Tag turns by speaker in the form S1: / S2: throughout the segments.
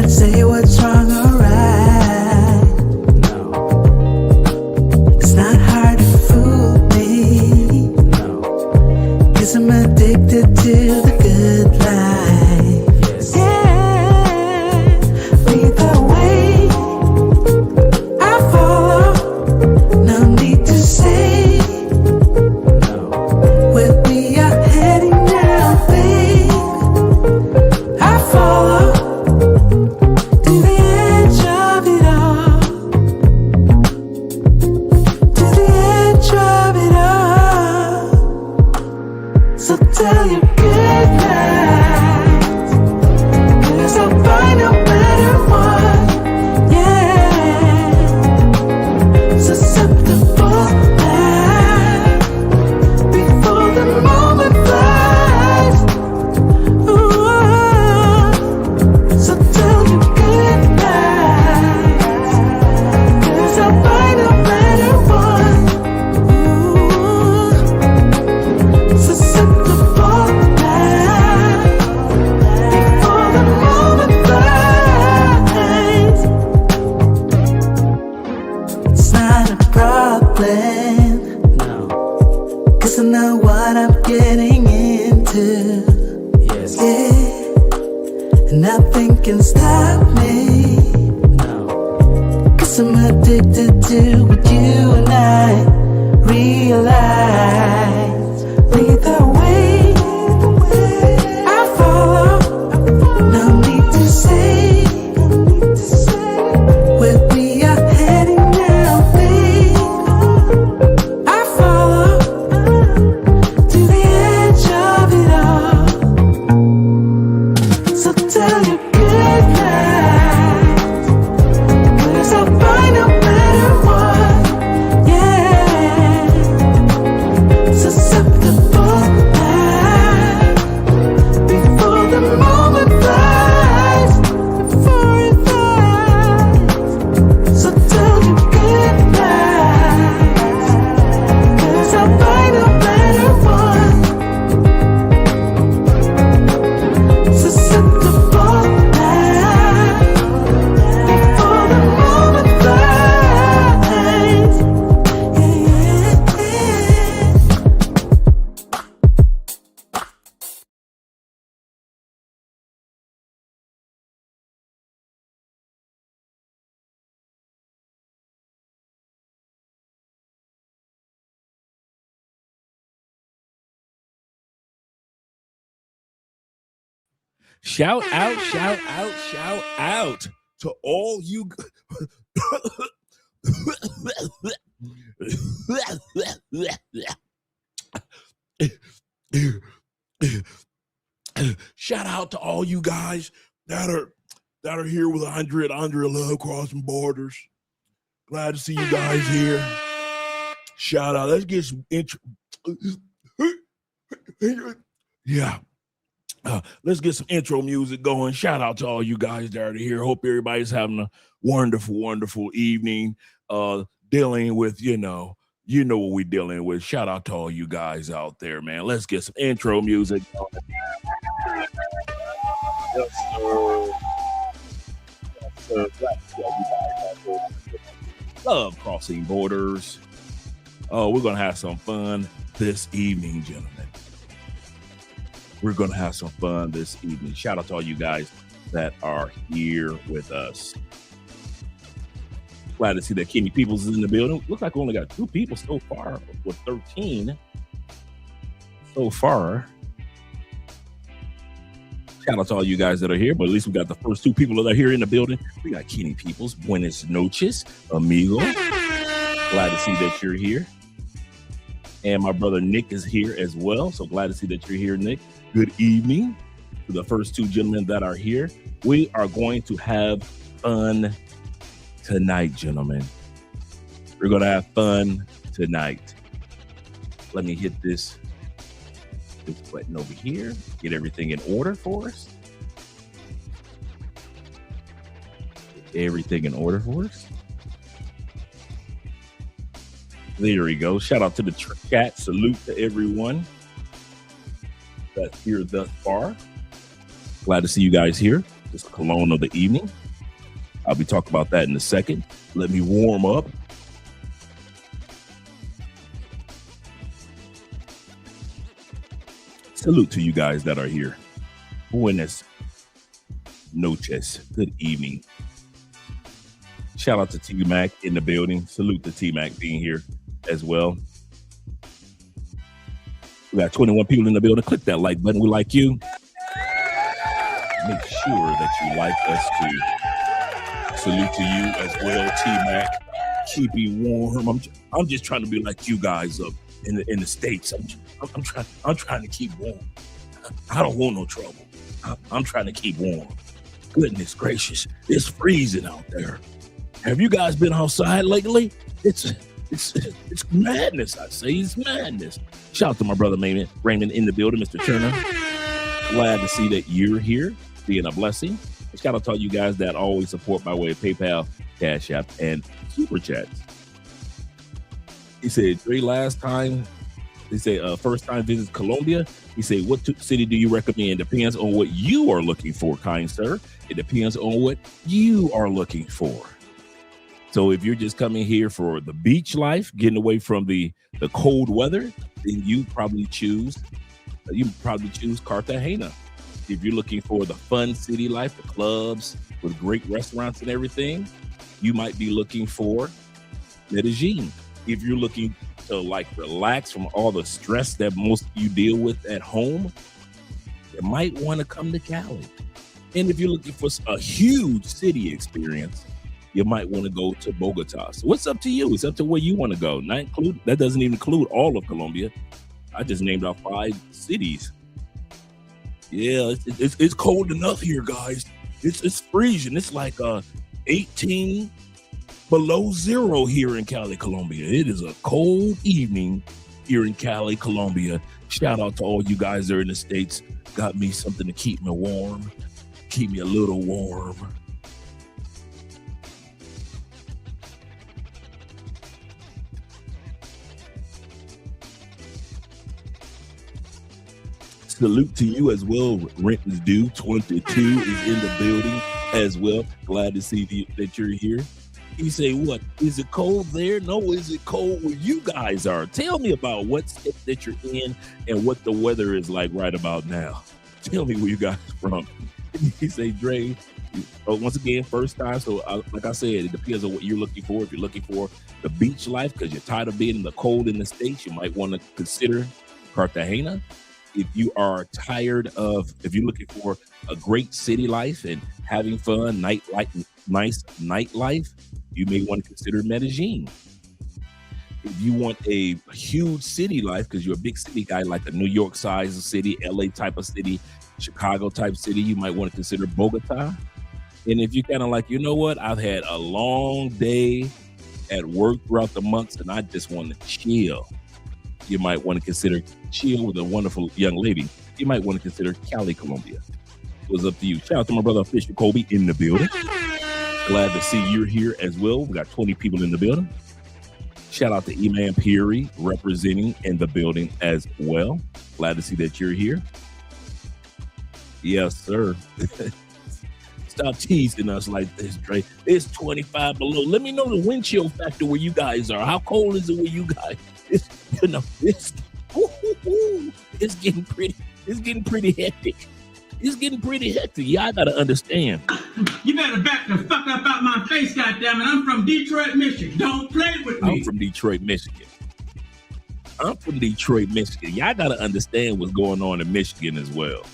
S1: say what's wrong or right. No. It's not hard to fool me. No. 'Cause I'm addicted to the good life. Yes. Yeah. Lead the way. I follow. No need to say. No. Where we are heading now, babe. I follow. To the edge of it all. To the edge of it all. So tell your good night. 'Cause I'll find no better one. Yeah. Susceptible now. Before the moment flies. Ooh. So tell your good night. 'Cause I'll find a better one. Ooh. Susceptible now. Before the moment flies. It's not a problem. No. 'Cause I know what I'm getting into. Yes. Yeah. And nothing can stop me. No. 'Cause I'm addicted to what you and I realize. Lead the way. I follow. No need to say. Where we are heading now, babe. I follow. To the edge of it all. So tell your good night. 'Cause I'll find a better one. Yeah. Susceptible now. Before the moment flies. Before it flies. So tell your good night. 'Cause I'll find a better one. Susceptible now. Before the moment flies. Yeah.
S2: Shout out, shout out, shout out to all you. Shout out to all you guys that are here with Andrea Love Crossing Borders. Glad to see you guys here. Shout out. Let's get some intro. Yeah. Let's get some intro music going. Shout out to all you guys that are here. Hope everybody's having a wonderful, wonderful evening. Dealing with, you know what we're dealing with. Shout out to all you guys out there, man. Let's get some intro music going. Yes, sir. Yes, sir. Glad to see all you guys out there. Love Crossing Borders. Oh, we're gonna have some fun this evening, gentlemen. We're going to have some fun this evening. Shout out to all you guys that are here with us. Glad to see that Kenny Peoples is in the building. Looks like we only got 2 people so far with 13 so far. Shout out to all you guys that are here, but at least we got the first 2 people that are here in the building. We got Kenny Peoples, Buenas noches, amigo. Glad to see that you're here. And my brother Nick is here as well. So glad to see that you're here, Nick. Good evening to the first 2 gentlemen that are here. We are going to have fun tonight, gentlemen. We're going to have fun tonight. Let me hit this button over here. Get everything in order for us. Get everything in order for us. There we go. Shout out to the chat. Salute to everyone that's here thus far. Glad to see you guys here. This cologne of the evening. I'll be talking about that in a second. Let me warm up. Salute to you guys that are here. Buenas noches. Good evening. Shout out to T-Mac in the building. Salute to T-Mac being here as well. We got 21 people in the building. Click that like button. We like you. Make sure that you like us too. Salute to you as well, T-Mac. Keep me warm. I'm just trying to be like you guys up in the States. I'm trying to keep warm. I don't want no trouble. I'm trying to keep warm. Goodness gracious, it's freezing out there. Have you guys been outside lately? It's madness. I say it's madness. Shout out to my brother Raymond in the building, Mr. Turner. Glad to see that you're here, being a blessing. Shout out to all you guys that always support by way of PayPal, Cash App, and Super Chats. He said, Dre, last time, he said, first time visit Colombia. He said, what city do you recommend? Depends on what you are looking for, kind sir. It depends on what you are looking for. So if you're just coming here for the beach life, getting away from the cold weather, then you probably choose Cartagena. If you're looking for the fun city life, the clubs with great restaurants and everything, you might be looking for Medellin. If you're looking to like relax from all the stress that most of you deal with at home, you might want to come to Cali. And if you're looking for a huge city experience, you might want to go to Bogota. So what's up to you? It's up to where you want to go. That doesn't even include all of Colombia. I just named out 5 cities. Yeah, it's cold enough here, guys. It's freezing. It's like 18 below zero here in Cali, Colombia. It is a cold evening here in Cali, Colombia. Shout out to all you guys there in the States. Got me something to keep me warm. Keep me a little warm. Salute to you as well. Rent is due 22 is in the building as well. Glad to see that you're here. You say, what? Is it cold there? No, is it cold where you guys are? Tell me about what state that you're in and what the weather is like right about now. Tell me where you guys from. You say, Dre, once again, first time. So like I said, it depends on what you're looking for. If you're looking for the beach life because you're tired of being in the cold in the States, you might want to consider Cartagena. If you are tired of, if you're looking for a great city life and having fun, nice nightlife, you may want to consider Medellin. If you want a huge city life, because you're a big city guy, like a New York size of city, LA type of city, Chicago type city, you might want to consider Bogota. And if you kind of like, you know what, I've had a long day at work throughout the months and I just want to chill, you might want to consider chill with a wonderful young lady. You might want to consider Cali, Colombia. It was up to you. Shout out to my brother Fisher Colby in the building. Glad to see you're here as well. We got 20 people in the building. Shout out to Eman Peary representing in the building as well. Glad to see that you're here. Yes, sir. Stop teasing us like this, Dre. It's 25 below. Let me know the wind chill factor where you guys are. How cold is it where you guys? It's getting pretty hectic. It's getting pretty hectic. Y'all gotta understand.
S3: You better back the fuck up out my face, goddammit. I'm from Detroit, Michigan. Don't play with me.
S2: I'm from Detroit, Michigan. Y'all gotta understand what's going on in Michigan as well.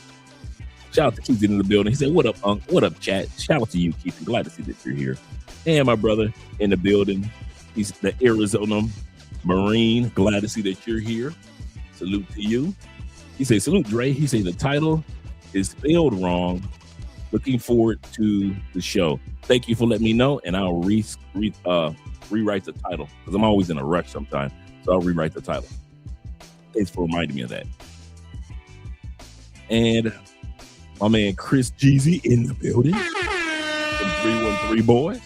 S2: Shout out to Keith in the building. He said, what up, Unc? What up, chat? Shout out to you, Keith. I'm glad to see that you're here. And my brother in the building. He's the Arizona Marine. Glad to see that you're here. Salute to you. He said, salute, Dre. He said, the title is spelled wrong. Looking forward to the show. Thank you for letting me know, and I'll rewrite the title because I'm always in a rush sometimes. So I'll rewrite the title. Thanks for reminding me of that. And my man Chris Jeezy in the building. From 313 boys.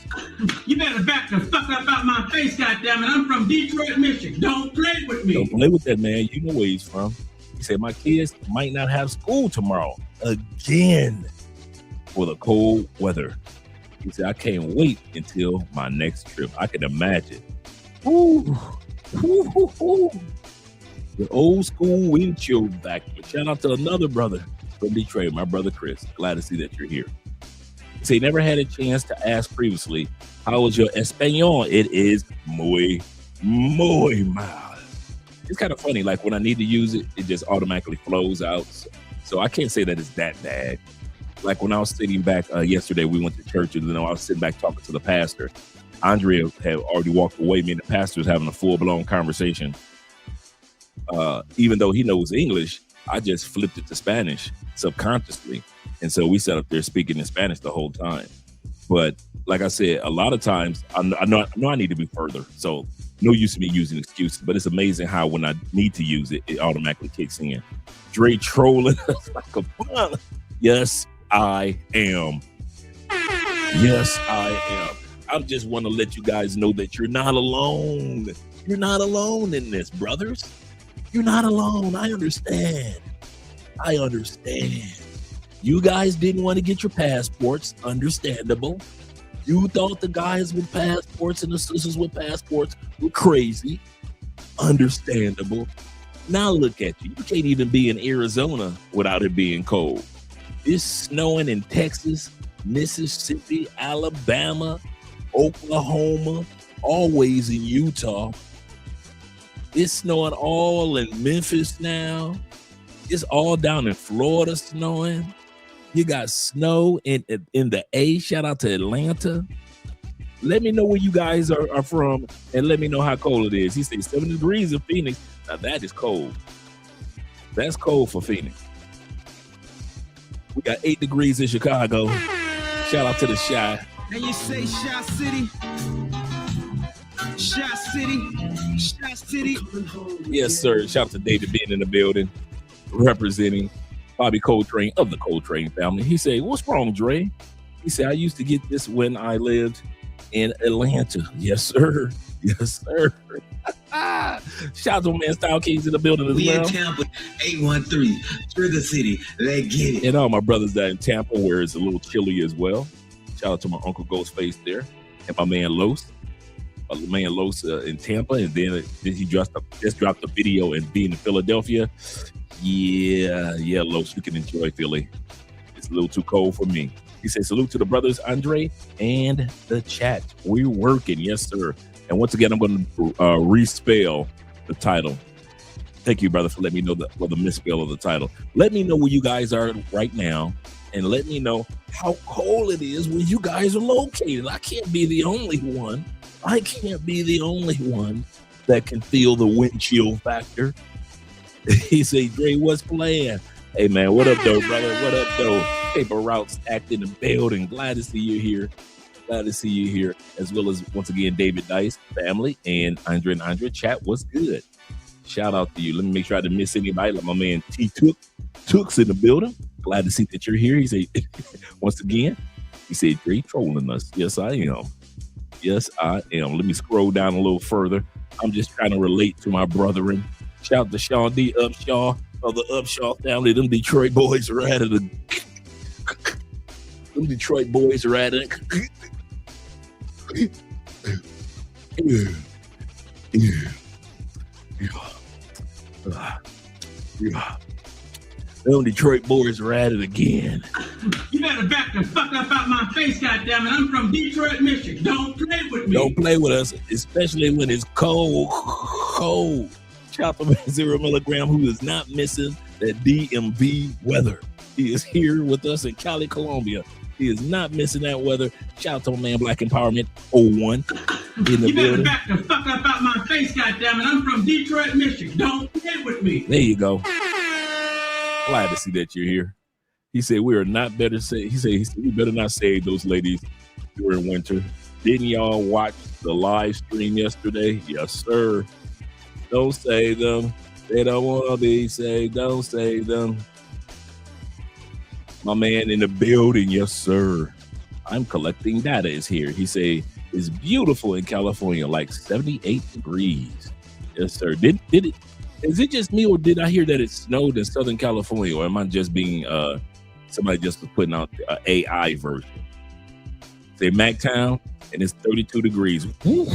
S3: You better back the fuck up out my face, goddammit. I'm from Detroit, Michigan. Don't play with me.
S2: Don't play with that, man. You know where he's from. He said, my kids might not have school tomorrow. Again. for the cold weather. He said, I can't wait until my next trip. I can imagine. Ooh. Ooh, ooh, ooh. The old school wind chill factor. Shout out to another brother from Detroit, my brother Chris. Glad to see that you're here. He said, never had a chance to ask previously, how was your Espanol? It is muy mal. It's kind of funny. Like when I need to use it, it just automatically flows out. So I can't say that it's that bad. Like when I was sitting back yesterday, we went to church and then I was sitting back talking to the pastor. Andrea had already walked away. Me and the pastor was having a full-blown conversation. Even though he knows English, I just flipped it to Spanish subconsciously. And so we sat up there speaking in Spanish the whole time. But like I said, a lot of times I know I need to be further. So no use of me using excuses, but it's amazing how when I need to use it, it automatically kicks in. Dre trolling us like a fun. Yes, I am. Yes, I am. I just want to let you guys know that you're not alone. You're not alone in this, brothers. You're not alone. I understand. You guys didn't want to get your passports. Understandable. You thought the guys with passports and the sisters with passports were crazy. Understandable. Now look at you. You can't even be in Arizona without it being cold. It's snowing in Texas, Mississippi, Alabama, Oklahoma, always in Utah. It's snowing all in Memphis now. It's all down in Florida snowing. You got snow in the A. Shout out to Atlanta. Let me know where you guys are from and let me know how cold it is. He said 7 degrees in Phoenix. Now that is cold. That's cold for Phoenix. We got 8 degrees in Chicago. Shout out to the Chi.
S4: And you say Chi City? Chi City? Chi City?
S2: Yes, sir. Shout out to David being in the building, representing Bobby Coltrane of the Coltrane family. He said, what's wrong, Dre? He said, I used to get this when I lived in Atlanta. Yes, sir. Yes, sir. Shout out to man Style Kings in the building as
S4: we
S2: well.
S4: In Tampa, 813, Trigger City. Let's get it.
S2: And all my brothers that in Tampa, where it's a little chilly as well. Shout out to my Uncle Ghostface there. And my man Los. In Tampa. And then he just dropped a video and being in Philadelphia. Yeah, Los, you can enjoy Philly. It's a little too cold for me. He said, salute to the brothers, Andre, and the chat. We're working. Yes, sir. And once again, I'm going to respell the title. Thank you, brother, for letting me know the misspell of the title. Let me know where you guys are right now, and let me know how cold it is where you guys are located. I can't be the only one. I can't be the only one that can feel the wind chill factor. He said, Dre, what's playing? Hey, man, what up, though, brother? What up, though? Paper Routes Act in the building. Glad to see you here. Glad to see you here, as well as, once again, David Dice, family, and Andre chat. What's good? Shout out to you. Let me make sure I didn't miss anybody. Like my man T Tooks in the building. Glad to see that you're here. He said, once again, he said, Dre trolling us. Yes, I am. Yes, I am. Let me scroll down a little further. I'm just trying to relate to my brethren. Shout out to Sean D. Upshaw of the Upshaw family. Them Detroit boys are at it. Them Detroit boys are at it. Them Detroit boys are at it again.
S3: You better back the fuck up out my face, goddammit. I'm from Detroit, Michigan. Don't play with me.
S2: Don't play with us, especially when it's cold. Cold. Shout out to 0 milligram who is not missing that DMV weather. He is here with us in Cali, Colombia. He is not missing that weather. Shout out to my man Black Empowerment 01 in the
S3: you
S2: building.
S3: better back the fuck up out my face, goddammit. I'm from Detroit, Michigan. Don't play with me.
S2: There you go. Glad to see that you're here. He said we are not better say. He said we better not save those ladies during winter. Didn't y'all watch the live stream yesterday? Yes, sir. Don't save them. They don't want to be saved. Don't save them. My man in the building, yes, sir. I'm collecting data is here. He say it's beautiful in California, like 78 degrees. Yes, sir. Did it? Is it just me, or did I hear that it snowed in Southern California, or am I just being Somebody just was putting out an AI version. Say MacTown, and it's 32 degrees. Woo,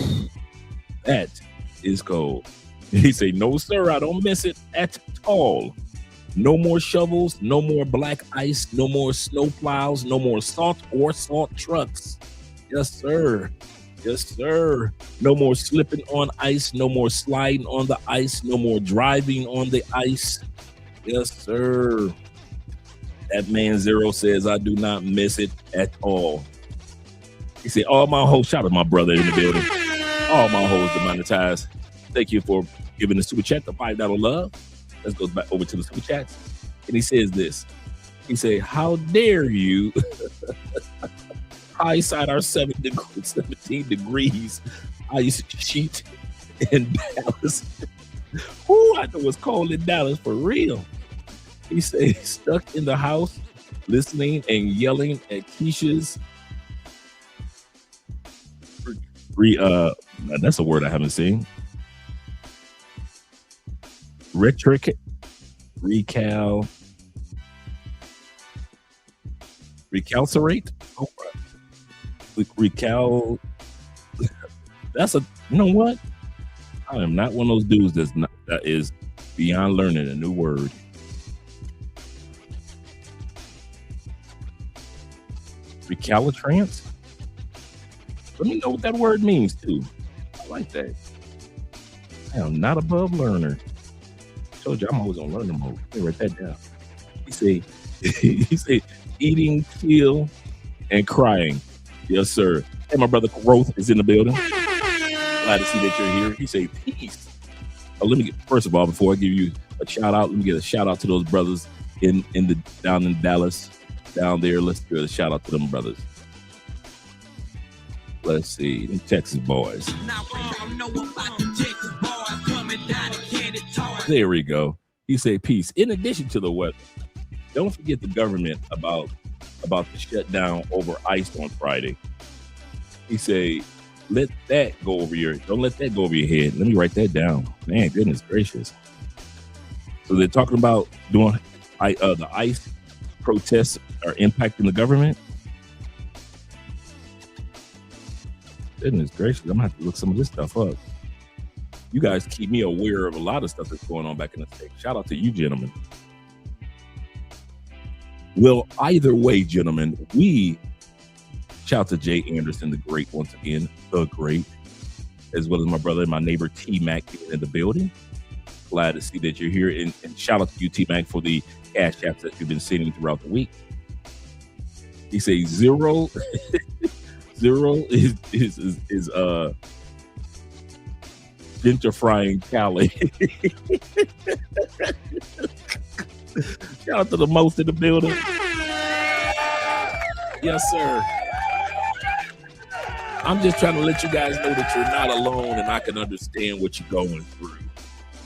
S2: that is cold. He say, no, sir, I don't miss it at all. No more shovels, no more black ice, no more snow plows, no more salt or salt trucks. Yes, sir. Yes, sir. No more slipping on ice, no more sliding on the ice, no more driving on the ice. Yes, sir. That man Zero says, I do not miss it at all. He said, all my hoes, shout out to my brother in the building. All my hoes demonetized. Thank you for giving the super chat, the $5 love. Let's go back over to the super chats. And he says this. He said, how dare you? High side are 17 degrees. Ice sheet in Dallas. Whoo, I know it's cold in Dallas for real. He said, stuck in the house, listening and yelling at Keisha's. That's a word I haven't seen. Recalcitrate. Oh, that's a, you know what? I am not one of those dudes that is beyond learning a new word. Recalcitrance? Let me know what that word means too. I like that. I am not above learner. I told you I'm always on learning mode. Let me write that down. He say eating, kill, and crying. Yes, sir. Hey, my brother Growth is in the building. Glad to see that you're here. He say peace. Let me get, first of all, before I give you a shout out, let me get a shout out to those brothers down in Dallas, down there. Let's give a shout out to them brothers. Let's see, the Texas boys. There we go. He said peace. In addition to the weather, don't forget the government about the shutdown over ICE on Friday. He say, let that go over don't let that go over your head. Let me write that down. Man, goodness gracious. So they're talking about doing the ICE protests are impacting the government. Goodness gracious, I'm gonna have to look some of this stuff up. You guys keep me aware of a lot of stuff that's going on back in the state. Shout out to you, gentlemen. Well, either way, gentlemen, we shout out to Jay Anderson, the great, once again, the great, as well as my brother and my neighbor T-Mac in the building. Glad to see that you're here, and shout out to you, T-Mac, for the cash apps that you've been sending throughout the week. He says zero is gentrifying Cali. Shout out to the most in the building. Yes, sir. I'm just trying to let you guys know that you're not alone, and I can understand what you're going through.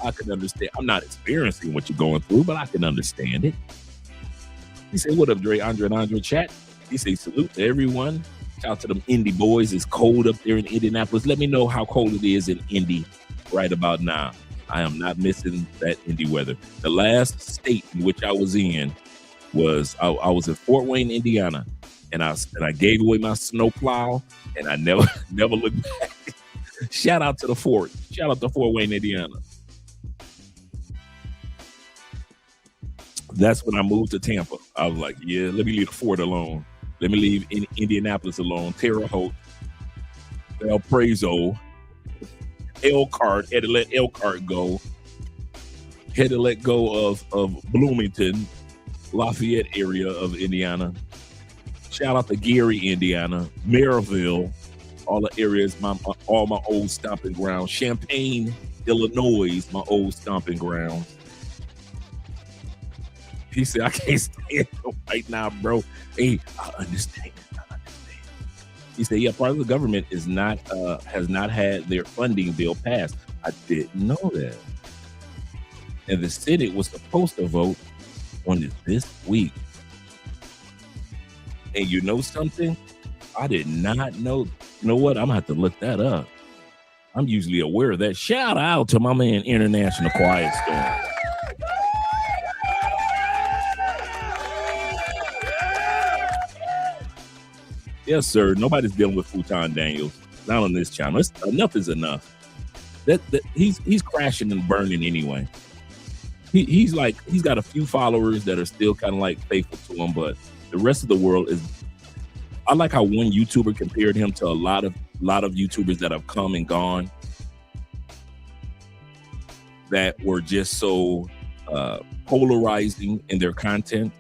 S2: I can understand. I'm not experiencing what you're going through, but I can understand it. He said, what up, Dre? Andre chat. He said, salute to everyone. Shout out to them Indy boys. It's cold up there in Indianapolis. Let me know how cold it is in Indy right about now. I am not missing that Indy weather. The last state in which I was in was I was in Fort Wayne, Indiana, and I gave away my snow plow, and I never looked back. Shout out to the fort. Shout out to Fort Wayne, Indiana. That's when I moved to Tampa. I was like, yeah, let me leave the fort alone. Let me leave Indianapolis alone. Terre Haute, El Prezo, Elkhart, had to let Elkhart go. Had to let go of Bloomington, Lafayette area of Indiana. Shout out to Gary, Indiana, Maryville, all the areas, all my old stomping grounds. Champaign, Illinois, my old stomping grounds. He said, I can't stand him right now, bro. Hey, I understand. He said, yeah, part of the government has not had their funding bill passed. I didn't know that. And the Senate was supposed to vote on it this week. And you know something? I did not know. You know what? I'm going to have to look that up. I'm usually aware of that. Shout out to my man, International Quiet Storm. Yes, sir. Nobody's dealing with Futon Daniels. Not on this channel. Enough is enough. That he's crashing and burning anyway. He's got a few followers that are still kind of like faithful to him, but the rest of the world is. I like how one YouTuber compared him to a lot of YouTubers that have come and gone that were just so polarizing in their content,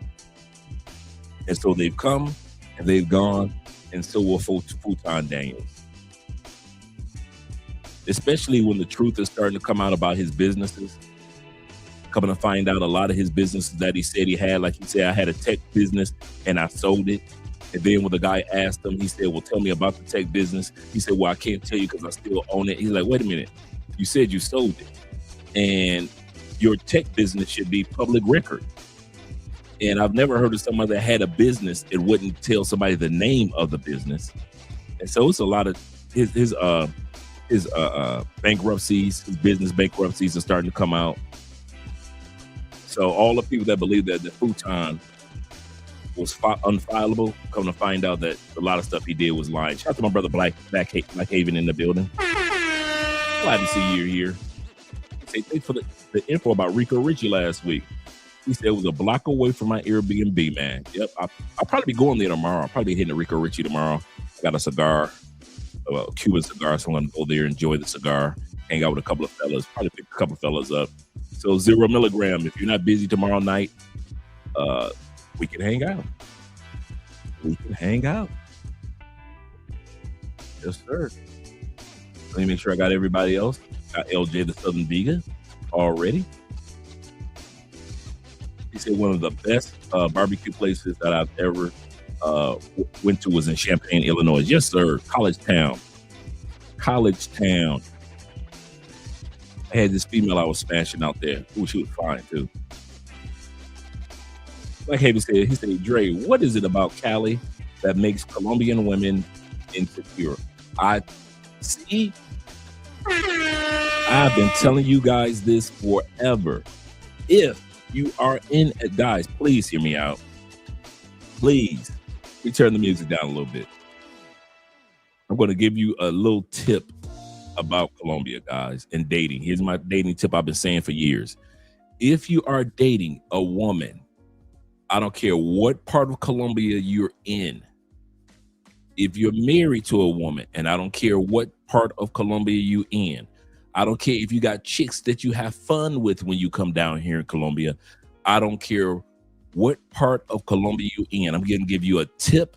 S2: and so they've come and they've gone, and so will Futon Daniels. Especially when the truth is starting to come out about his businesses. Coming to find out a lot of his businesses that he said he had, like he said, I had a tech business and I sold it. And then when the guy asked him, he said, well, tell me about the tech business. He said, well, I can't tell you because I still own it. He's like, wait a minute, you said you sold it. And your tech business should be public record. And I've never heard of somebody that had a business and wouldn't tell somebody the name of the business. And so it's a lot of his bankruptcies, his business bankruptcies are starting to come out. So all the people that believe that the Futon was unfileable, come to find out that a lot of stuff he did was lying. Shout out to my brother Blackhaven in the building. Glad to see you here. Say thanks for the info about Rico Richie last week. He said it was a block away from my Airbnb, man. Yep, I'll probably be going there tomorrow. I'll probably be hitting the Rico Richie tomorrow. I got a cigar, a Cuban cigar, so I'm gonna go there, enjoy the cigar, hang out with a couple of fellas, probably pick a couple of fellas up. So 0 milligram. If you're not busy tomorrow night, we can hang out. We can hang out. Yes, sir. Let me make sure I got everybody else. Got LJ the Southern Vegan already. He said one of the best barbecue places that I've ever went to was in Champaign, Illinois. Yes, sir. College Town. I had this female I was smashing out there. Ooh, she was fine too. Like Haven said, he said, Dre, what is it about Cali that makes Colombian women insecure? I've been telling you guys this forever. If you are in guys, please hear me out. Please, we turn the music down a little bit. I'm going to give you a little tip about Colombia, guys, and dating. Here's my dating tip I've been saying for years. If you are dating a woman, I don't care what part of Colombia you're in. If you're married to a woman, and I don't care what part of Colombia you in. I don't care if you got chicks that you have fun with when you come down here in Colombia. I don't care what part of Colombia you in. I'm going to give you a tip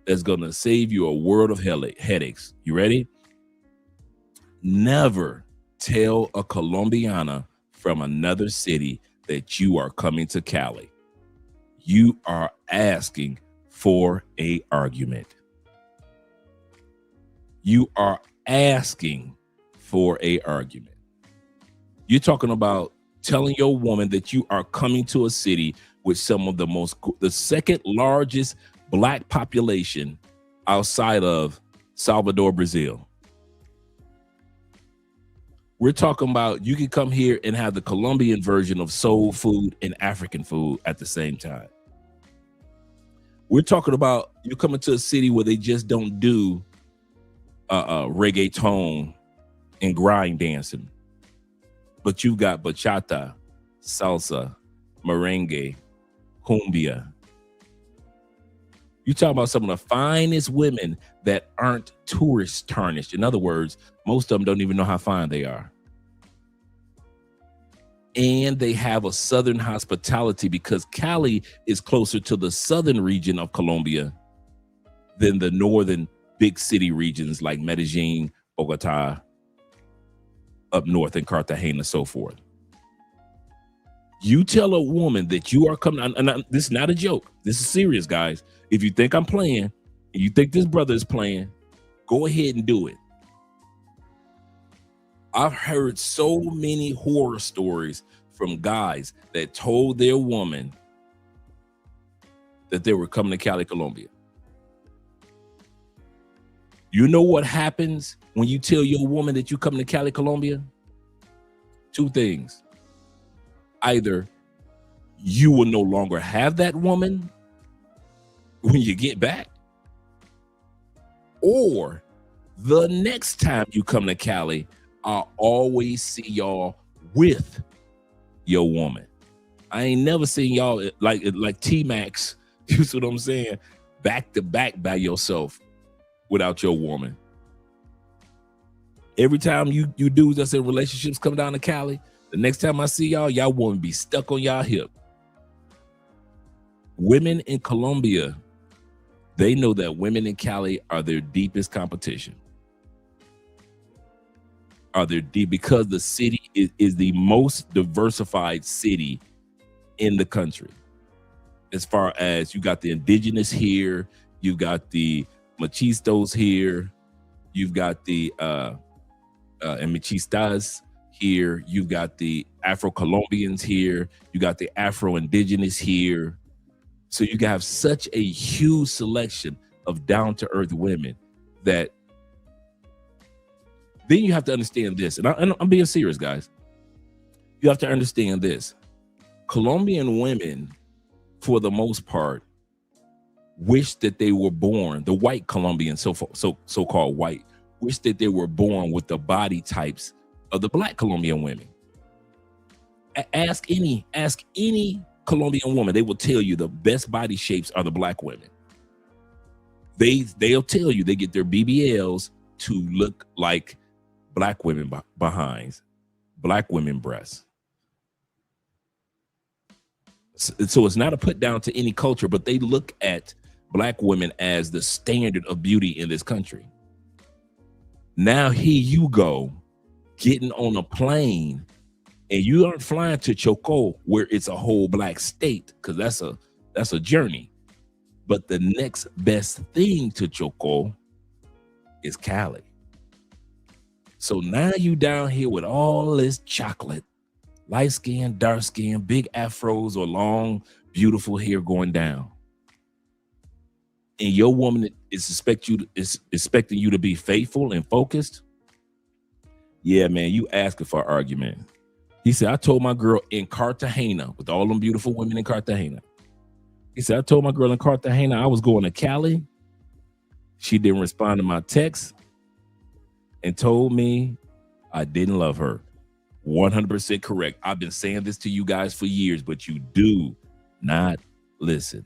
S2: that's going to save you a world of headaches. You ready? Never tell a Colombiana from another city that you are coming to Cali. You are asking for an argument. You are asking for an argument. You're talking about telling your woman that you are coming to a city with some of the second largest black population outside of Salvador, Brazil. We're talking about you can come here and have the Colombian version of soul food and African food at the same time. We're talking about you coming to a city where they just don't do reggaeton and grind dancing, but you got bachata, salsa, merengue, cumbia. You talk about some of the finest women that aren't tourist tarnished. In other words, most of them don't even know how fine they are. And they have a southern hospitality because Cali is closer to the southern region of Colombia than the northern big city regions like Medellin, Bogota, up north in Cartagena, so forth. You tell a woman that you are coming, and this is not a joke. This is serious, guys. If you think I'm playing, and you think this brother is playing, go ahead and do it. I've heard so many horror stories from guys that told their woman that they were coming to Cali, Colombia. You know what happens when you tell your woman that you're coming to Cali, Colombia? Two things. Either you will no longer have that woman when you get back, or the next time you come to Cali, I'll always see y'all with your woman. I ain't never seen y'all like T-Max, you see what I'm saying, back to back by yourself without your woman. Every time you dudes that's in relationships come down to Cali, the next time I see y'all won't be stuck on y'all hip. Women in Colombia, they know that women in Cali are their deepest competition. Because the city is the most diversified city in the country. As far as you got the indigenous here, you got the machistos here, you've got the and machistas here, you've got the Afro-Colombians here, you got the Afro-Indigenous here. So you have such a huge selection of down-to-earth women that then you have to understand this. And I'm being serious, guys. You have to understand this. Colombian women, for the most part, wish that they were born, the white Colombians, so-called white, wish that they were born with the body types of the black Colombian women. Ask any Colombian woman, they will tell you the best body shapes are the black women. They'll tell you they get their BBLs to look like black women behinds, black women breasts. So it's not a put down to any culture, but they look at black women as the standard of beauty in this country. Now here you go, getting on a plane, and you aren't flying to Chocó where it's a whole black state, because that's a journey. But the next best thing to Chocó is Cali. So now you down here with all this chocolate, light skin, dark skin, big afros or long, beautiful hair going down. And your woman is expecting you to be faithful and focused. Yeah, man, you asking for an argument. He said, I told my girl in Cartagena, with all them beautiful women in Cartagena. He said, I told my girl in Cartagena I was going to Cali. She didn't respond to my text and told me I didn't love her. 100% correct. I've been saying this to you guys for years, but you do not listen.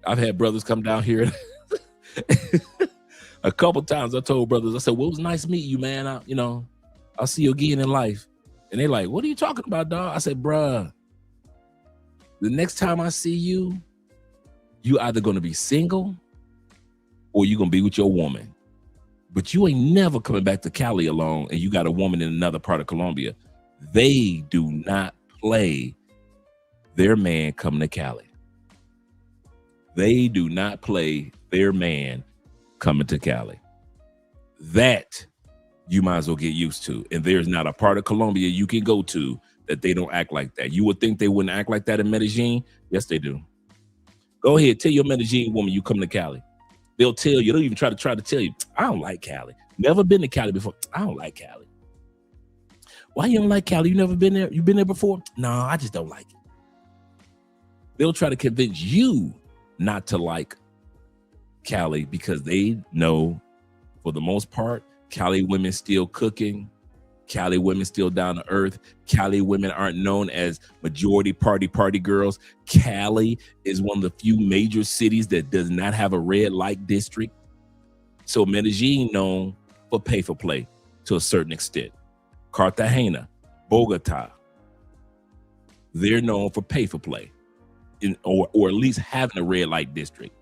S2: I've had brothers come down here a couple times. I told brothers, I said, well, it was nice meeting you, man. I'll see you again in life. And they like, what are you talking about, dog? I said, bruh, the next time I see you, you either going to be single or you're going to be with your woman. But you ain't never coming back to Cali alone and you got a woman in another part of Colombia. They do not play their man coming to Cali. They do not play their man coming to Cali. That you might as well get used to. And there's not a part of Colombia you can go to that they don't act like that. You would think they wouldn't act like that in Medellin. Yes, they do. Go ahead, tell your Medellin woman you come to Cali. They'll tell you, they'll even try to tell you, I don't like Cali. Never been to Cali before. I don't like Cali. Why you don't like Cali? You never been there? You been there before? No, I just don't like it. They'll try to convince you not to like Cali because they know, for the most part, Cali women still cooking. Cali women still down to earth. Cali women aren't known as majority party girls. Cali is one of the few major cities that does not have a red light district. So Medellin known for pay for play to a certain extent. Cartagena, Bogota, they're known for pay for play, or at least having a red light district.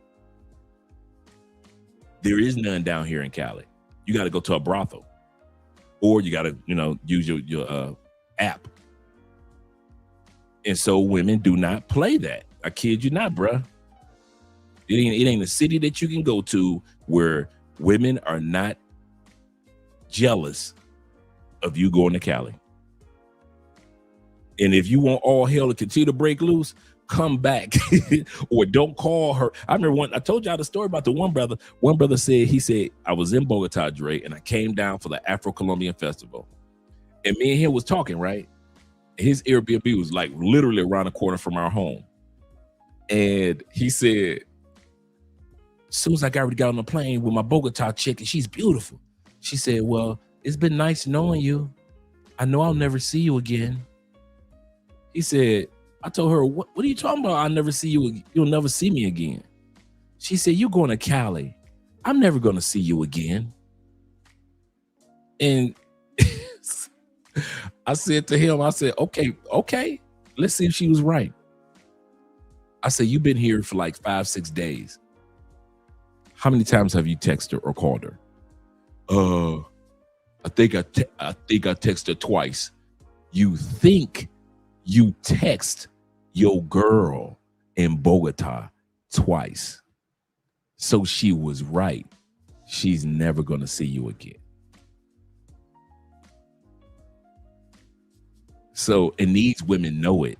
S2: There is none down here in Cali. You got to go to a brothel. Or you got to, use your app. And so women do not play that. I kid you not, bruh. It ain't a city that you can go to where women are not jealous of you going to Cali. And if you want all hell to continue to break loose, come back or don't call her. I remember I told y'all the story about the one brother. One brother said, I was in Bogota, Dre, and I came down for the Afro-Colombian festival. And me and him was talking, right? His Airbnb was like literally around the corner from our home. And he said, As soon as I already got on the plane with my Bogota chick, and she's beautiful. She said, well, it's been nice knowing you. I know I'll never see you again. He said, I told her, what are you talking about? I'll never see you. You'll never see me again. She said, you're going to Cali. I'm never going to see you again. And I said to him, I said, okay. Let's see if she was right. I said, you've been here for like 5-6 days. How many times have you texted her or called her? I think I texted her twice. You think you text your girl in Bogota twice. So she was right. She's never going to see you again. So, and these women know it.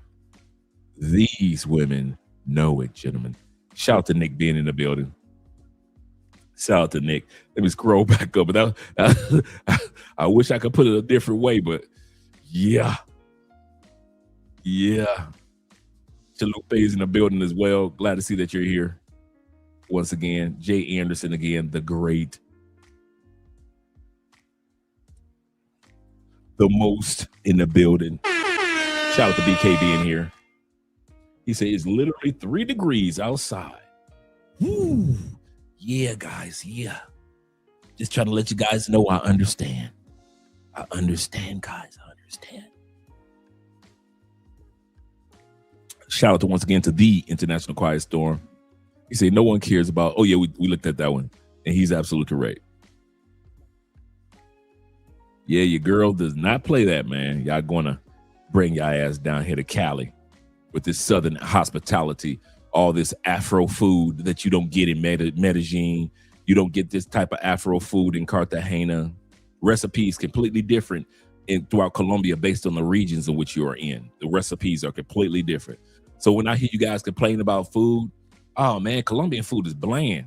S2: These women know it, gentlemen. Shout out to Nick being in the building. Shout out to Nick. Let me scroll back up. But I wish I could put it a different way, but yeah. Chalupe is in the building as well. Glad to see that you're here. Once again, Jay Anderson again, the great, the most in the building. Shout out to BK being here. He said it's literally 3 degrees outside. Woo. Yeah, guys. Yeah. Just trying to let you guys know I understand. I understand, guys. I understand. Shout out to once again to the International Quiet Storm. He said no one cares about. Oh yeah, we looked at that one, and he's absolutely correct. Yeah, your girl does not play that, man. Y'all gonna bring your ass down here to Cali with this Southern hospitality, all this Afro food that you don't get in Medellin. You don't get this type of Afro food in Cartagena. Recipes completely different throughout Colombia based on the regions in which you are in. The recipes are completely different. So when I hear you guys complain about food, oh man, Colombian food is bland.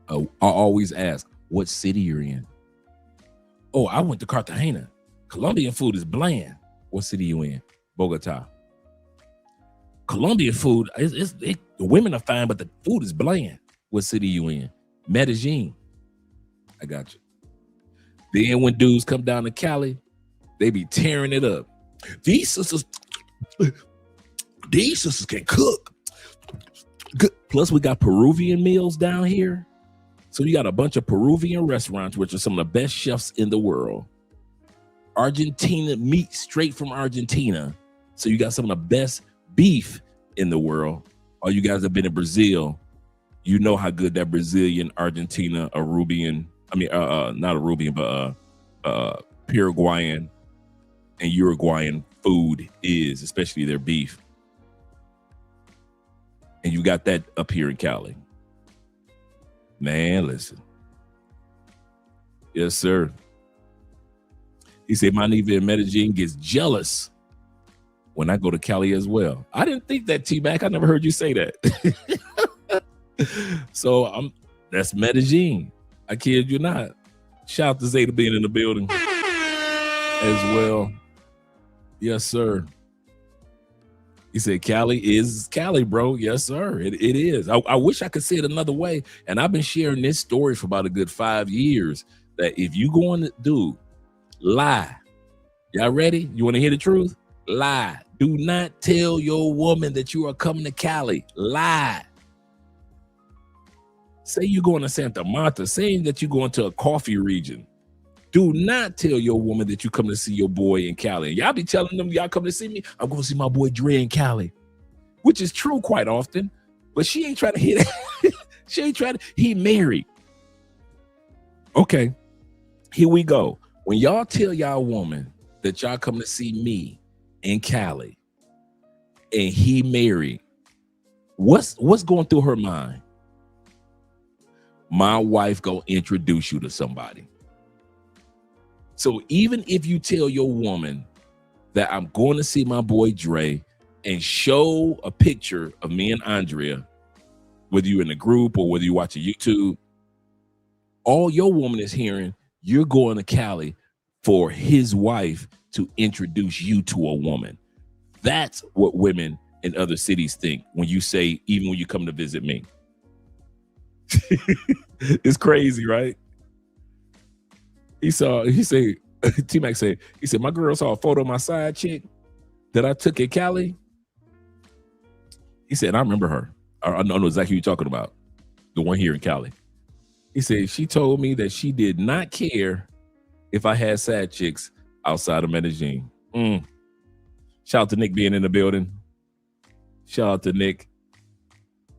S2: I always ask, what city you're in? Oh, I went to Cartagena. Colombian food is bland. What city you in? Bogota. Colombian food, the women are fine, but the food is bland. What city you in? Medellin. I got you. Then when dudes come down to Cali, they be tearing it up. These sisters can cook. Good. Plus, we got Peruvian meals down here. So you got a bunch of Peruvian restaurants, which are some of the best chefs in the world. Argentina meat straight from Argentina. So you got some of the best beef in the world. All you guys have been in Brazil, you know how good that Brazilian, Argentina, Paraguayan, and Uruguayan food is, especially their beef. And you got that up here in Cali. Man, listen. Yes, sir. He said, my neighbor in Medellin gets jealous when I go to Cali as well. I didn't think that, T-Mac. I never heard you say that. So that's Medellin. I kid you not. Shout out to Zeta being in the building as well. Yes, sir. He said, Cali is Cali, bro. Yes, sir. It is. I wish I could say it another way. And I've been sharing this story for about a good 5 years, that if you going to do, lie. Y'all ready? You want to hear the truth? Lie. Do not tell your woman that you are coming to Cali. Lie. Say you're going to Santa Marta, saying that you're going to a coffee region. Do not tell your woman that you come to see your boy in Cali. And y'all be telling them, y'all come to see me, I'm going to see my boy Dre in Cali, which is true quite often, but she ain't trying to hear that. She ain't trying to, he married. Okay, here we go. When y'all tell y'all woman that y'all come to see me in Cali and he married, what's going through her mind? My wife gonna introduce you to somebody. So even if you tell your woman that I'm going to see my boy Dre and show a picture of me and Andrea, whether you're in a group or whether you watch a YouTube, all your woman is hearing, you're going to Cali for his wife to introduce you to a woman. That's what women in other cities think when you say, even when you come to visit me. It's crazy, right? He said, T-Mac said, my girl saw a photo of my side chick that I took at Cali. He said, I remember her. I know exactly who you're talking about. The one here in Cali. He said, she told me that she did not care if I had side chicks outside of Medellin. Shout out to Nick being in the building. Shout out to Nick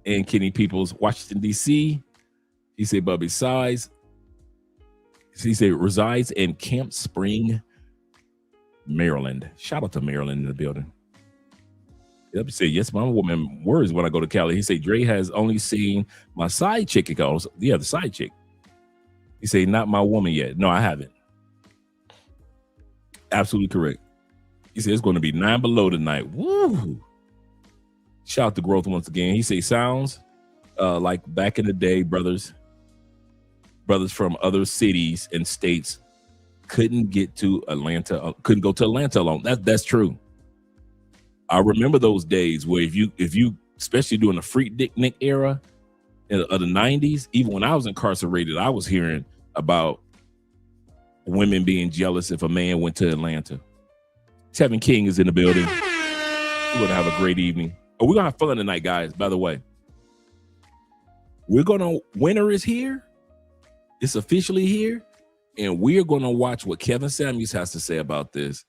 S2: and Kenny Peoples, Washington, D.C. He said, but besides, he said, resides in Camp Spring, Maryland. Shout out to Maryland in the building. Yep, he said, yes, my woman worries when I go to Cali. He said, Dre has only seen my side chick. He goes, yeah, the side chick. He said, not my woman yet. No, I haven't. Absolutely correct. He said, it's going to be 9 below tonight. Woo! Shout out to Growth once again. He said, sounds like back in the day, brothers from other cities and states couldn't get to Atlanta, couldn't go to Atlanta alone. That's true. I remember those days where if you especially during the Freak Dick Nick era of the 90s, even when I was incarcerated, I was hearing about women being jealous if a man went to Atlanta. Tevin King is in the building. We're going to have a great evening. Oh, we're going to have fun tonight, guys, by the way. Winter is here. It's officially here. And we're going to watch what Kevin Samuels has to say about this.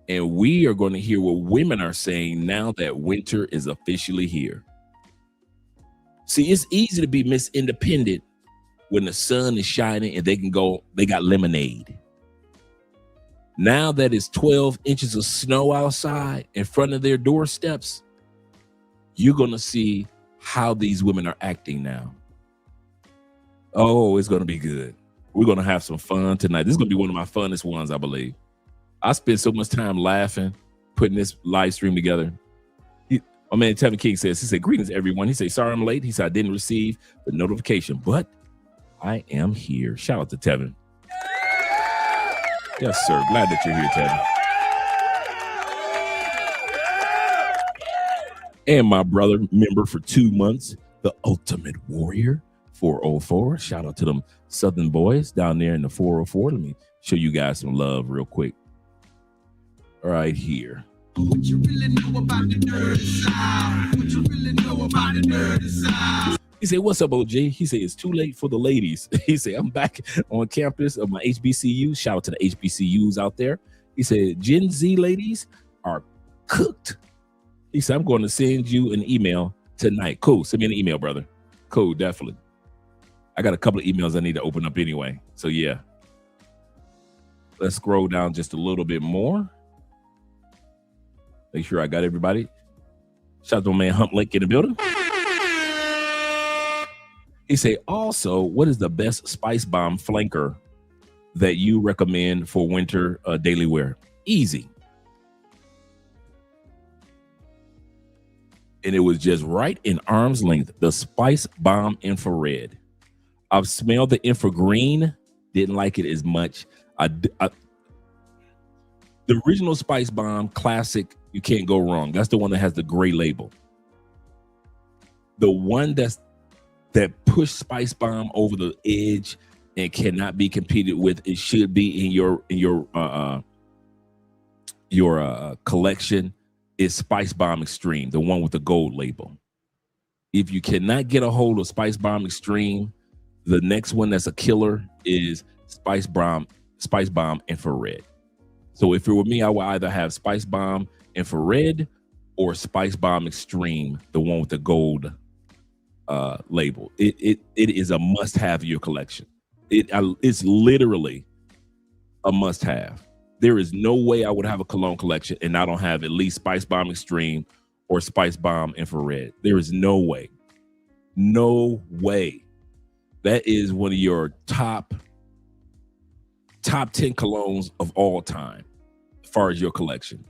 S2: And we are going to hear what women are saying now that winter is officially here. See, it's easy to be Miss Independent when the sun is shining and they got lemonade. Now that it's 12 inches of snow outside in front of their doorsteps, you're going to see how these women are acting now. Oh, it's going to be good. We're going to have some fun tonight. This is going to be one of my funnest ones, I believe. I spent so much time laughing, putting this live stream together. My man Tevin King says, he said, greetings, everyone. He said, sorry I'm late. He said, I didn't receive the notification, but I am here. Shout out to Tevin. Yes, sir. Glad that you're here, Tevin. And my brother, member for 2 months, the Ultimate Warrior 404. Shout out to them Southern boys down there in the 404. Let me show you guys some love real quick. Right here.
S5: What you really know about the Dirty South? What you really know about the Dirty South?
S2: He said, what's up, OG? He said, it's too late for the ladies. He said, I'm back on campus of my HBCU. Shout out to the HBCUs out there. He said, Gen Z ladies are cooked. He said, I'm going to send you an email tonight. Cool. Send me an email, brother. Cool, definitely. I got a couple of emails I need to open up anyway. So, yeah. Let's scroll down just a little bit more. Make sure I got everybody. Shout out to my man Hump Lake in the building. He said, also, what is the best Spice Bomb flanker that you recommend for winter daily wear? Easy. And it was just right in arm's length, the Spice Bomb Infrared. I've smelled the Infragreen, didn't like it as much. The original Spice Bomb Classic, you can't go wrong. That's the one that has the gray label. The one that pushed Spice Bomb over the edge and cannot be competed with, it should be in your collection, is Spice Bomb Extreme, the one with the gold label. If you cannot get a hold of Spice Bomb Extreme, the next one that's a killer is Spice Bomb Infrared. So if it were me, I would either have Spice Bomb Infrared or Spice Bomb Extreme, the one with the gold label. It is a must-have in your collection. It's literally a must-have. There is no way I would have a cologne collection and I don't have at least Spice Bomb Extreme or Spice Bomb Infrared. There is no way. No way. That is one of your top 10 colognes of all time as far as your collection.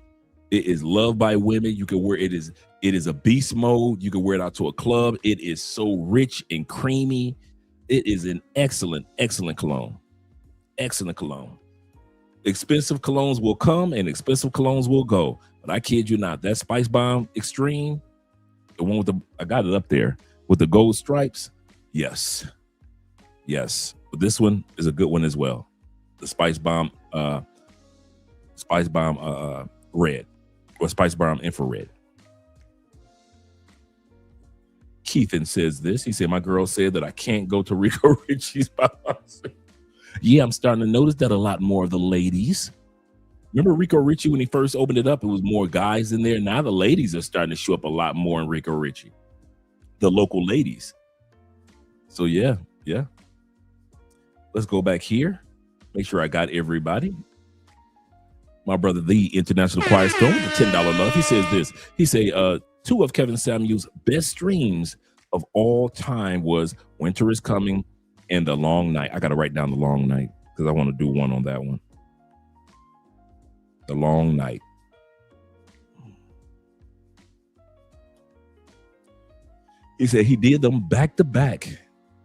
S2: It is loved by women. You can wear it. It is a beast mode. You can wear it out to a club. It is so rich and creamy. It is an excellent cologne. Excellent cologne. Expensive colognes will come and expensive colognes will go. But I kid you not, that Spice Bomb Extreme, the one with I got it up there with the gold stripes. Yes, Yes, but this one is a good one as well. The Spice Bomb red, or Spice Bomb infrared. Keithan says this. He said, my girl said that I can't go to Rico Richie's by myself. Yeah, I'm starting to notice that a lot more of the ladies. Remember Rico Richie when he first opened it up? It was more guys in there. Now the ladies are starting to show up a lot more in Rico Richie. The local ladies. So yeah. Let's go back here. Make sure I got everybody. My brother, the International Quiet Storm, the $10 love. He says this. He say, two of Kevin Samuel's best streams of all time was Winter is Coming and The Long Night. I got to write down The Long Night because I want to do one on that one. The Long Night. He said he did them back to back,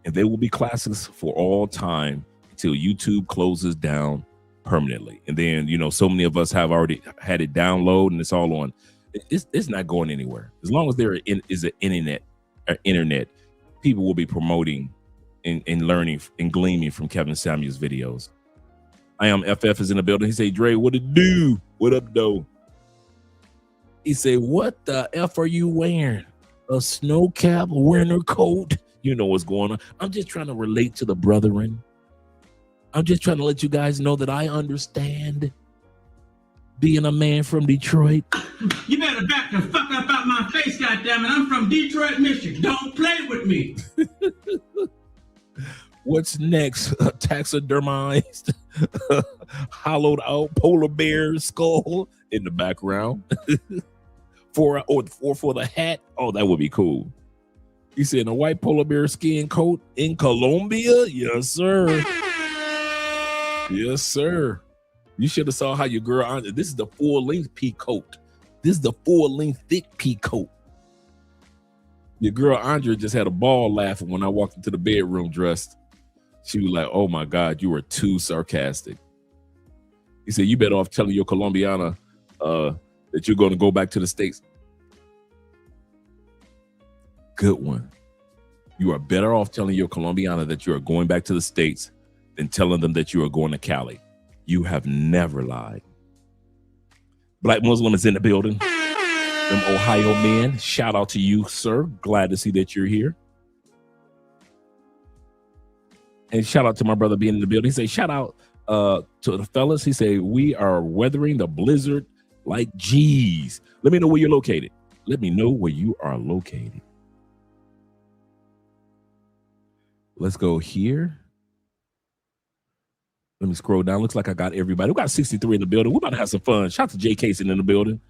S2: and they will be classics for all time until YouTube closes down permanently. And then, you know, so many of us have already had it download and it's all on. It's not going anywhere. As long as there is an internet, people will be promoting and learning and gleaming from Kevin Samuel's videos. I am FF is in the building. He say, Dre, what it do? What up, though? He say, what the F are you wearing? A snow cap, a winter coat? You know what's going on. I'm just trying to relate to the brethren. I'm just trying to let you guys know that I understand being a man from Detroit.
S3: You better back the fuck up out my face, goddammit. I'm from Detroit, Michigan. Don't play with me.
S2: What's next? Taxidermized, hollowed out polar bear skull in the background. for the hat. Oh, that would be cool. He said a white polar bear skin coat in Colombia. Yes, sir. Yes, sir. You should have saw how your girl. This is the full length pea coat. This is the full length thick pea coat. Your girl Andrea just had a ball laughing when I walked into the bedroom dressed. She was like, "Oh my God, you were too sarcastic." He said, "You better off telling your Colombiana that you're going to go back to the States." Good one. You are better off telling your Colombiana that you are going back to the States than telling them that you are going to Cali. You have never lied. Black Muslim is in the building. Them Ohio men, shout out to you, sir. Glad to see that you're here. And shout out to my brother being in the building. He say, shout out to the fellas. He say, we are weathering the blizzard like G's. Let me know where you're located. Let me know where you are located. Let's go here. Let me scroll down. Looks like I got everybody. We got 63 in the building. We're about to have some fun. Shout out to Jay Casey in the building.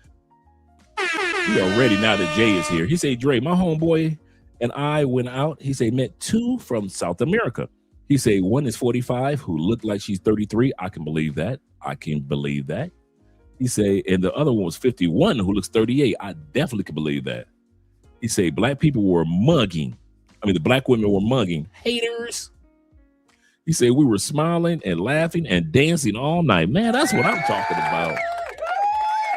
S2: We are ready now that Jay is here. He say, Dre, my homeboy and I went out. He say, met two from South America. He say, one is 45 who looked like she's 33. I can believe that. I can believe that. He say, and the other one was 51 who looks 38. I definitely can believe that. He say, black people were mugging. I mean, the black women were mugging. Haters. He said, we were smiling and laughing and dancing all night. Man, that's what I'm talking about.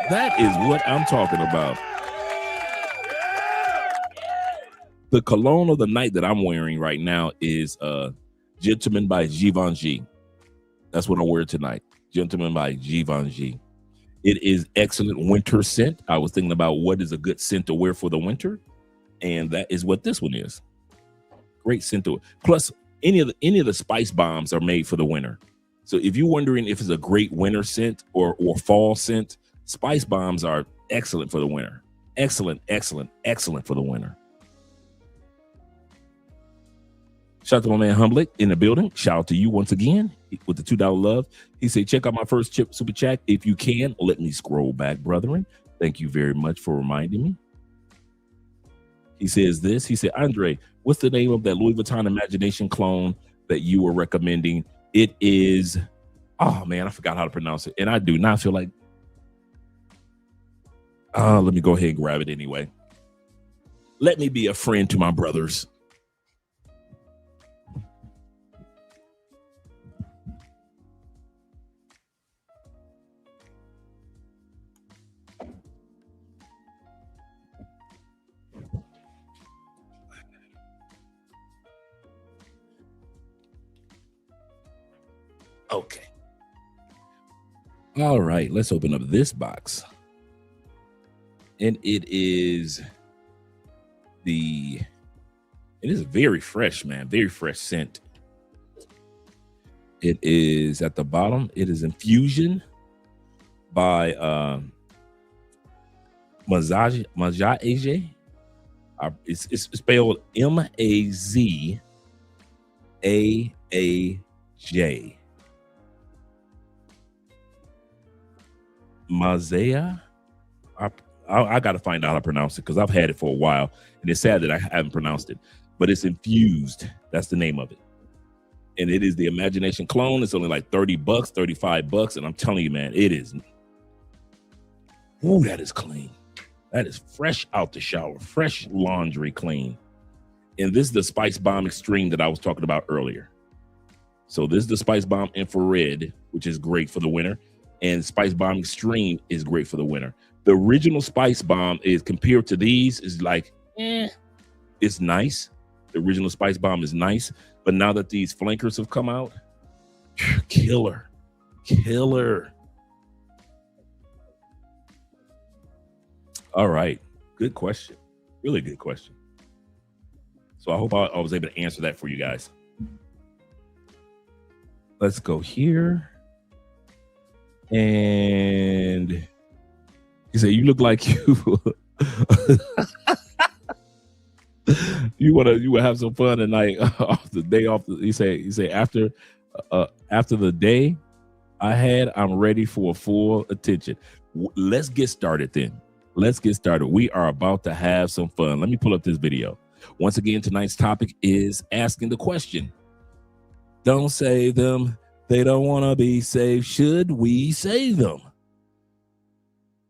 S2: That is what I'm talking about. The cologne of the night that I'm wearing right now is Gentleman by Givenchy. That's what I'm wearing tonight. Gentleman by Givenchy. It is excellent winter scent. I was thinking about what is a good scent to wear for the winter, and that is what this one is. Great scent to it. Plus, any of the spice bombs are made for the winter. So if you're wondering if it's a great winter scent or fall scent, spice bombs are excellent for the winter. Excellent, excellent, excellent for the winter. Shout out to my man Humblick in the building. Shout out to you once again with the $2 love. He said, check out my first chip super chat. If you can, let me scroll back, brethren. Thank you very much for reminding me. He says this. He said, Andre, what's the name of that Louis Vuitton Imagination clone that you were recommending? It is, oh man, I forgot how to pronounce it. And I do not feel like, let me go ahead and grab it anyway. Let me be a friend to my brothers. Okay. All right, let's open up this box. And it is very fresh, man. Very fresh scent. It is at the bottom. It is Infusion by Mazaje. It's spelled Mazajay. Mazaya. I got to find out how to pronounce it because I've had it for a while, and it's sad that I haven't pronounced it. But it's infused. That's the name of it. And it is the Imagination clone. It's only like $30, $35. And I'm telling you, man, it is. Ooh, that is clean. That is fresh out the shower. Fresh laundry clean. And this is the Spice Bomb Extreme that I was talking about earlier. So this is the Spice Bomb Infrared, which is great for the winter. And Spice Bomb Extreme is great for the winter. The original Spice Bomb is, compared to these, is like, it's nice. The original Spice Bomb is nice. But now that these flankers have come out, killer. All right. Good question. Really good question. So I hope I was able to answer that for you guys. Let's go here. And he said, you look like you you would have some fun tonight off the day off. He say after the day I had, I'm ready for full attention. Let's get started then. Let's get started. We are about to have some fun. Let me pull up this video. Once again, tonight's topic is asking the question. Don't save them. They don't want to be saved. Should we save them?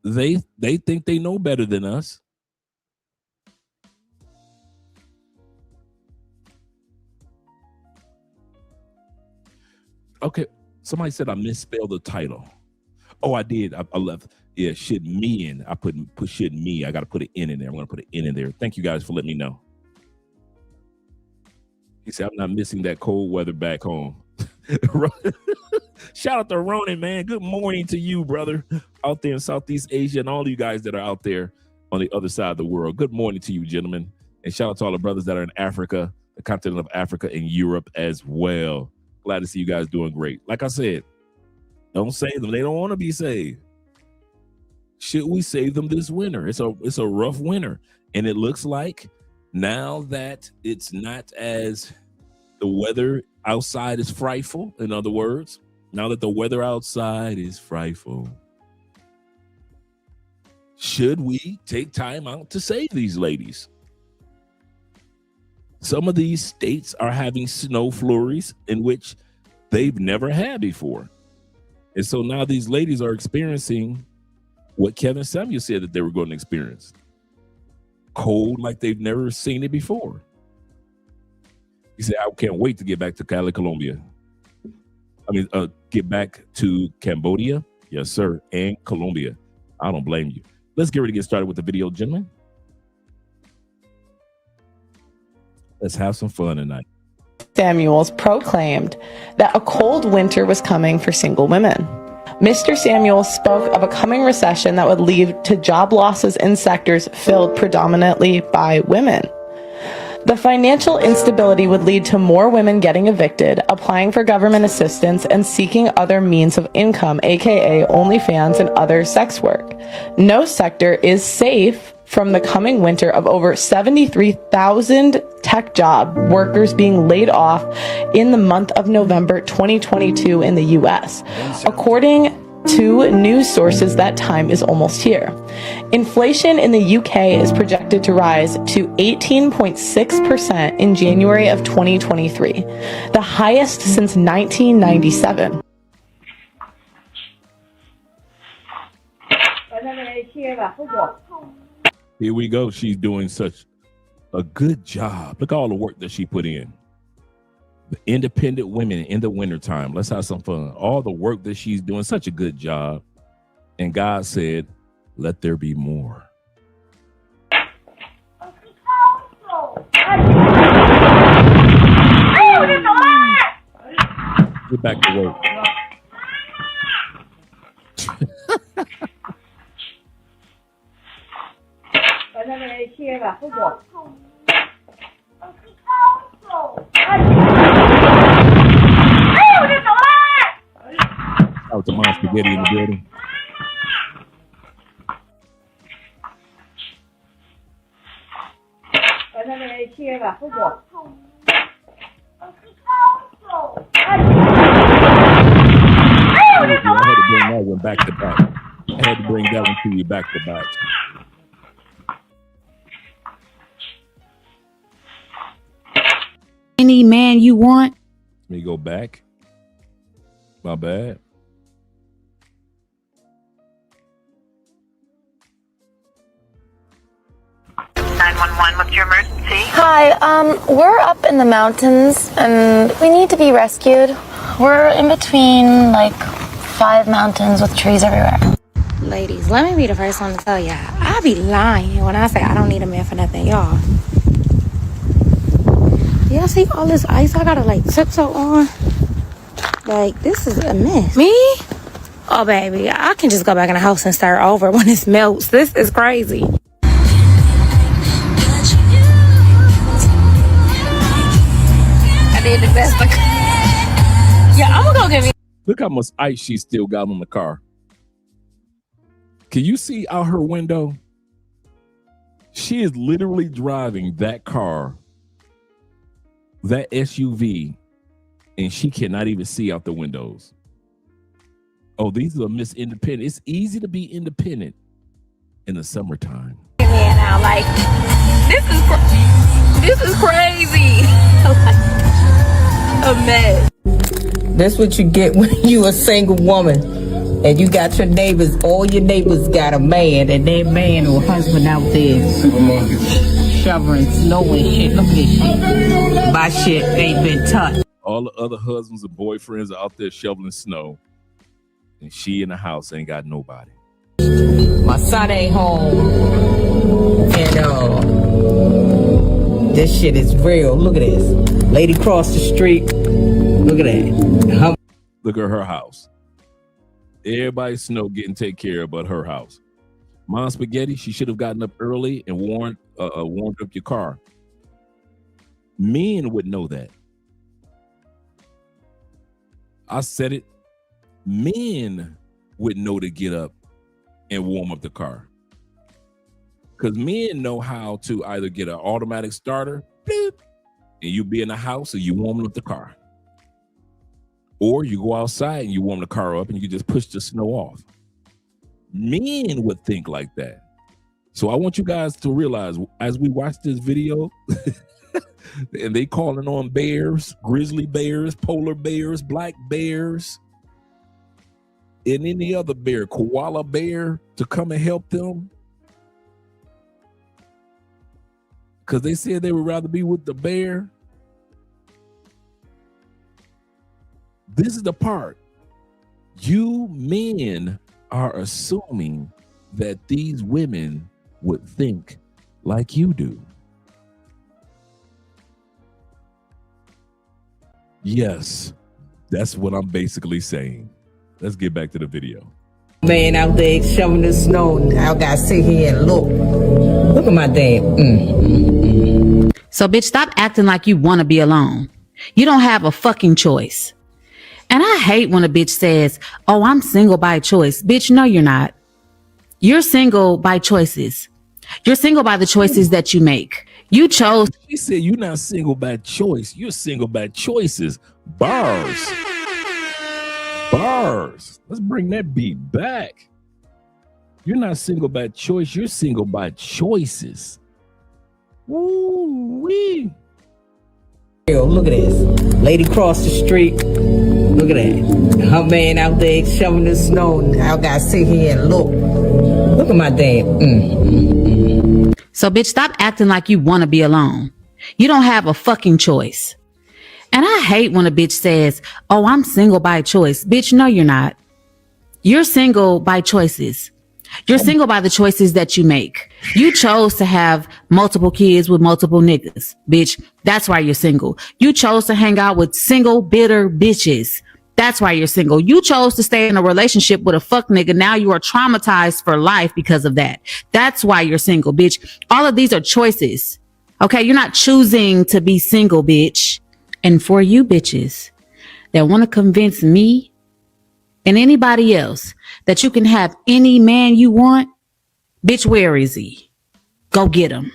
S2: They think they know better than us. Okay, somebody said I misspelled the title. Oh, I did. I left. Yeah, should me in. I put should me. I got to put an N in there. I'm going to put an N in there. Thank you guys for letting me know. He said, I'm not missing that cold weather back home. Shout out to Ronan, man. Good morning to you, brother, out there in Southeast Asia, and all you guys that are out there on the other side of the world. Good morning to you, gentlemen. And shout out to all the brothers that are in Africa, the continent of Africa, and Europe as well. Glad to see you guys doing great. Like I said, don't save them. They don't want to be saved. Should we save them this winter? It's a rough winter. And it looks like now that it's not as the weather outside is frightful, in other words, now that the weather outside is frightful, should we take time out to save these ladies? Some of these states are having snow flurries in which they've never had before. And so now these ladies are experiencing what Kevin Samuel said that they were going to experience. Cold like they've never seen it before. He said, I can't wait to get back to Cali, Colombia. Get back to Cambodia. Yes, sir. And Colombia. I don't blame you. Let's get ready to get started with the video, gentlemen. Let's have some fun tonight.
S6: Samuels proclaimed that a cold winter was coming for single women. Mr. Samuels spoke of a coming recession that would lead to job losses in sectors filled predominantly by women. The financial instability would lead to more women getting evicted, applying for government assistance, and seeking other means of income, aka OnlyFans and other sex work. No sector is safe from the coming winter of over 73,000 tech job workers being laid off in the month of November 2022 in the U.S. According to news sources, that time is almost here. Inflation in the UK is projected to rise to 18.6% in January of 2023, the highest since 1997.
S2: Here we go. She's doing such a good job. Look at all the work that she put in. The independent women in the wintertime. Let's have some fun. All the work that she's doing, such a good job. And God said, let there be more. Get back to work. Out to Mom Spaghetti in the building. I had to bring that one back to back. I had to bring that one to you back to back.
S7: Any man you want.
S2: Let me go back. My bad.
S8: What's your emergency?
S9: Hi, we're up in the mountains and we need to be rescued. We're in between like 5 mountains with trees everywhere.
S10: Ladies, let me be the first one to tell y'all, I be lying when I say I don't need a man for nothing, y'all. Do y'all see all this ice I gotta like tiptoe on? Like, this is a mess. Me? Oh, baby, I can just go back in the house and start over when it melts. This is crazy. I did the best I could. Yeah, I'm gonna go get me.
S2: Look how much ice she still got on the car. Can you see out her window? She is literally driving that car, that SUV, and she cannot even see out the windows. Oh, these are Miss Independent. It's easy to be independent in the summertime.
S10: Yeah, now, like, this is crazy. A mess.
S11: That's what you get when you a single woman and you got your neighbors. All your neighbors got a man, and their man or husband out there shoveling snow and shit. Look at this shit. My shit ain't been touched.
S2: All the other husbands and boyfriends are out there shoveling snow, and she in the house ain't got nobody.
S11: My son ain't home, and this shit is real. Look at this. Lady crossed the street. Look at that.
S2: Look at her house. Everybody's snow getting taken care of but her house. Mom Spaghetti, she should have gotten up early and warmed up your car. Men would know that. I said it. Men would know to get up and warm up the car. Because men know how to either get an automatic starter, bloop, and you be in the house and you warming up the car. Or you go outside and you warm the car up and you just push the snow off. Men would think like that. So I want you guys to realize as we watch this video, and they calling on bears, grizzly bears, polar bears, black bears, and any other bear, koala bear, to come and help them. Because they said they would rather be with the bear. This is the part. You men are assuming that these women would think like you do. Yes, that's what I'm basically saying. Let's get back to the video.
S11: Man out there shoveling the snow. I gotta sit here and look. Look at my dad.
S7: So, bitch, stop acting like you want to be alone. You don't have a fucking choice. And I hate when a bitch says, oh, I'm single by choice. Bitch, no, you're not. You're single by choices. You're single by the choices that you make. You chose.
S2: She said you're not single by choice. You're single by choices. Bars. Bars. Let's bring that beat back. You're not single by choice. You're single by choices. Woo-wee.
S11: Look at this. Lady crossed the street. Look at that. Her man out there shoveling the snow. I gotta sit here and look. Look at my dad.
S7: So, bitch, stop acting like you want to be alone. You don't have a fucking choice. And I hate when a bitch says, oh, I'm single by choice. Bitch, no, you're not. You're single by choices. You're single by the choices that you make. You chose to have multiple kids with multiple niggas. Bitch, that's why you're single. You chose to hang out with single, bitter bitches. That's why you're single. You chose to stay in a relationship with a fuck nigga. Now you are traumatized for life because of that. That's why you're single, bitch. All of these are choices. Okay, you're not choosing to be single, bitch. And for you bitches that want to convince me and anybody else that you can have any man you want, bitch, where is he? Go get him.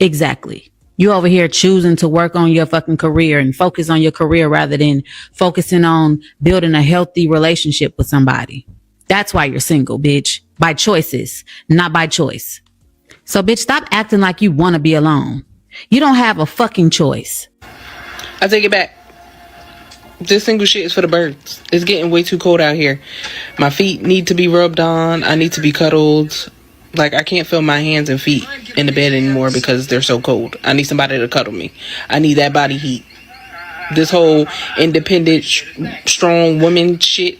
S7: Exactly. You over here choosing to work on your fucking career and focus on your career rather than focusing on building a healthy relationship with somebody. That's why you're single, bitch. By choices, not by choice. So, bitch, stop acting like you want to be alone. You don't have a fucking choice.
S11: I take it back. This single shit is for the birds. It's getting way too cold out here. My feet need to be rubbed on. I need to be cuddled. Like, I can't feel my hands and feet in the bed anymore because they're so cold. I need somebody to cuddle me. I need that body heat. This whole independent, strong woman shit,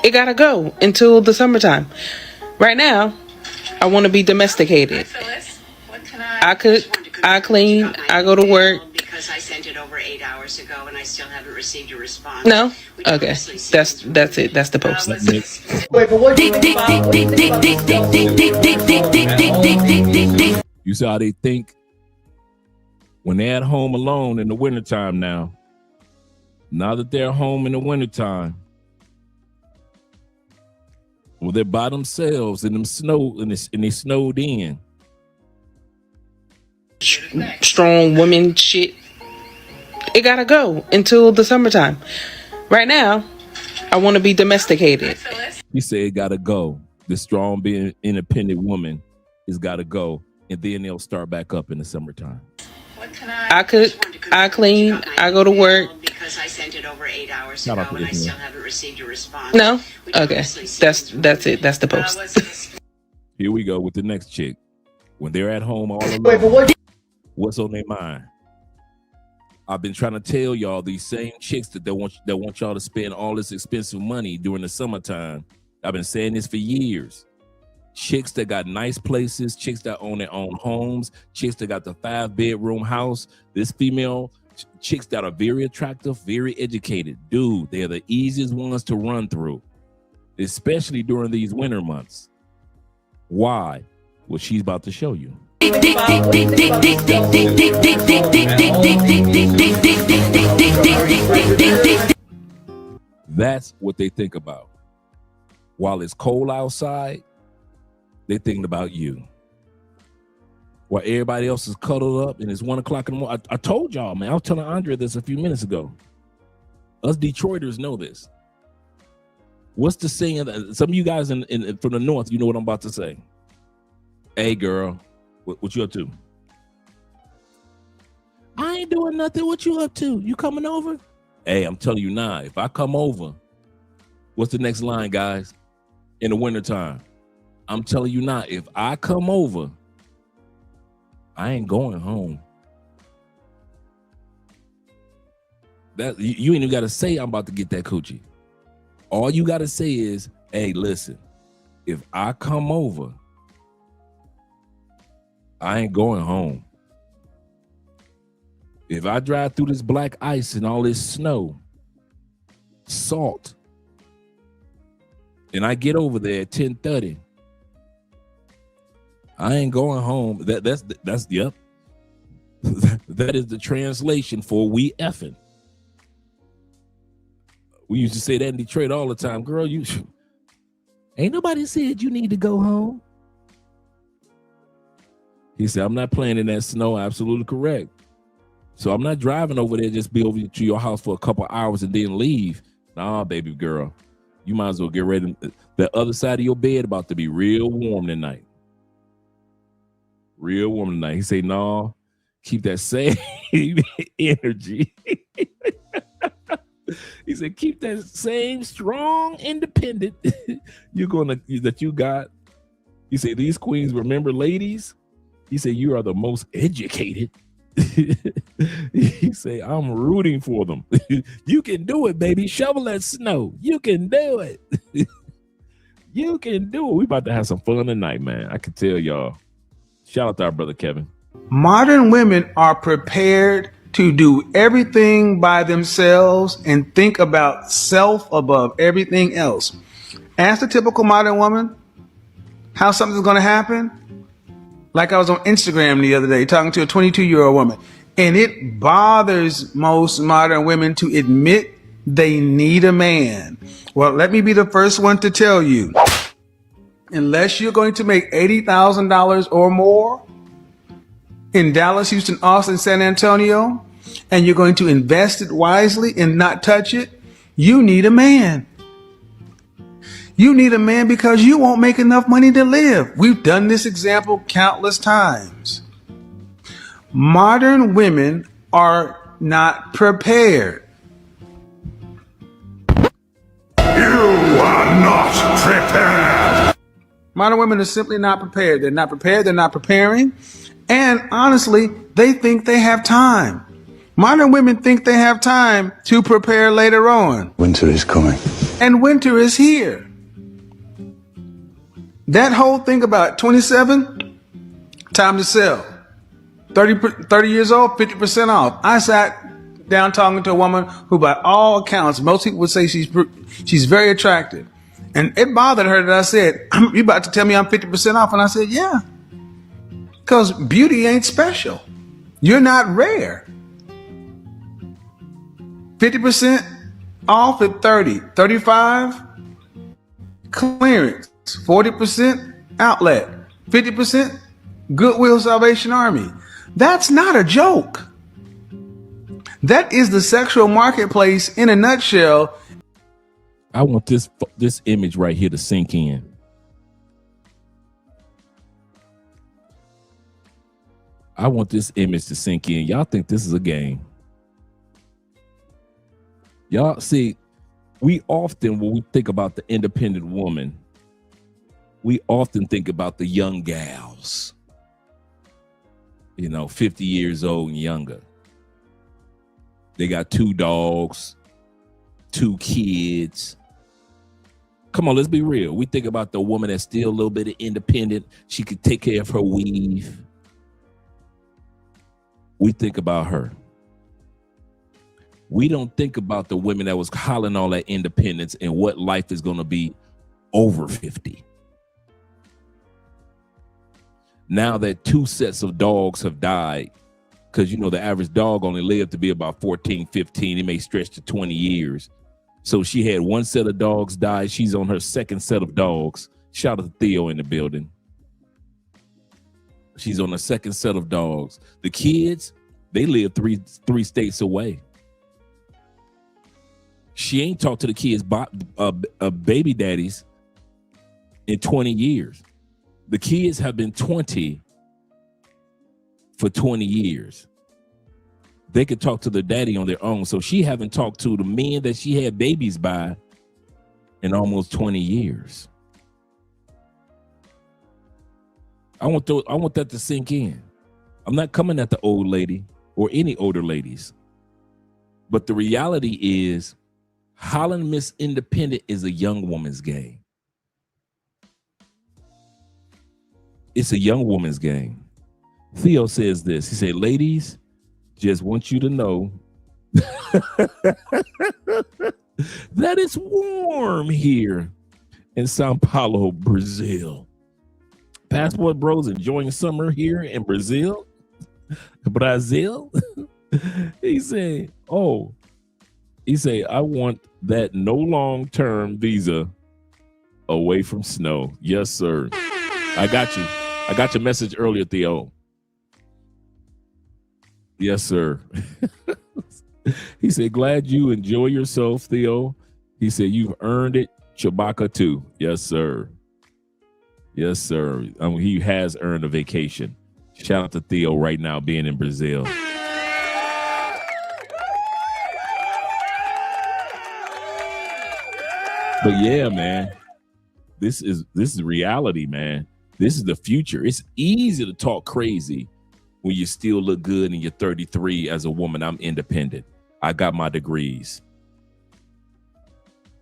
S11: it gotta go until the summertime. Right now, I want to be domesticated. I cook, I clean, I go to work.
S8: Because I sent it over 8 hours ago and I still haven't received a response.
S11: No? Okay. That's it. That's the post.
S2: You see how they think when they're at home alone in the wintertime now that they're home in the wintertime, well, they're by themselves in them snow and they snowed in.
S11: Strong woman shit, it gotta go until the summertime. Right now, I want to be domesticated.
S2: You say it gotta go. The strong, being independent woman has gotta go, and then they'll start back up in the summertime.
S11: I cook, I clean, I go to work.
S8: Because I sent it over 8 hours ago and I still haven't received a response.
S11: No? Okay. That's it. That's the post.
S2: Here we go with the next chick. When they're at home all alone, what's on their mind? I've been trying to tell y'all, these same chicks that want y'all to spend all this expensive money during the summertime. I've been saying this for years. Chicks that got nice places, chicks that own their own homes, chicks that got the 5-bedroom house. This female chicks that are very attractive, very educated. Dude, they're the easiest ones to run through, especially during these winter months. Why? Well, she's about to show you. That's what they think about. While it's cold outside, they're thinking about you. While everybody else is cuddled up and it's 1 o'clock in the morning. I told y'all, man, I was telling Andrea this a few minutes ago. Us Detroiters know this. What's the saying? Some of you guys from the north, you know what I'm about to say. Hey, girl, what you up to? I ain't doing nothing. What you up to? You coming over? Hey, I'm telling you now, if I come over, what's the next line, guys? In the wintertime. I'm telling you now, if I come over, I ain't going home. That you ain't even got to say I'm about to get that coochie. All you got to say is, hey, listen, if I come over, I ain't going home. If I drive through this black ice and all this snow, salt, and I get over there at 10:30, I ain't going home. That's yep. That is the translation for we effing. We used to say that in Detroit all the time. Girl, you ain't nobody said you need to go home. He said, I'm not playing in that snow. Absolutely correct. So I'm not driving over there, just be over to your house for a couple hours and then leave. Nah, baby girl, you might as well get ready. The other side of your bed about to be real warm tonight. Real warm tonight. He said, no, keep that same energy. He said, keep that same strong, independent that you got. He said, these queens, remember, ladies? He said, you are the most educated. He said, I'm rooting for them. You can do it, baby. Shovel that snow. You can do it. You can do it. We about to have some fun tonight, man. I can tell y'all. Shout out to our brother Kevin.
S5: Modern women are prepared
S12: to do everything by themselves and think about self above everything else. Ask the typical modern woman how something's going to happen. Like I was on Instagram the other day talking to a 22-year-old woman, and it bothers most modern women to admit they need a man. Well, let me be the first one to tell you, unless you're going to make $80,000 or more in Dallas, Houston, Austin, San Antonio, and you're going to invest it wisely and not touch it, you need a man. You need a man because you won't make enough money to live. We've done this example countless times. Modern women are not prepared.
S5: You are not prepared.
S12: Modern women are simply not prepared. They're not prepared. They're not preparing. And honestly, they think they have time. Modern women think they have time to prepare later on.
S13: Winter is coming.
S12: And winter is here. That whole thing about 27, time to sell. 30 years old, 50% off. I sat down talking to a woman who, by all accounts, most people would say she's very attractive. And it bothered her that I said, "You about to tell me I'm 50% off?" And I said, yeah. Because beauty ain't special. You're not rare. 50% off at 30. 35, clearance. 40% outlet. 50% Goodwill Salvation Army. That's not a joke. That is the sexual marketplace in a nutshell.
S2: I want this image right here to sink in. I want this image to sink in. Y'all think this is a game? Y'all see, we often, when we think about the independent woman, we often think about the young gals, 50 years old and younger. They got 2 dogs, 2 kids. Come on, let's be real. We think about the woman that's still a little bit independent. She could take care of her weave. We think about her. We don't think about the women that was hollering all that independence and what life is going to be over 50. Now that 2 sets of dogs have died, because the average dog only lived to be about 14, 15. It may stretch to 20 years. So she had 1 set of dogs die. She's on her 2nd set of dogs. Shout out to Theo in the building. She's on the 2nd set of dogs. The kids, they live three states away. She ain't talked to the kids' baby daddies in 20 years. The kids have been 20 for 20 years. They could talk to their daddy on their own. So she haven't talked to the men that she had babies by in almost 20 years. I want that to sink in. I'm not coming at the old lady or any older ladies. But the reality is, Holland Miss Independent is a young woman's game. It's a young woman's game. Theo says this. He said, ladies, just want you to know that it's warm here in Sao Paulo, Brazil. Passport Bros enjoying summer here in Brazil. He said, I want that no long-term visa away from snow. Yes, sir. I got you. I got your message earlier, Theo. Yes, sir. He said, glad you enjoy yourself, Theo. He said, you've earned it. Chewbacca too. Yes, sir. Yes, sir. He has earned a vacation. Shout out to Theo right now being in Brazil. But yeah, man, this is reality, man. This is the future. It's easy to talk crazy when you still look good and you're 33 as a woman. I'm independent. I got my degrees.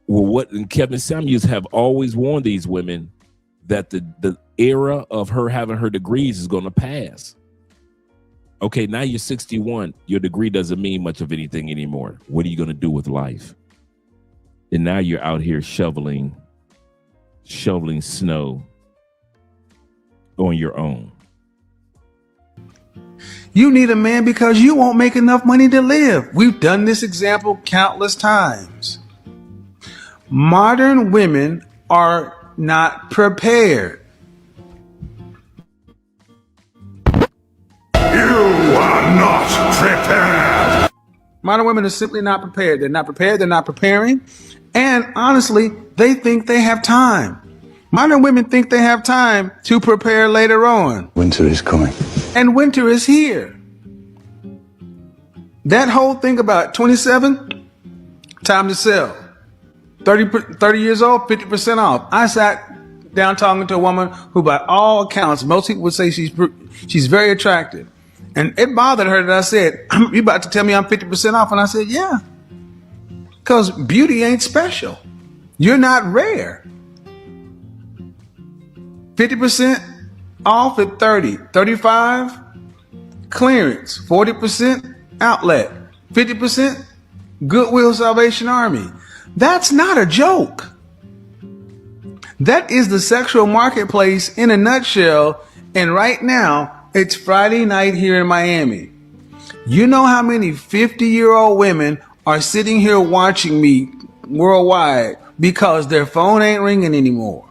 S2: Well, and Kevin Samuels have always warned these women that the era of her having her degrees is going to pass. Okay, now you're 61. Your degree doesn't mean much of anything anymore. What are you going to do with life? And now you're out here shoveling snow on your own.
S12: You need a man because you won't make enough money to live. We've done this example countless times. Modern women are not prepared.
S5: You are not prepared.
S12: Modern women are simply not prepared. They're not prepared. They're not preparing. And honestly, they think they have time. Modern women think they have time to prepare later on.
S13: Winter is coming.
S12: And winter is here. That whole thing about 27, time to sell. 30 years old, 50% off. I sat down talking to a woman who, by all accounts, most people would say she's very attractive. And it bothered her that I said, "You about to tell me I'm 50% off?" And I said, yeah. Because beauty ain't special. You're not rare. 50% off at 30. 35, clearance. 40%, outlet. 50%, Goodwill Salvation Army. That's not a joke. That is the sexual marketplace in a nutshell. And right now, it's Friday night here in Miami. You know how many 50-year-old women are sitting here watching me worldwide because their phone ain't ringing anymore.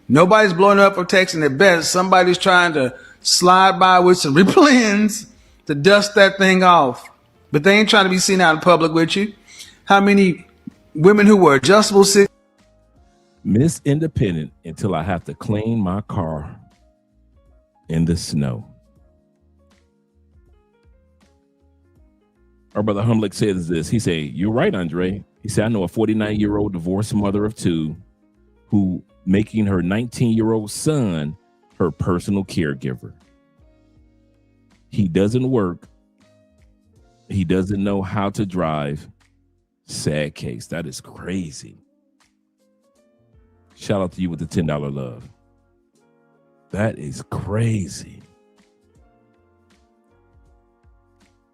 S12: Nobody's blowing up or texting. At best, somebody's trying to slide by with some replens to dust that thing off. But they ain't trying to be seen out in public with you. How many women who were adjustable
S2: Miss Independent until I have to clean my car in the snow. Our brother Humlick says this. He said, "You're right, Andre." He said, "I know a 49-year-old divorced mother of two who making her 19-year-old son her personal caregiver. He doesn't work. He doesn't know how to drive. Sad case." That is crazy. Shout out to you with the $10 love. That is crazy.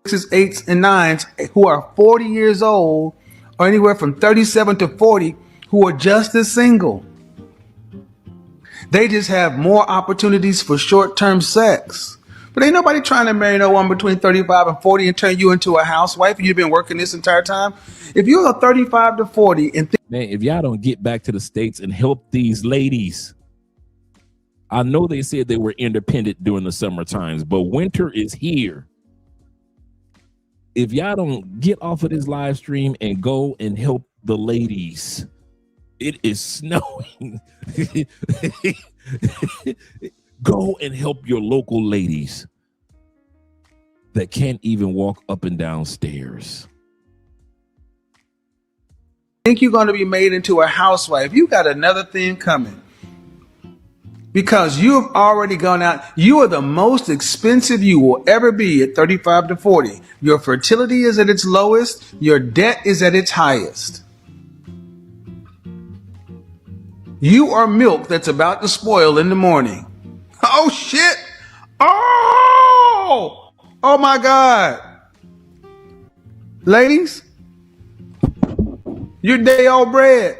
S12: 6s, 8s, and 9s who are 40 years old, or anywhere from 37 to 40, who are just as single. They just have more opportunities for short-term sex. But ain't nobody trying to marry no one between 35 and 40 and turn you into a housewife and you've been working this entire time. If you're a 35 to 40 and
S2: man, if y'all don't get back to the States and help these ladies, I know they said they were independent during the summer times, but winter is here. If y'all don't get off of this live stream and go and help the ladies, it is snowing. Go and help your local ladies that can't even walk up and down stairs.
S12: think you're going to be made into a housewife, you got another thing coming. Because you've already gone out. You are the most expensive you will ever be at 35 to 40. Your fertility is at its lowest. Your debt is at its highest. You are milk that's about to spoil in the morning. Oh, shit. Oh my God. Ladies, you're day old bread.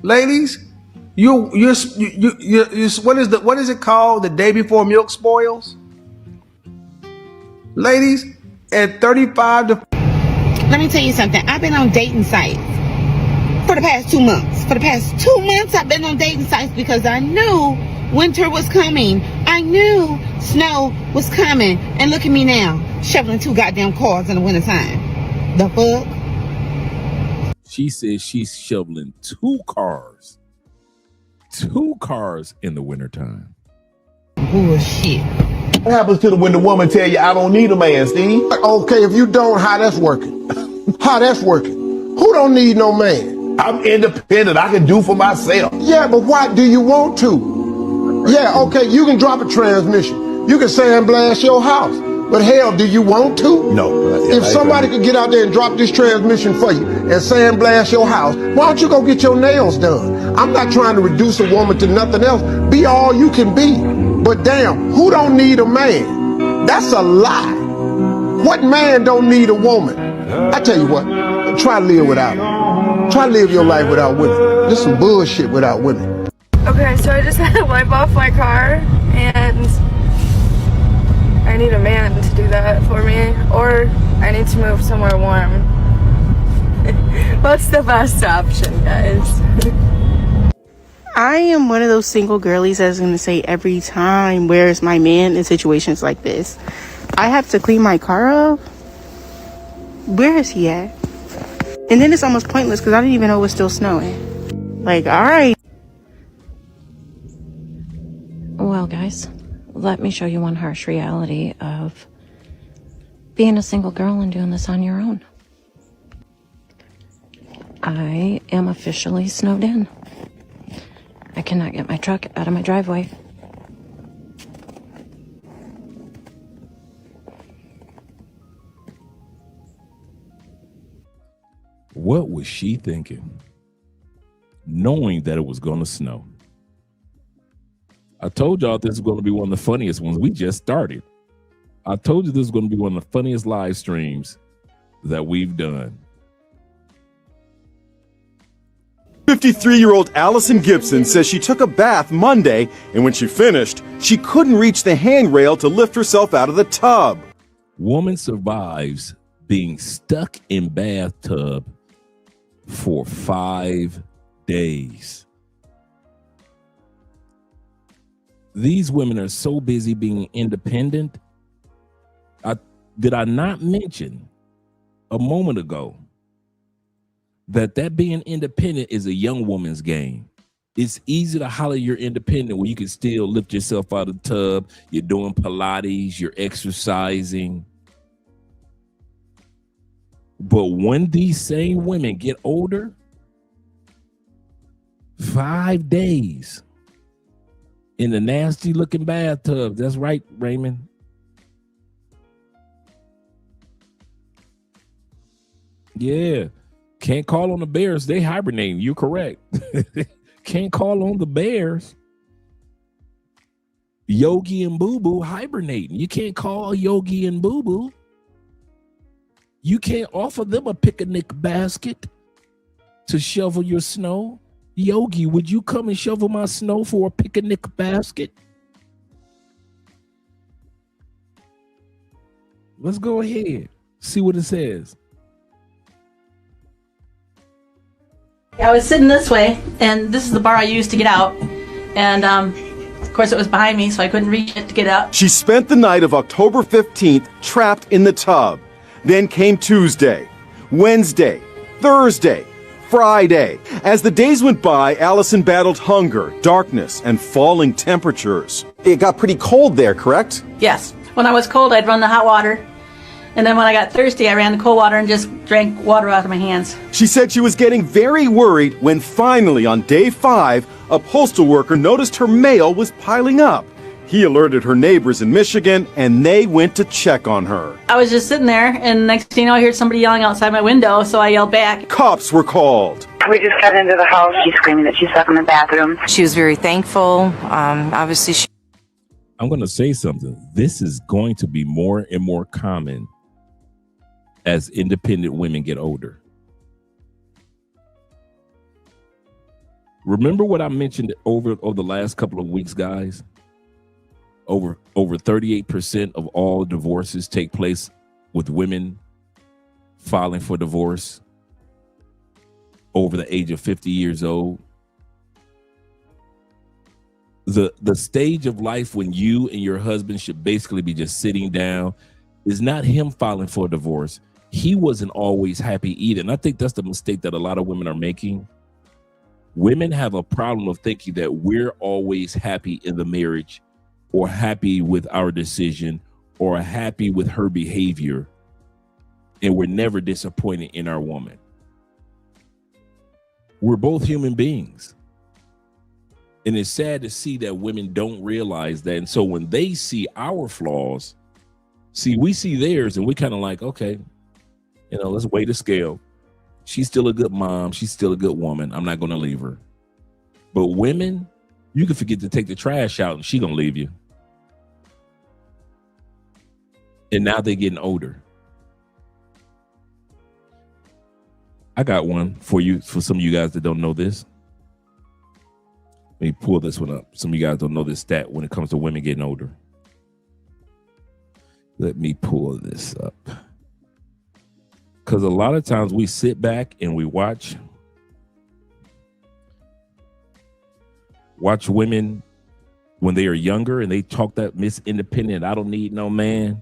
S12: Ladies, you what is it called? The day before milk spoils? Ladies, at 35 to...
S10: Let me tell you something. I've been on dating sites for the past 2 months. For the past 2 months, I've been on dating sites because I knew winter was coming. I knew snow was coming. And look at me now, shoveling 2 goddamn cars in the wintertime. The fuck?
S2: She says she's shoveling 2 cars. 2 cars in the wintertime.
S10: Bullshit.
S14: What happens to the when the woman tell you, I don't need a man, Steve?
S15: Okay, if you don't, how that's working? How that's working? Who don't need no man?
S14: I'm independent. I can do for myself.
S15: Yeah, but why do you want to? Yeah, okay, you can drop a transmission. You can sandblast your house. But hell, do you want to?
S14: No.
S15: If somebody could get out there and drop this transmission for you and sandblast your house, why don't you go get your nails done? I'm not trying to reduce a woman to nothing else. Be all you can be. But damn, who don't need a man? That's a lie. What man don't need a woman? I tell you what, try to live without them. Try to live your life without women. There's some bullshit without women.
S9: Okay, so I just had to wipe off my car, and I need a man to do that for me, or I need to move somewhere warm. What's the best option, guys?
S13: I am one of those single girlies that's going to say every time, where's my man in situations like this? I have to clean my car up. Where is he at? And then it's almost pointless because I didn't even know it was still snowing. Like, all right.
S9: Well, guys, let me show you one harsh reality of being a single girl and doing this on your own. I am officially snowed in. I cannot get my truck out of my driveway.
S2: What was she thinking? Knowing that it was going to snow. I told y'all this is going to be one of the funniest ones. We just started. I told you this is going to be one of the funniest live streams that we've done.
S16: 53-year-old Allison Gibson says she took a bath Monday, and when she finished, she couldn't reach the handrail to lift herself out of the tub.
S2: Woman survives being stuck in bathtub for 5 days. These women are so busy being independent. Did I not mention a moment ago that being independent is a young woman's game? It's easy to holler you're independent when you can still lift yourself out of the tub. You're doing Pilates, you're exercising. But when these same women get older, 5 days in the nasty looking bathtub. That's right, Raymond. Yeah. Can't call on the bears. They hibernating. You're correct. Can't call on the bears. Yogi and Boo Boo hibernating. You can't call Yogi and Boo Boo. You can't offer them a picnic basket to shovel your snow. Yogi, would you come and shovel my snow for a picnic basket? Let's go ahead. See what it says.
S17: I was sitting this way, and this is the bar I used to get out. And of course, it was behind me, so I couldn't reach it to get out.
S16: She spent the night of October 15th trapped in the tub. Then came Tuesday, Wednesday, Thursday, Friday. As the days went by, Allison battled hunger, darkness, and falling temperatures. It got pretty cold there, correct?
S17: Yes. When I was cold, I'd run the hot water. And then when I got thirsty, I ran the cold water and just drank water out of my hands.
S16: She said she was getting very worried when finally, on day 5, a postal worker noticed her mail was piling up. He alerted her neighbors in Michigan, and they went to check on her.
S17: I was just sitting there, and next thing you know, I heard somebody yelling outside my window, so I yelled back.
S16: Cops were called.
S18: We just got into the house. She's screaming that she's stuck in the bathroom. She was very thankful. Obviously,
S2: I'm going to say something. This is going to be more and more common as independent women get older. Remember what I mentioned over the last couple of weeks, guys? Over 38% of all divorces take place with women filing for divorce over the age of 50 years old. The stage of life when you and your husband should basically be just sitting down is not him filing for a divorce. He wasn't always happy either. And I think that's the mistake that a lot of women are making. Women have a problem of thinking that we're always happy in the marriage, or happy with our decision, or happy with her behavior, and we're never disappointed in our woman. We're both human beings. And it's sad to see that women don't realize that. And so when they see our flaws, we see theirs, and we kind of like, okay, let's weigh the scale. She's still a good mom. She's still a good woman. I'm not going to leave her. But women, you can forget to take the trash out and she going to leave you. And now they're getting older. I got one for you, for some of you guys that don't know this. Let me pull this one up. Some of you guys don't know this stat when it comes to women getting older. Let me pull this up. Because a lot of times we sit back and we watch women when they are younger and they talk that Miss Independent, I don't need no man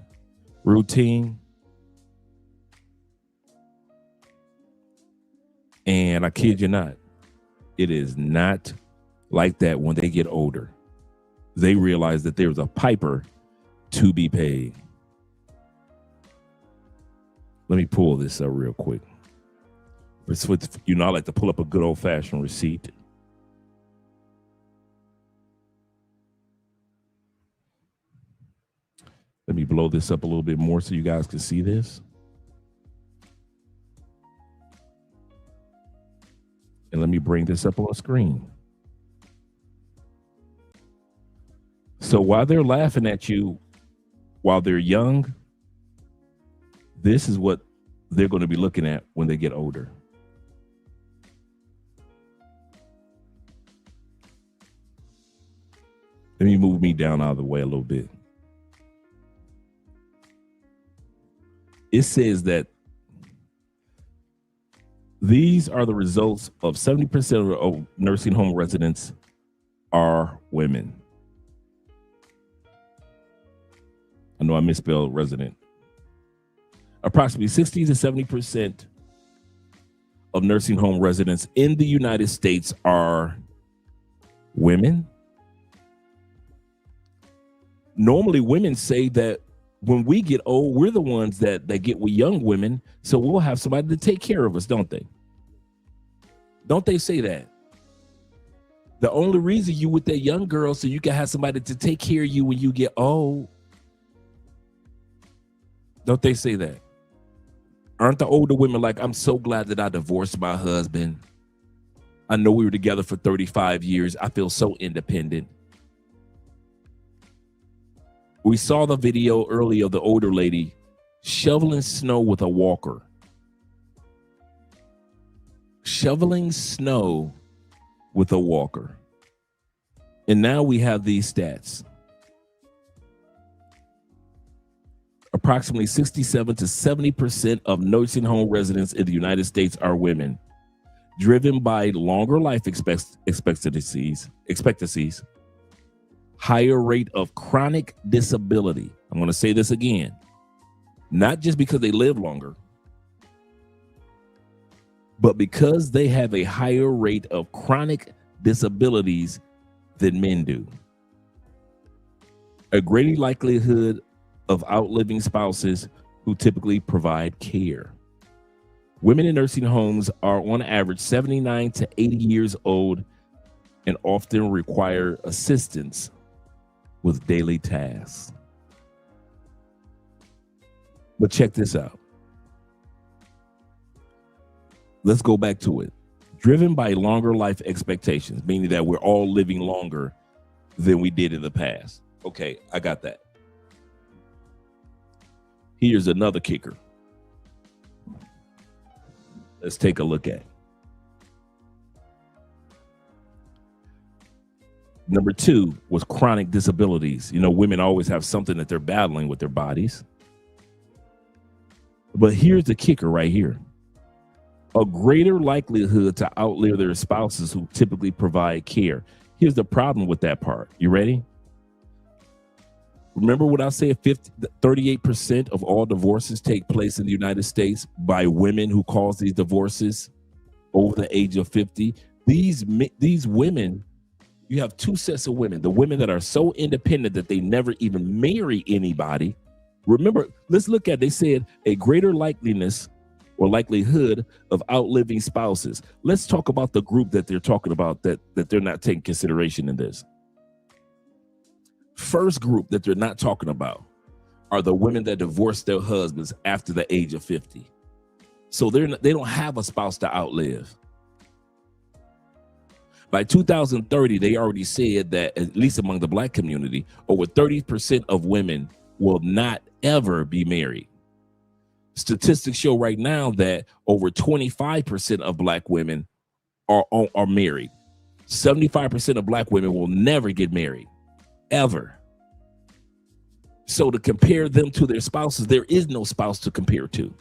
S2: routine. And I kid you not, it is not like that when they get older. They realize that there's a piper to be paid. Let me pull this up real quick. It's with, you know, I like to pull up a good old-fashioned receipt. Let me blow this up a little bit more so you guys can see this. And let me bring this up on screen. So while they're laughing at you, while they're young, this is what they're going to be looking at when they get older. Let me move me down out of the way a little bit. It says that these are the results of 70% of nursing home residents are women. I know I misspelled resident. Approximately 60 to 70% of nursing home residents in the United States are women. Normally, women say that when we get old, we're the ones that get with young women, so we'll have somebody to take care of us, don't they? Don't they say that? The only reason you with that young girl so you can have somebody to take care of you when you get old. Don't they say that? Aren't the older women like, I'm so glad that I divorced my husband. I know we were together for 35 years. I feel so independent. We saw the video earlier of the older lady shoveling snow with a walker. Shoveling snow with a walker. And now we have these stats. Approximately 67 to 70% of nursing home residents in the United States are women, driven by longer life expectancies, higher rate of chronic disability. I'm going to say this again, not just because they live longer, but because they have a higher rate of chronic disabilities than men do. A greater likelihood of outliving spouses who typically provide care. Women in nursing homes are on average 79 to 80 years old and often require assistance with daily tasks. But check this out. Let's go back to it. Driven by longer life expectations, meaning that we're all living longer than we did in the past. Okay, I got that. Here's another kicker. Let's take a look at it. Number 2 was chronic disabilities. You know, women always have something that they're battling with their bodies. But here's the kicker right here. A greater likelihood to outlive their spouses who typically provide care. Here's the problem with that part. You ready? Remember what I said, 38% of all divorces take place in the United States by women who cause these divorces over the age of 50. These women, you have two sets of women. The women that are so independent that they never even marry anybody. Remember, let's look at, they said a greater likeliness or likelihood of outliving spouses. Let's talk about the group that they're talking about that they're not taking consideration in this. First group that they're not talking about are the women that divorced their husbands after the age of 50. So they don't have a spouse to outlive. By 2030, they already said that, at least among the Black community, over 30% of women will not ever be married. Statistics show right now that over 25% of black women are married. 75% of black women will never get married, ever. So to compare them to their spouses, there is no spouse to compare to.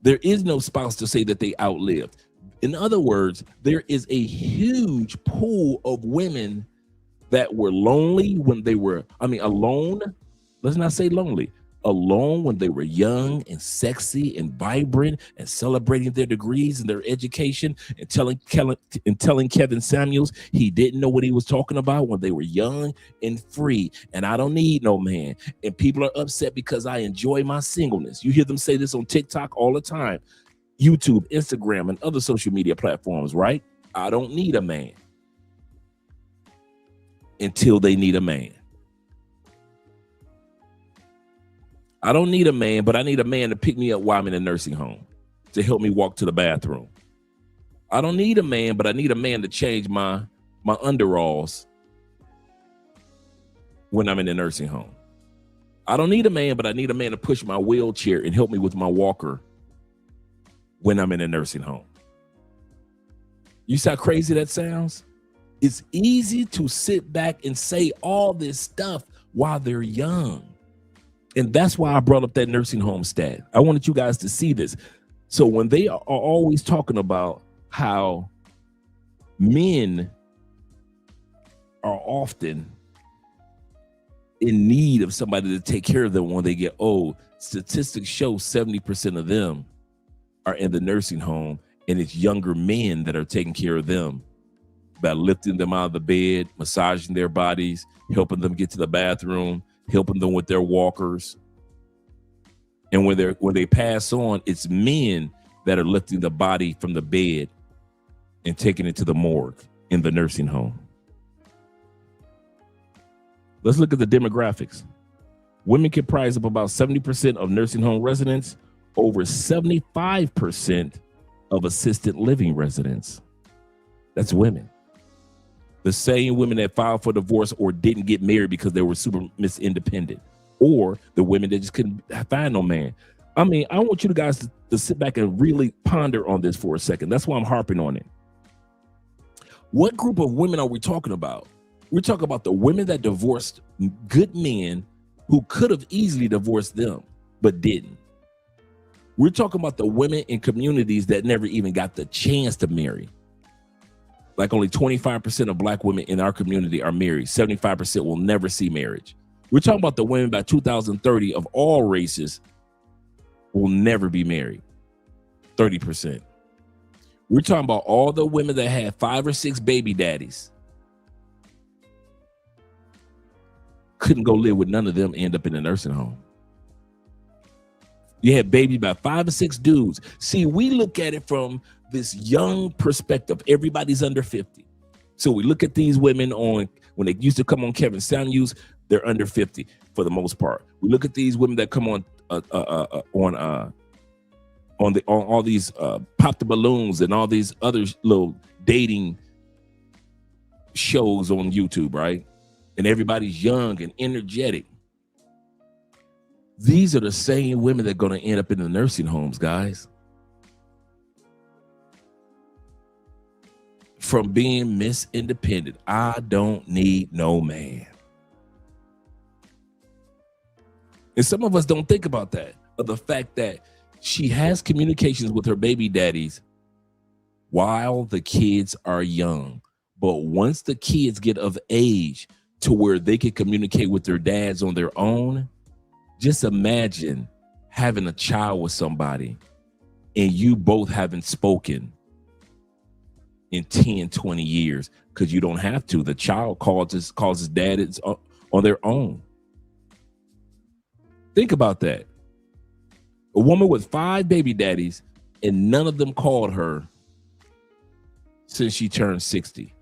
S2: There is no spouse to say that they outlived. In other words, there is a huge pool of women that were lonely when they were, alone. Let's not say lonely. Alone when they were young and sexy and vibrant and celebrating their degrees and their education and telling Kevin Samuels he didn't know what he was talking about when they were young and free. And I don't need no man. And people are upset because I enjoy my singleness. You hear them say this on TikTok all the time, YouTube, Instagram, and other social media platforms, right? I don't need a man until they need a man. I don't need a man, but I need a man to pick me up while I'm in a nursing home, to help me walk to the bathroom. I don't need a man, but I need a man to change my underalls when I'm in a nursing home. I don't need a man, but I need a man to push my wheelchair and help me with my walker when I'm in a nursing home. You see how crazy that sounds? It's easy to sit back and say all this stuff while they're young. And that's why I brought up that nursing home stat. I wanted you guys to see this. So when they are always talking about how men are often in need of somebody to take care of them when they get old, statistics show 70% of them are in the nursing home, and it's younger men that are taking care of them by lifting them out of the bed, massaging their bodies, helping them get to the bathroom, helping them with their walkers. And when they pass on, it's men that are lifting the body from the bed and taking it to the morgue in the nursing home. Let's look at the demographics. Women comprise up about 70% of nursing home residents, over 75% of assisted living residents. That's women. The same women that filed for divorce or didn't get married because they were super independent, or the women that just couldn't find no man. I want you guys to sit back and really ponder on this for a second. That's why I'm harping on it. What group of women are we talking about? We're talking about the women that divorced good men who could have easily divorced them, but didn't. We're talking about the women in communities that never even got the chance to marry. Like only 25% of black women in our community are married. 75% will never see marriage. We're talking about the women by 2030 of all races will never be married. 30%. We're talking about all the women that had 5 or 6 baby daddies. Couldn't go live with none of them, end up in a nursing home. You had babies by 5 or 6 dudes. See, we look at it from this young perspective. Everybody's under 50. So we look at these women when they used to come on Kevin Samuels, they're under 50 for the most part. We look at these women that come on all these Pop the Balloons and all these other little dating shows on YouTube, right? And everybody's young and energetic. These are the same women that are going to end up in the nursing homes, guys. From being Miss Independent, I don't need no man. And some of us don't think about that, of the fact that she has communications with her baby daddies while the kids are young. But once the kids get of age to where they can communicate with their dads on their own, just imagine having a child with somebody and you both haven't spoken in 10, 20 years because you don't have to. The child calls his dad on their own. Think about that. A woman with 5 baby daddies and none of them called her since she turned 60.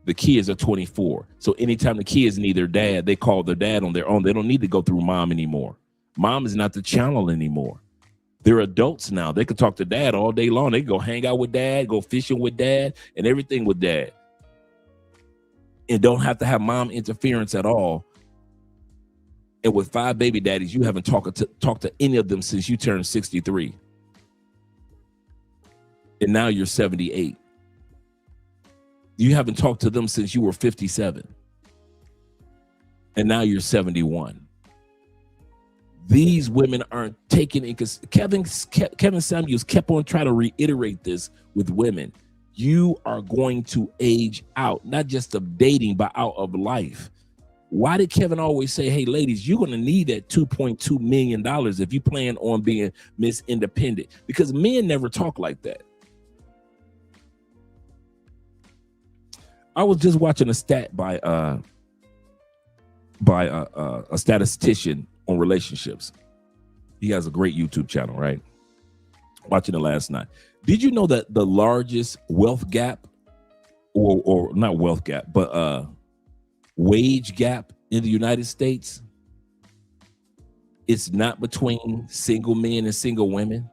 S2: The kids are 24. So anytime the kids need their dad, they call their dad on their own. They don't need to go through mom anymore. Mom is not the channel anymore. They're adults now. They can talk to dad all day long. They can go hang out with dad, go fishing with dad, and everything with dad. And don't have to have mom interference at all And with 5 baby daddies, you haven't talked to any of them since you turned 63. And now you're 78. You haven't talked to them since you were 57. And now you're 71. These women aren't taking in, because Kevin Samuels kept on trying to reiterate this with women. You are going to age out, not just of dating, but out of life. Why did Kevin always say, hey, ladies, you're going to need that $2.2 million if you plan on being Miss Independent? Because men never talk like that. I was just watching a stat by a statistician on relationships. He has a great YouTube channel, right? Watching it last night. Did you know that the largest wealth gap, or not wealth gap, but wage gap in the United States, it's not between single men and single women?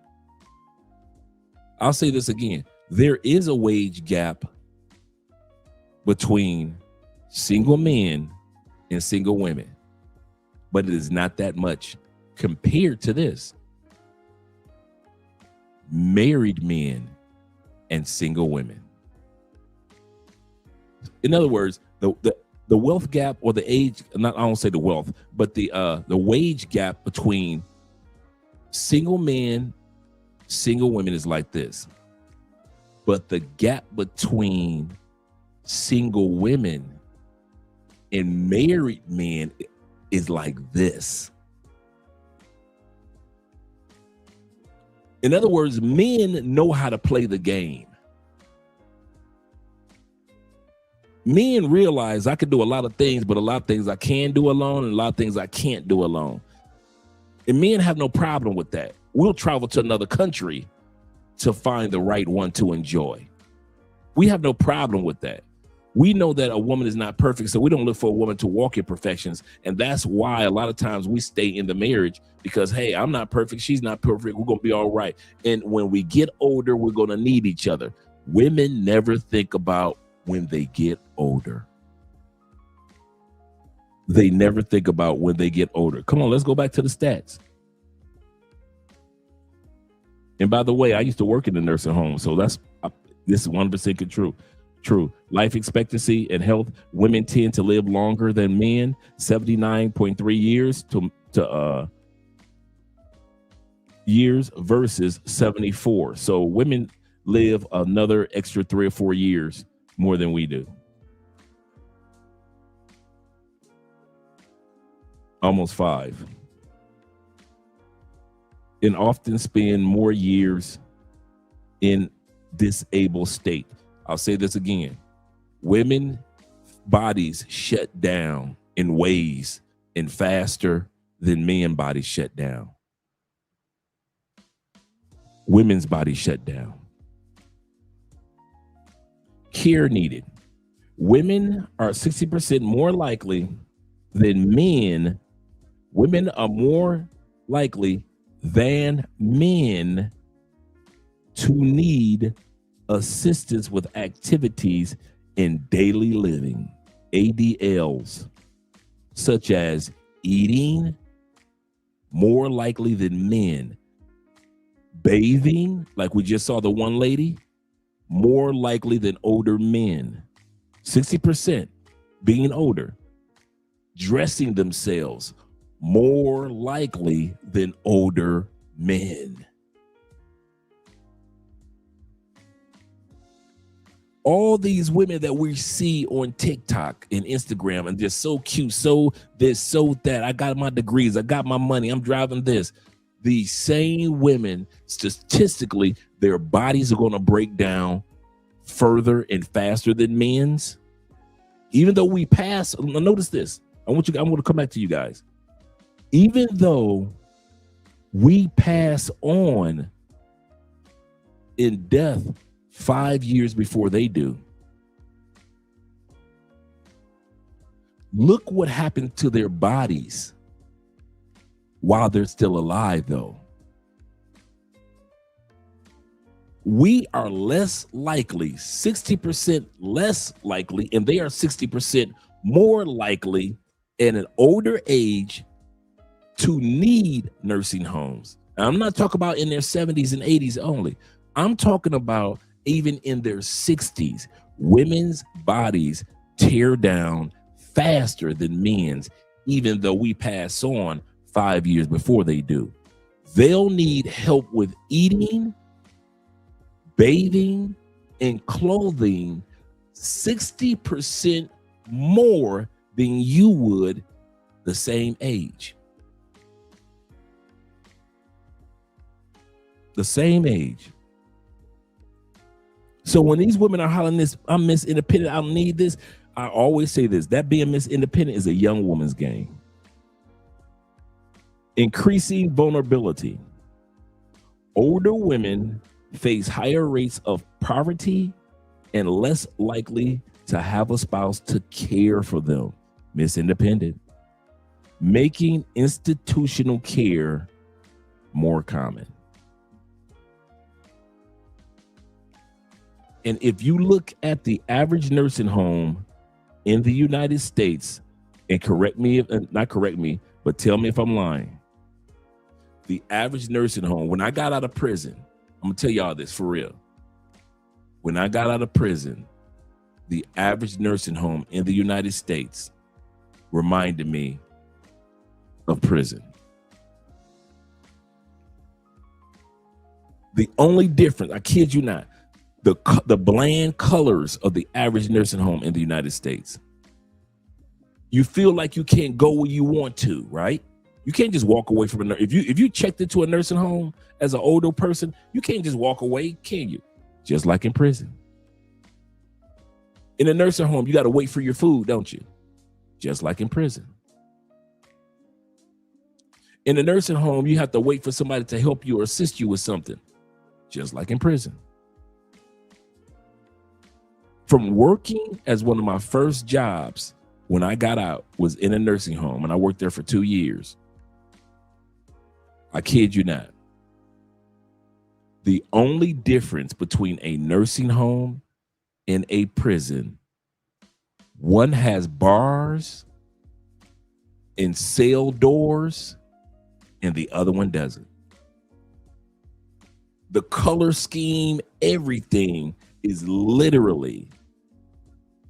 S2: I'll say this again. There is a wage gap between single men and single women, but it is not that much compared to this. Married men and single women. In other words, the wealth gap, or the age, I don't say the wealth, but the wage gap between single men, single women is like this. But the gap between single women and married men is like this. In other words, men know how to play the game. Men realize I can do a lot of things, but a lot of things I can do alone and a lot of things I can't do alone. And men have no problem with that. We'll travel to another country to find the right one to enjoy. We have no problem with that. We know that a woman is not perfect, so we don't look for a woman to walk in perfections. And that's why a lot of times we stay in the marriage, because, hey, I'm not perfect. She's not perfect. We're going to be all right. And when we get older, we're going to need each other. Women never think about when they get older. They never think about when they get older. Come on, let's go back to the stats. And by the way, I used to work in the nursing home, so this is 100% true. Life expectancy and health, women tend to live longer than men, 79.3 years to years versus 74. So women live another extra 3 or 4 years more than we do. Almost 5. And often spend more years in disabled state. I'll say this again. Women bodies shut down in ways and faster than men bodies shut down. Women's bodies shut down. Care needed. Women are 60% more likely than men. Women are more likely than men to need assistance with activities in daily living, ADLs, such as eating, more likely than men. Bathing, like we just saw the one lady, more likely than older men. 60% being older. Dressing themselves, more likely than older men. All these women that we see on TikTok and Instagram, and they're so cute, so this, so that. I got my degrees, I got my money, I'm driving this. These same women, statistically, their bodies are going to break down further and faster than men's. Even though we pass, notice this. I'm going to come back to you guys. Even though we pass on in death 5 years before they do, look what happened to their bodies while they're still alive, though. We are less likely, 60% less likely, and they are 60% more likely at an older age to need nursing homes. And I'm not talking about in their 70s and 80s only. I'm talking about even in their 60s. Women's bodies tear down faster than men's, even though we pass on 5 years before they do. They'll need help with eating, bathing, and clothing 60% more than you would the same age. The same age. So when these women are hollering this, I'm Miss Independent, I don't need this, I always say this, that being Miss Independent is a young woman's game. Increasing vulnerability. Older women face higher rates of poverty and less likely to have a spouse to care for them. Miss Independent. Making institutional care more common. And if you look at the average nursing home in the United States, and correct me, not correct me, but tell me if I'm lying. The average nursing home, when I got out of prison, I'm gonna tell y'all this for real. When I got out of prison, the average nursing home in the United States reminded me of prison. The only difference, I kid you not, the bland colors of the average nursing home in the United States. You feel like you can't go where you want to, right? You can't just walk away from a nurse. If you checked into a nursing home as an older person, you can't just walk away, can you? Just like in prison. In a nursing home, you got to wait for your food, don't you? Just like in prison. In a nursing home, you have to wait for somebody to help you or assist you with something. Just like in prison. From working as one of my first jobs when I got out was in a nursing home, and I worked there for 2 years. I kid you not. The only difference between a nursing home and a prison, one has bars and cell doors, and the other one doesn't. The color scheme, everything is literally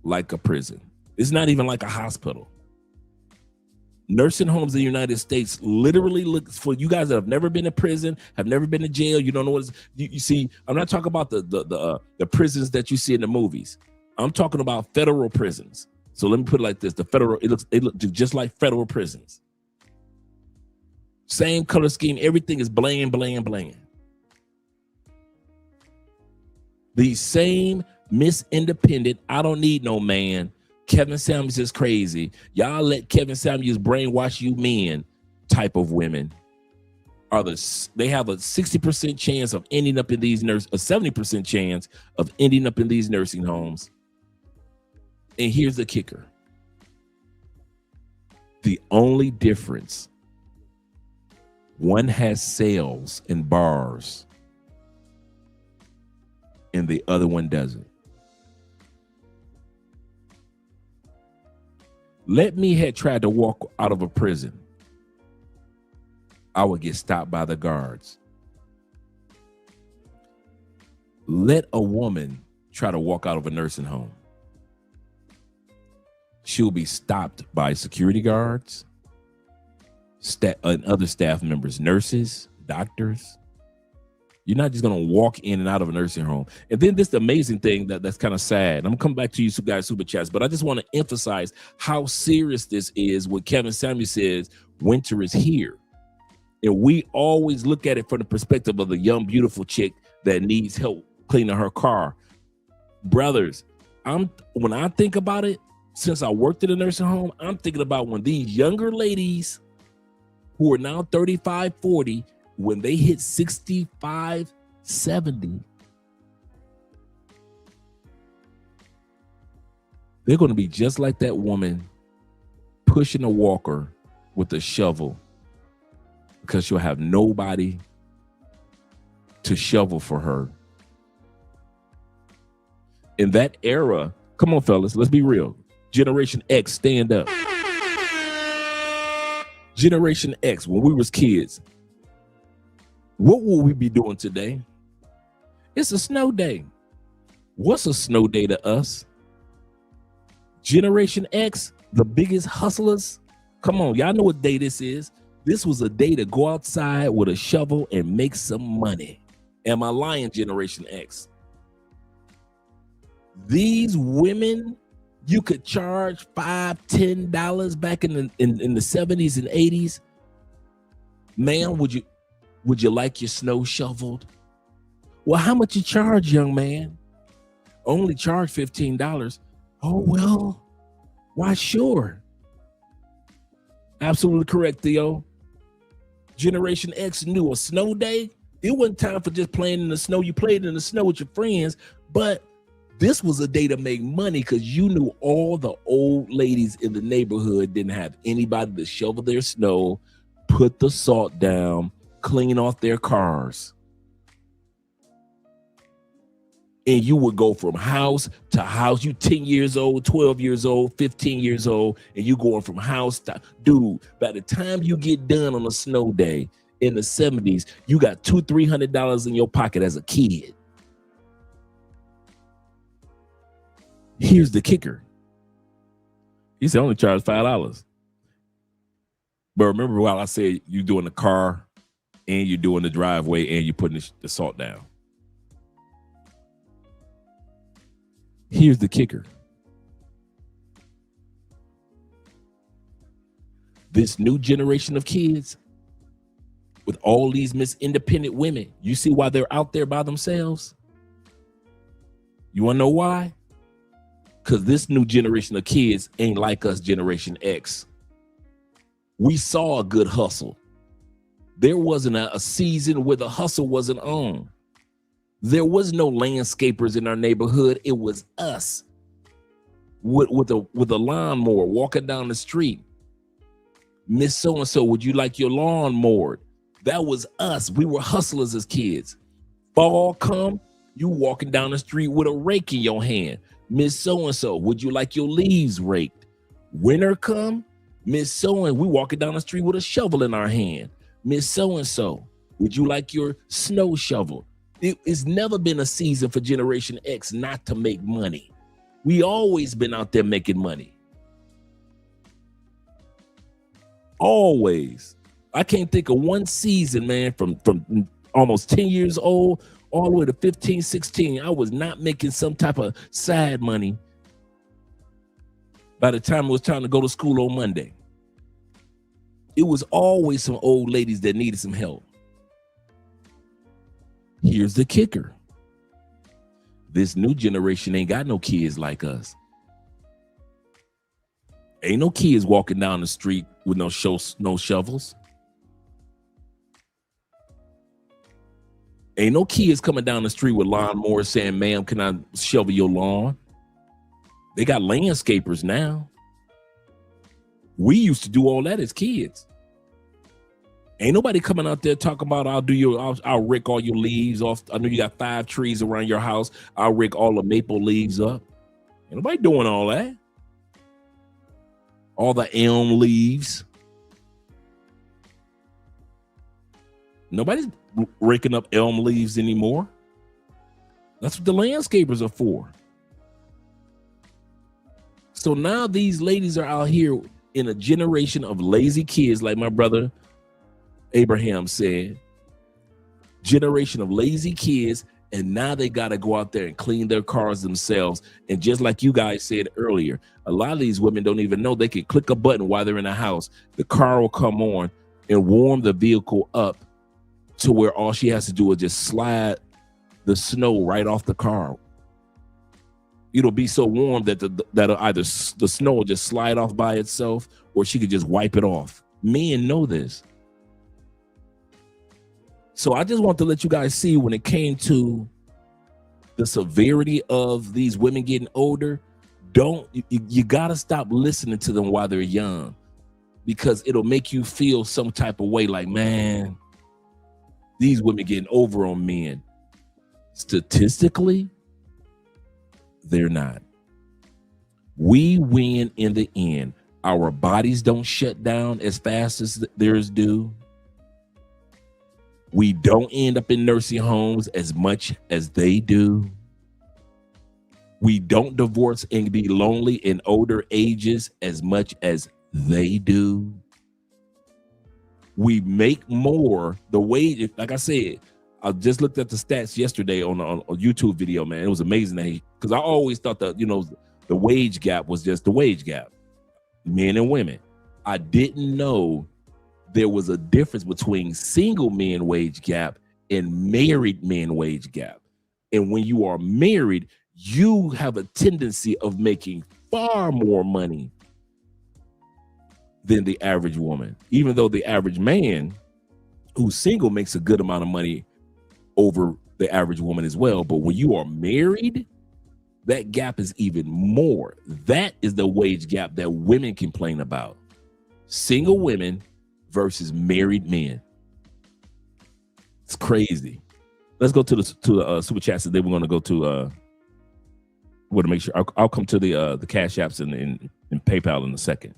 S2: like a prison. It's not even like a hospital. Nursing homes in the United States literally look, for you guys that have never been to prison, have never been to jail, you don't know what it's, you see, I'm not talking about the prisons that you see in the movies. I'm talking about federal prisons. So let me put it like this, the federal, it looks just like federal prisons. Same color scheme, everything is bland, bland, bland. The same Miss Independent, I don't need no man, Kevin Samuels is crazy, y'all let Kevin Samuels brainwash you men type of women are they have a 60% chance of ending up in these a 70% chance of ending up in these nursing homes. And here's the kicker. The only difference, one has cells and bars and the other one doesn't. Let me had tried to walk out of a prison, I would get stopped by the guards. Let a woman try to walk out of a nursing home. She'll be stopped by security guards, and other staff members, nurses, doctors. You're not just going to walk in and out of a nursing home. And then this amazing thing that's kind of sad. I'm going to come back to you guys, Super Chats, but I just want to emphasize how serious this is when Kevin Samuels says winter is here. And we always look at it from the perspective of the young, beautiful chick that needs help cleaning her car. Brothers, when I think about it, since I worked at a nursing home, I'm thinking about when these younger ladies who are now 35, 40, when they hit 65, 70, they're going to be just like that woman pushing a walker with a shovel because she'll have nobody to shovel for her. In that era, come on, fellas, let's be real. Generation X, stand up. Generation X, when we was kids, what will we be doing today? It's a snow day. What's a snow day to us? Generation X, the biggest hustlers. Come on, y'all know what day this is. This was a day to go outside with a shovel and make some money. Am I lying, Generation X? These women, you could charge $5-10 back in the 70s and 80s. Man, would you like your snow shoveled? Well, how much you charge, young man? Only charge $15. Oh, well, why, sure. Absolutely correct, Theo. Generation X knew a snow day. It wasn't time for just playing in the snow. You played in the snow with your friends, but this was a day to make money because you knew all the old ladies in the neighborhood didn't have anybody to shovel their snow, put the salt down, clean off their cars. And you would go from house to house. You 10 years old, 12 years old, 15 years old, and you going from house to, dude, by the time you get done on a snow day in the 70s, you got $200-300 in your pocket as a kid. Here's the kicker. He said only charge $5. But remember while I said you doing the car and you're doing the driveway and you're putting the salt down. Here's the kicker. This new generation of kids with all these Miss Independent women, you see why they're out there by themselves? You want to know why? Because this new generation of kids ain't like us, Generation X. We saw a good hustle. There wasn't a season where the hustle wasn't on. There was no landscapers in our neighborhood. It was us with a lawnmower walking down the street. Miss So-and-so, would you like your lawn mowed? That was us. We were hustlers as kids. Fall come, you walking down the street with a rake in your hand. Miss So-and-so, would you like your leaves raked? Winter come, Miss So-and, we walking down the street with a shovel in our hand. Miss So-and-so, would you like your snow shovel? It's never been a season for Generation X not to make money. We always been out there making money. Always. I can't think of one season, man, from almost 10 years old all the way to 15, 16. I was not making some type of side money by the time it was time to go to school on Monday. It was always some old ladies that needed some help. Here's the kicker. This new generation ain't got no kids like us. Ain't no kids walking down the street with no shovels. Ain't no kids coming down the street with lawnmowers saying, ma'am, can I shovel your lawn? They got landscapers now. We used to do all that as kids. Ain't nobody coming out there talking about I'll rake all your leaves off. I know you got 5 trees around your house. I'll rake all the maple leaves up. Ain't nobody doing all that. All the elm leaves. Nobody's raking up elm leaves anymore. That's what the landscapers are for. So now these ladies are out here in a generation of lazy kids, like my brother Abraham said, generation of lazy kids, and now they got to go out there and clean their cars themselves. And just like you guys said earlier, a lot of these women don't even know they can click a button while they're in the house. The car will come on and warm the vehicle up to where all she has to do is just slide the snow right off the car. It'll be so warm that that'll either the snow will just slide off by itself, or she could just wipe it off. Men know this. So I just want to let you guys see, when it came to the severity of these women getting older, you got to stop listening to them while they're young, because it'll make you feel some type of way like, man, these women getting over on men. Statistically, they're not. We win in the end. Our bodies don't shut down as fast as theirs do. We don't end up in nursing homes as much as they do. We don't divorce and be lonely in older ages as much as they do. We make more. The wage, like I said, I just looked at the stats yesterday on a YouTube video, man. It was amazing because I always thought that, the wage gap was just the wage gap, men and women. I didn't know there was a difference between single men wage gap and married men wage gap. And when you are married, you have a tendency of making far more money than the average woman, even though the average man who's single makes a good amount of money over the average woman as well. But when you are married, that gap is even more. That is the wage gap that women complain about. Single women versus married men. It's crazy. Let's go to the super chats, and then we're going to go to want to make sure I'll come to the Cash Apps and PayPal in a second.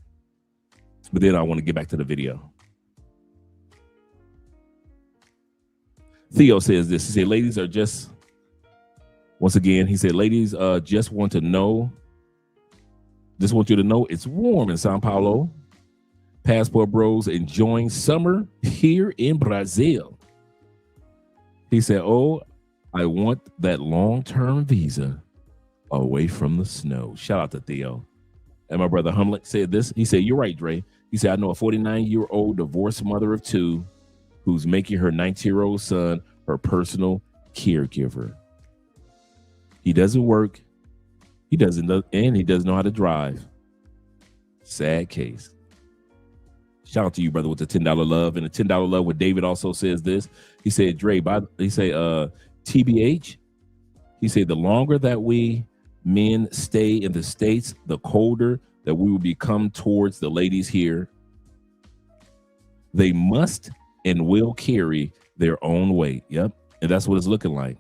S2: But then I want to get back to the video. Theo says this. He said, ladies are just, once again, he said, ladies just want you to know it's warm in Sao Paulo. Passport Bros enjoying summer here in Brazil. He said, oh, I want that long-term visa away from the snow. Shout out to Theo. And my brother Humlet said this. He said, you're right, Dre. He said, I know a 49-year-old divorced mother of two who's making her 19-year-old son her personal caregiver. He doesn't work. He doesn't know how to drive. Sad case. Shout out to you, brother, with the $10 love. And the $10 love with David also says this. He said, Dre, TBH, he said, the longer that we men stay in the States, the colder that we will become towards the ladies here. They must and will carry their own weight. Yep. And that's what it's looking like.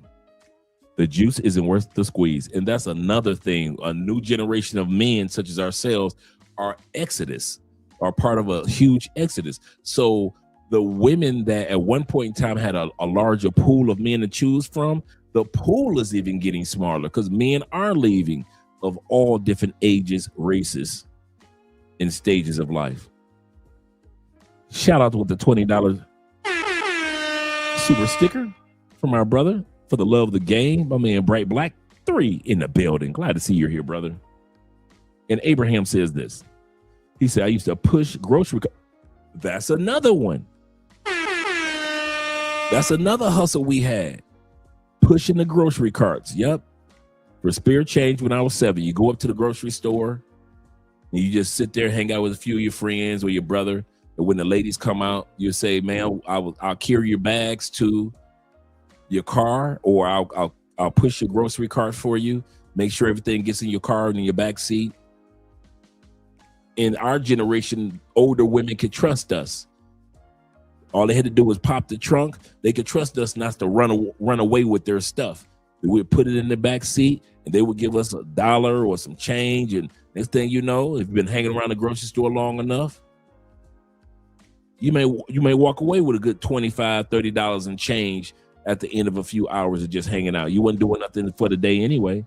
S2: The juice isn't worth the squeeze. And that's another thing. A new generation of men such as ourselves are part of a huge exodus. So the women that at one point in time had a larger pool of men to choose from, the pool is even getting smaller because men are leaving of all different ages, races, and stages of life. Shout out with the $20 super sticker from our brother for the love of the game. My man Bright Black 3 in the building. Glad to see you're here, brother. And Abraham says this. He said, I used to push grocery. That's another one. That's another hustle we had. Pushing the grocery carts. Yep. For spare change when I was 7. You go up to the grocery store and you just sit there, hang out with a few of your friends or your brother. And when the ladies come out, you say, man, I'll carry your bags to your car, or I'll push your grocery cart for you. Make sure everything gets in your car and in your back seat. In our generation, older women could trust us. All they had to do was pop the trunk. They could trust us not to run away with their stuff. We would put it in the back seat, and they would give us $1 or some change. And next thing you know, if you've been hanging around the grocery store long enough, you may walk away with a good $25, $30 in change at the end of a few hours of just hanging out. You wasn't doing nothing for the day anyway.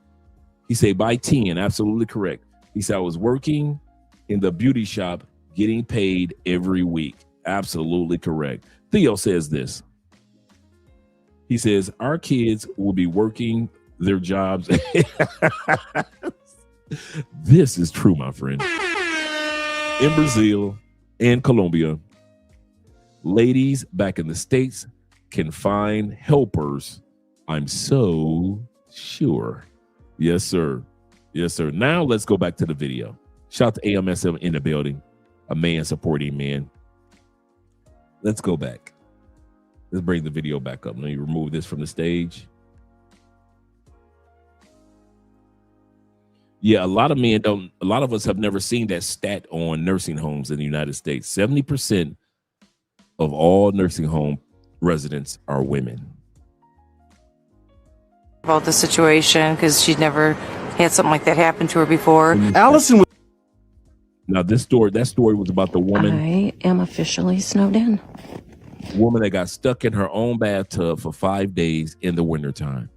S2: He said, by 10, absolutely correct. He said, I was working in the beauty shop, getting paid every week. Absolutely correct. Theo says this. He says, our kids will be working their jobs. This is true, my friend. In Brazil and Colombia, ladies back in the States can find helpers. I'm so sure. Yes, sir. Yes, sir. Now let's go back to the video. Shout out to AMSM in the building. A man supporting men. Let's go back. Let's bring the video back up. Let me remove this from the stage. Yeah, a lot of us have never seen that stat on nursing homes in the United States. 70% of all nursing home residents are women.
S18: About the situation because she'd never had something like that happen to her before.
S16: Allison
S2: Now that story was about the woman.
S19: I am officially snowed in.
S2: Woman that got stuck in her own bathtub for 5 days in the wintertime.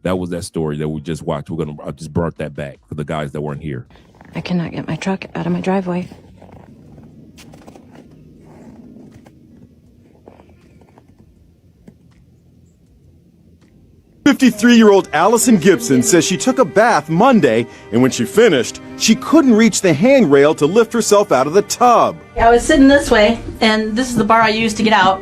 S2: That was that story that we just watched. I just brought that back for the guys that weren't here.
S19: I cannot get my truck out of my driveway.
S16: "53-year-old Allison Gibson says she took a bath Monday, and when she finished, she couldn't reach the handrail to lift herself out of the tub.
S17: I was sitting this way, and this is the bar I used to get out.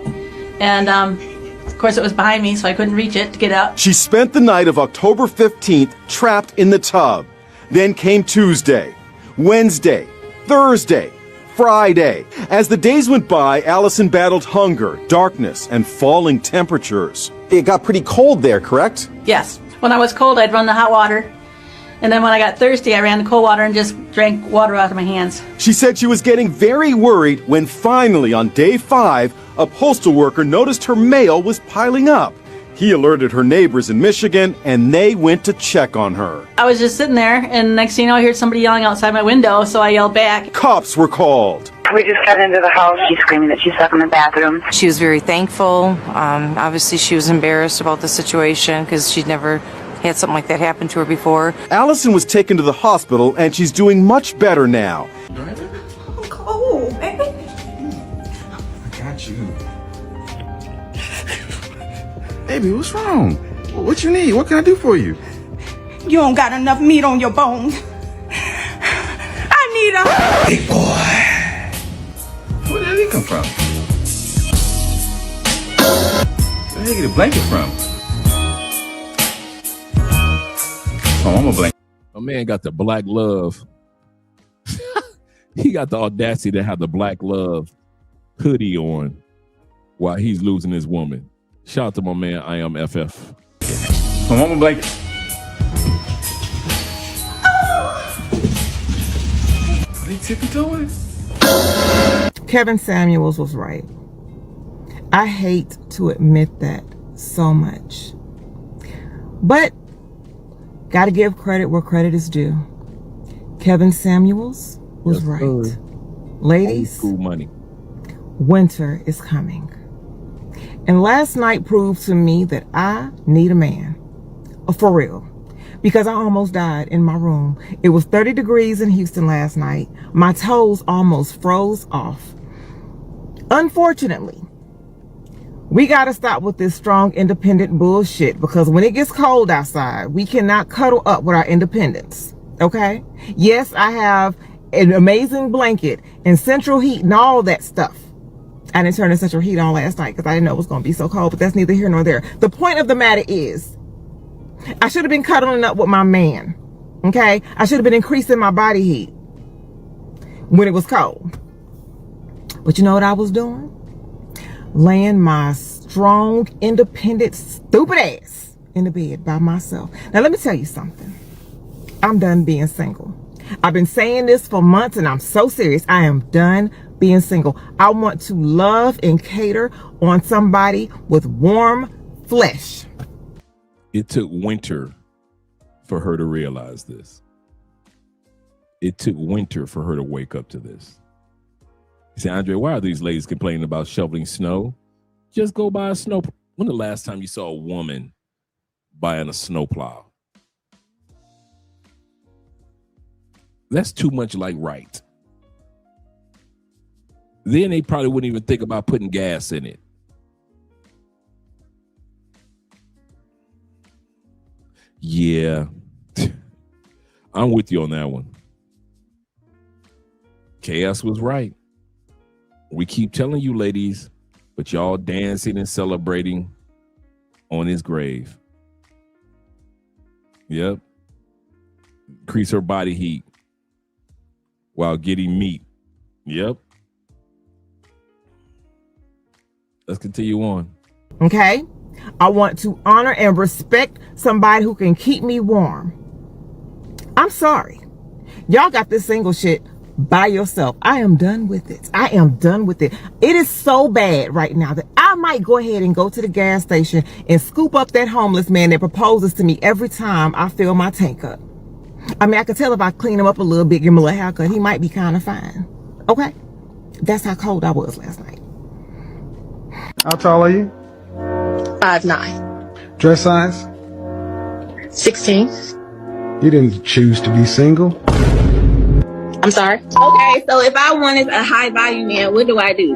S17: And, of course, it was behind me, so I couldn't reach it to get out.
S16: She spent the night of October 15th trapped in the tub. Then came Tuesday, Wednesday, Thursday, Friday. As the days went by, Allison battled hunger, darkness, and falling temperatures. It got pretty cold there, correct?
S17: Yes. When I was cold, I'd run the hot water. And then when I got thirsty, I ran the cold water and just drank water out of my hands.
S16: She said she was getting very worried when finally, on day 5, a postal worker noticed her mail was piling up. He alerted her neighbors in Michigan, and they went to check on her.
S17: I was just sitting there, and next thing you know, I heard somebody yelling outside my window, so I yelled back.
S16: Cops were called.
S18: We just got into the house. She's screaming that she's stuck in the bathroom. She was very thankful. Obviously, she was embarrassed about the situation because she'd never had something like that happen to her before.
S16: Allison was taken to the hospital, and she's doing much better now.
S5: I'm cold, baby. I got you. Baby, what's wrong? What you need? What can I do for you?
S11: You don't got enough meat on your bones. I need a
S5: Big boy. Where did he come from? Where did he get a blanket from? Oh, I'm a blanket.
S2: My man got the black love. He got the audacity to have the black love hoodie on while he's losing his woman. Shout out to my man, I am FF.
S5: My mama blanket. Are they tippy-toeing?
S11: Kevin Samuels was right. I hate to admit that so much. But gotta give credit where credit is due. Kevin Samuels was right. Ladies,
S2: cool money.
S11: Winter is coming. And last night proved to me that I need a man. For real. Because I almost died in my room. It was 30 degrees in Houston last night. My toes almost froze off. Unfortunately, we gotta stop with this strong independent bullshit, because when it gets cold outside, we cannot cuddle up with our independence. Okay? Yes, I have an amazing blanket and central heat and all that stuff. I didn't turn the central heat on last night because I didn't know it was going to be so cold, but that's neither here nor there. The point of the matter is, I should have been cuddling up with my man. Okay? I should have been increasing my body heat when it was cold. But you know what I was doing? Laying my strong, independent, stupid ass in the bed by myself. Now let me tell you something. I'm done being single. I've been saying this for months, and I'm so serious. I am done being single. I want to love and cater on somebody with warm flesh.
S2: It took winter for her to realize this. It took winter for her to wake up to this. You say, Andre, why are these ladies complaining about shoveling snow? Just go buy a snow. When the last time you saw a woman buying a snowplow? That's too much like right. Then they probably wouldn't even think about putting gas in it. Yeah, I'm with you on that one. Chaos was right. We keep telling you, ladies, but y'all dancing and celebrating on his grave. Yep. Increase her body heat while getting meat. Yep. Let's continue on.
S11: Okay? I want to honor and respect somebody who can keep me warm. I'm sorry. Y'all got this single shit by yourself. I am done with it. I am done with it. It is so bad right now that I might go ahead and go to the gas station and scoop up that homeless man that proposes to me every time I fill my tank up. I mean, I could tell if I clean him up a little bit, give him a little haircut, he might be kind of fine. Okay? That's how cold I was last night.
S12: How tall are you?
S13: 5'9".
S12: Dress size?
S13: 16.
S12: You didn't choose to be single.
S13: I'm sorry? Okay, so if I wanted a high volume man, what do I do?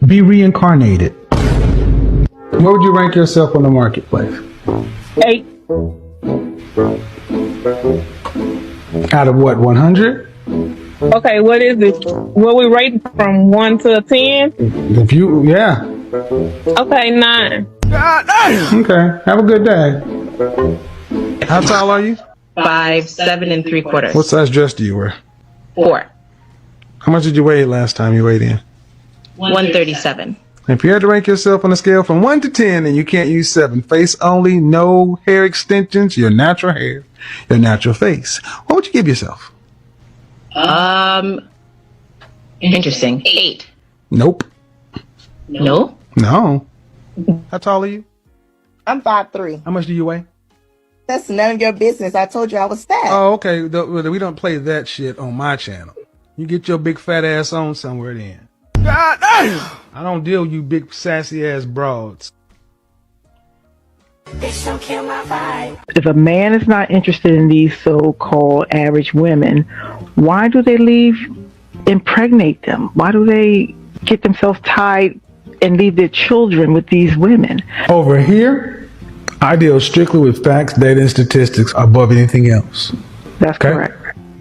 S12: Be reincarnated. Where would you rank yourself on the marketplace?
S13: 8.
S12: Out of what, 100?
S13: Okay, what is it? What we rate from 1 to 10?
S12: If you, yeah.
S13: Okay, 9.
S12: Okay, have a good day. How tall are you?
S13: 5'7 3/4.
S12: What size dress do you wear?
S13: 4.
S12: How much did you weigh last time you weighed in?
S13: 137.
S12: If you had to rank yourself on a scale from 1 to 10 and you can't use 7, face only, no hair extensions, your natural hair, your natural face, what would you give yourself?
S13: Interesting. 8.
S12: Nope.
S13: No?
S12: No. How tall are you?
S11: I'm 5'3".
S12: How much do you weigh?
S11: That's none of your business. I told you I was fat.
S12: Oh, okay. We don't play that shit on my channel. You get your big fat ass on somewhere then. God damn! I don't deal with you big sassy ass broads.
S1: Bitch, don't kill my vibe.
S20: If a man is not interested in these so-called average women, why do they impregnate them? Why do they get themselves tied and leave their children with these women?
S12: Over here, I deal strictly with facts, data, and statistics above anything else.
S20: That's correct.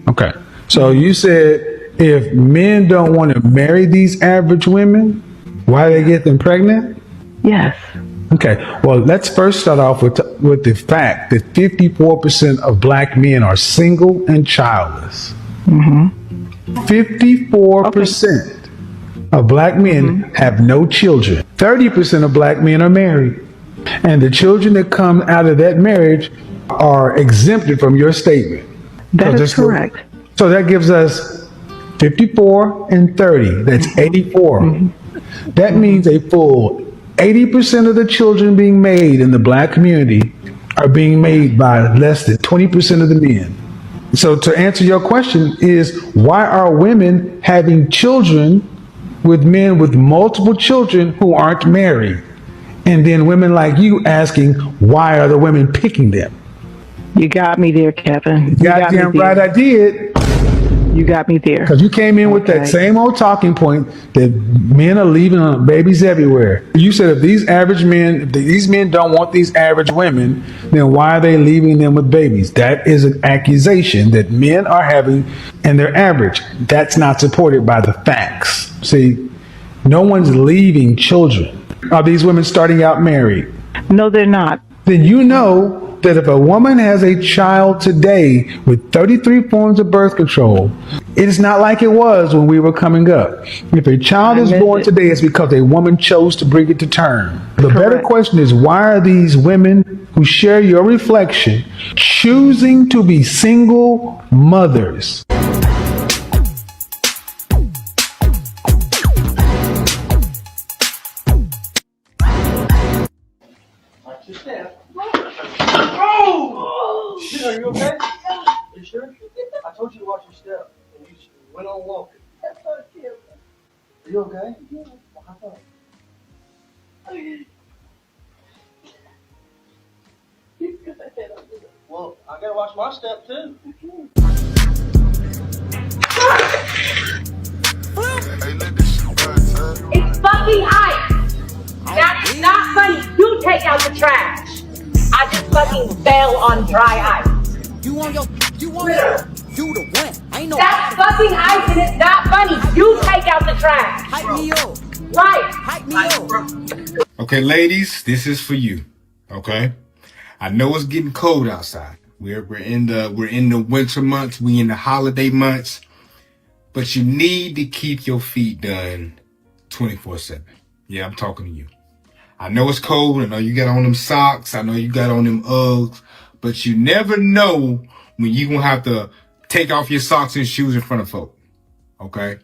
S12: Okay. So you said if men don't want to marry these average women, why they get them pregnant?
S20: Yes.
S12: Okay. Well, let's first start off with the fact that 54% of black men are single and childless. 54% of black men have no children. 30% of black men are married. And the children that come out of that marriage are exempted from your statement.
S20: That is correct.
S12: So that gives us 54 and 30. That's 84. That means a full 80% of the children being made in the black community are being made by less than 20% of the men. So to answer your question is, why are women having children with men with multiple children who aren't married? And then women like you asking, why are the women picking them?
S20: You got me there, Kevin.
S12: Goddamn right I did.
S20: You got me there.
S12: Because you came in with that same old talking point that men are leaving babies everywhere. You said if these men don't want these average women, then why are they leaving them with babies? That is an accusation that men are having and they're average. That's not supported by the facts. See, no one's leaving children. Are these women starting out married?
S20: No, they're not.
S12: Then you know that if a woman has a child today with 33 forms of birth control, it is not like it was when we were coming up. If a child is born today, it's because a woman chose to bring it to term. The better question is, why are these women who share your reflection choosing to be single mothers?
S1: Are you okay? You sure? I told you to watch your step, and you went on walking. Are you okay? Yeah. Well, I gotta watch my step too.
S21: It's fucking ice. That is not funny. You take out the trash. I just fucking fell on dry ice. You the one. Ain't no. That's fucking ice and it's not funny. You take out the trash. Hype me up. Right. Hype me up.
S22: Okay, ladies, this is for you. Okay, I know it's getting cold outside. We're in the winter months. We in the holiday months, but you need to keep your feet done 24/7. Yeah, I'm talking to you. I know it's cold. I know you got on them socks. I know you got on them Uggs, but you never know when you gonna have to take off your socks and shoes in front of folk. Okay.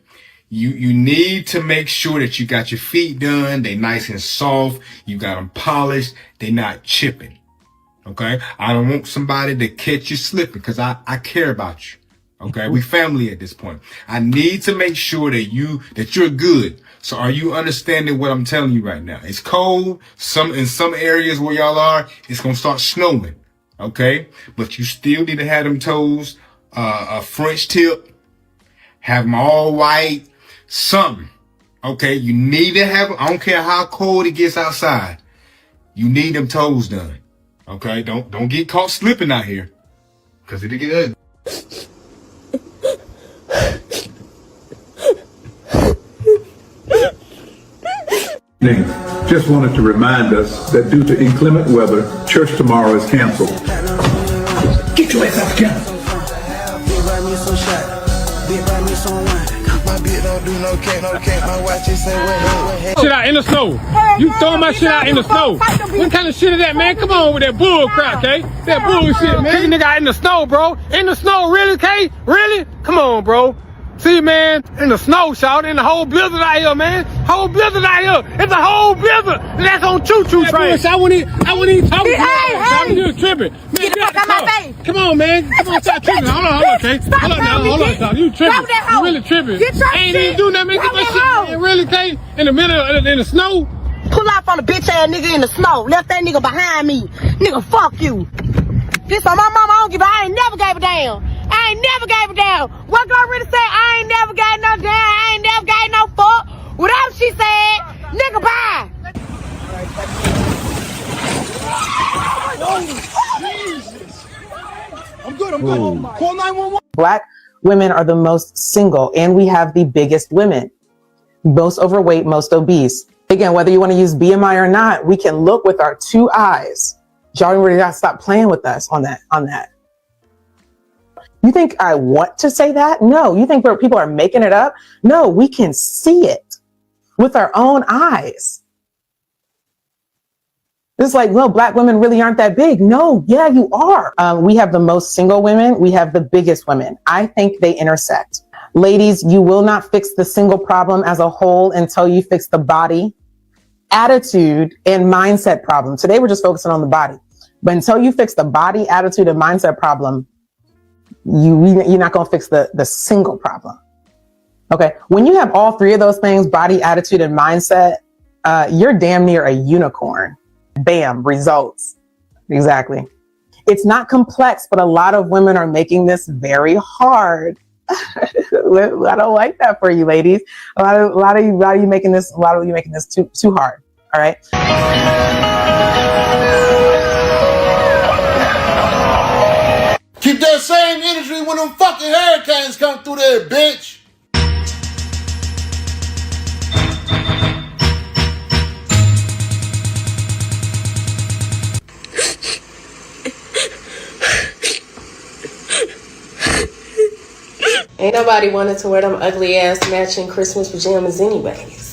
S22: You need to make sure that you got your feet done. They nice and soft. You got them polished. They not chipping. Okay, I don't want somebody to catch you slipping because I care about you. Okay, we family at this point. I need to make sure that you're good. So are you understanding what I'm telling you right now? It's cold. In some areas where y'all are, it's gonna start snowing. Okay, but you still need to have them toes a French tip, have them all white, something. Okay, you need to have. I don't care how cold it gets outside. You need them toes done. Okay, don't get caught slipping out here, cause it'll get ugly.
S3: Just wanted to remind us that due to inclement weather, church tomorrow is canceled. Get your ass out the camera.
S4: Shit out in the snow. You throwing my shit out in the snow. What kind of shit is that, man? Come on with that bull crap, K. That bullshit, man. This nigga out in the snow, bro. In the snow, really, K? Really? Come on, bro. See, man, in the snow, shout, in the whole blizzard out here, man. Whole blizzard out here. It's a whole blizzard. And that's on choo-choo train. I wouldn't even talk to you. Hey. You tripping. Man, get the fuck out my face. Come on, man. Come on, stop tripping. Hold on, K. Hold on, you tripping. You really tripping. Ain't even do nothing, man. Get my shit, really, K? In the middle, in the snow.
S10: Pull off on a bitch ass nigga in the snow. Left that nigga behind me. Nigga, fuck you. This on my mama, I don't give a, I ain't never gave a damn. I ain't never gave a damn. What girl really say? I ain't never gave no damn. I ain't never gave no fuck. Whatever she said, nigga, bye.
S3: I'm good. Call 911.
S6: Black women are the most single, and we have the biggest women, most overweight, most obese. Again, whether you want to use BMI or not, we can look with our two eyes. Y'all really gotta stop playing with us on that. You think I want to say that? No. You think people are making it up? No, we can see it with our own eyes. It's like, well, black women really aren't that big. No, yeah, you are. We have the most single women. We have the biggest women. I think they intersect. Ladies, you will not fix the single problem as a whole until you fix the body, attitude, and mindset problem. Today, we're just focusing on the body. But until you fix the body, attitude, and mindset problem, you're not going to fix the single problem. Okay. When you have all three of those things, body, attitude, and mindset, you're damn near a unicorn. Bam, results. Exactly. It's not complex, but a lot of women are making this very hard. I don't like that for you, ladies. A lot of you making this too hard. All right.
S15: Keep that same energy when them fucking hurricanes come through there, bitch.
S23: Ain't nobody wanted to wear them ugly ass matching Christmas pajamas anyways.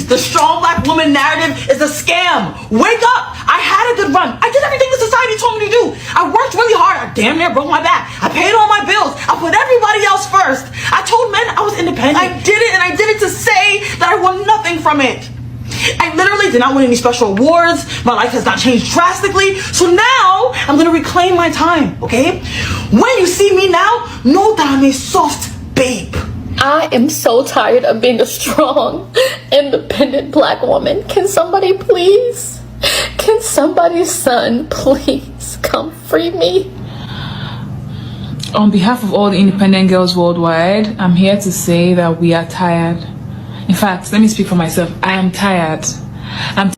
S17: The strong black woman narrative is a scam. Wake up. I had a good run. I did everything the society told me to do. I worked really hard. I damn near broke my back. I paid all my bills. I put everybody else first. I told men I was independent. I did it, and I did it to say that I want nothing from it. I literally did not win any special awards. My life has not changed drastically. So now I'm going to reclaim my time, okay? When you see me now, know that I'm a soft babe.
S23: I am so tired of being a strong, independent black woman. Can somebody's son please come free me?
S24: On behalf of all the independent girls worldwide, I'm here to say that we are tired. In fact, let me speak for myself. I am tired. I'm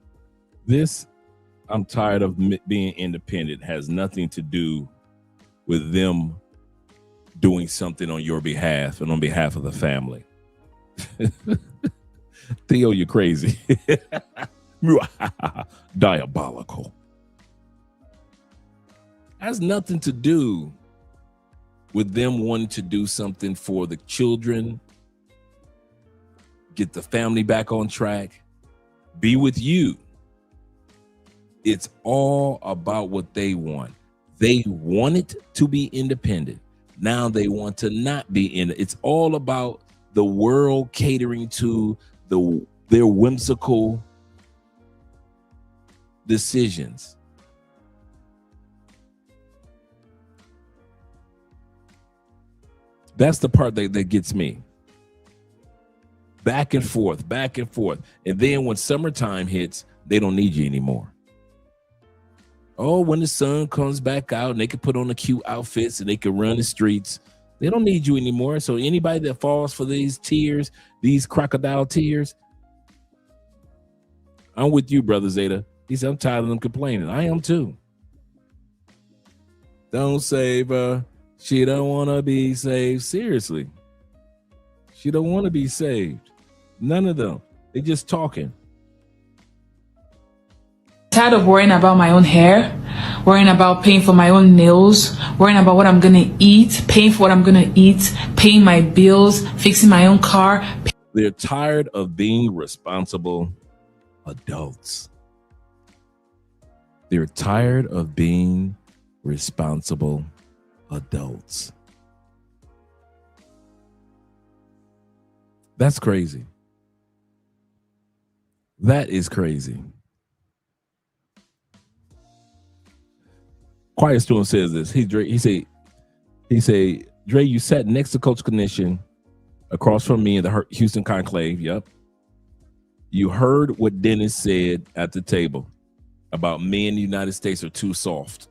S2: tired of being independent has nothing to do with them doing something on your behalf and on behalf of the family. Theo, you're crazy. Diabolical. Has nothing to do with them wanting to do something for the children, get the family back on track, be with you. It's all about what they want. They wanted to be independent. Now they want to not be in it. It's all about the world catering to their whimsical decisions. That's the part that gets me. Back and forth, back and forth. And then when summertime hits, they don't need you anymore. Oh, when the sun comes back out and they can put on the cute outfits and they can run the streets, they don't need you anymore. So anybody that falls for these tears, these crocodile tears, I'm with you, Brother Zeta. He said, I'm tired of them complaining. I am too. Don't save her. She don't want to be saved. Seriously. She don't want to be saved. None of them. They just talking.
S24: Tired of worrying about my own hair, worrying about paying for my own nails, worrying about what I'm gonna eat, paying for what I'm gonna eat, paying my bills, fixing my own car.
S2: They're tired of being responsible adults. They're tired of being responsible adults. That's crazy. That is crazy. Quiet Storm says this. He say, Dre, you sat next to Coach Knishin across from me in the Houston Conclave. Yep. You heard what Dennis said at the table about men in the United States are too soft.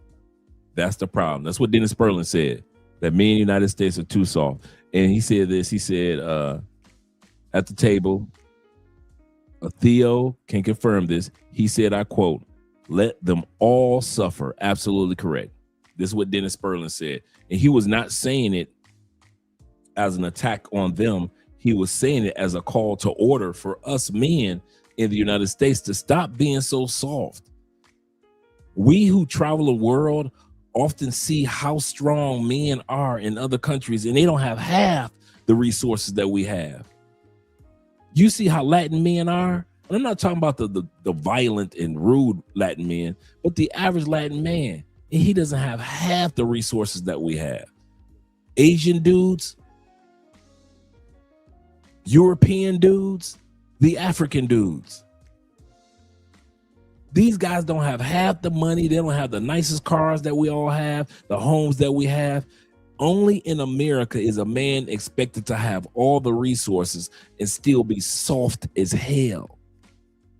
S2: That's the problem. That's what Dennis Sperling said, that men in the United States are too soft. And he said this. He said at the table, Theo can confirm this. He said, I quote, let them all suffer. Absolutely correct. This is what Dennis Sperling said. And he was not saying it as an attack on them. He was saying it as a call to order for us men in the United States to stop being so soft. We who travel the world often see how strong men are in other countries, and they don't have half the resources that we have. You see how Latin men are? And I'm not talking about the violent and rude Latin men, but the average Latin man, and he doesn't have half the resources that we have. Asian dudes, European dudes, the African dudes. These guys don't have half the money. They don't have the nicest cars that we all have, the homes that we have. Only in America is a man expected to have all the resources and still be soft as hell.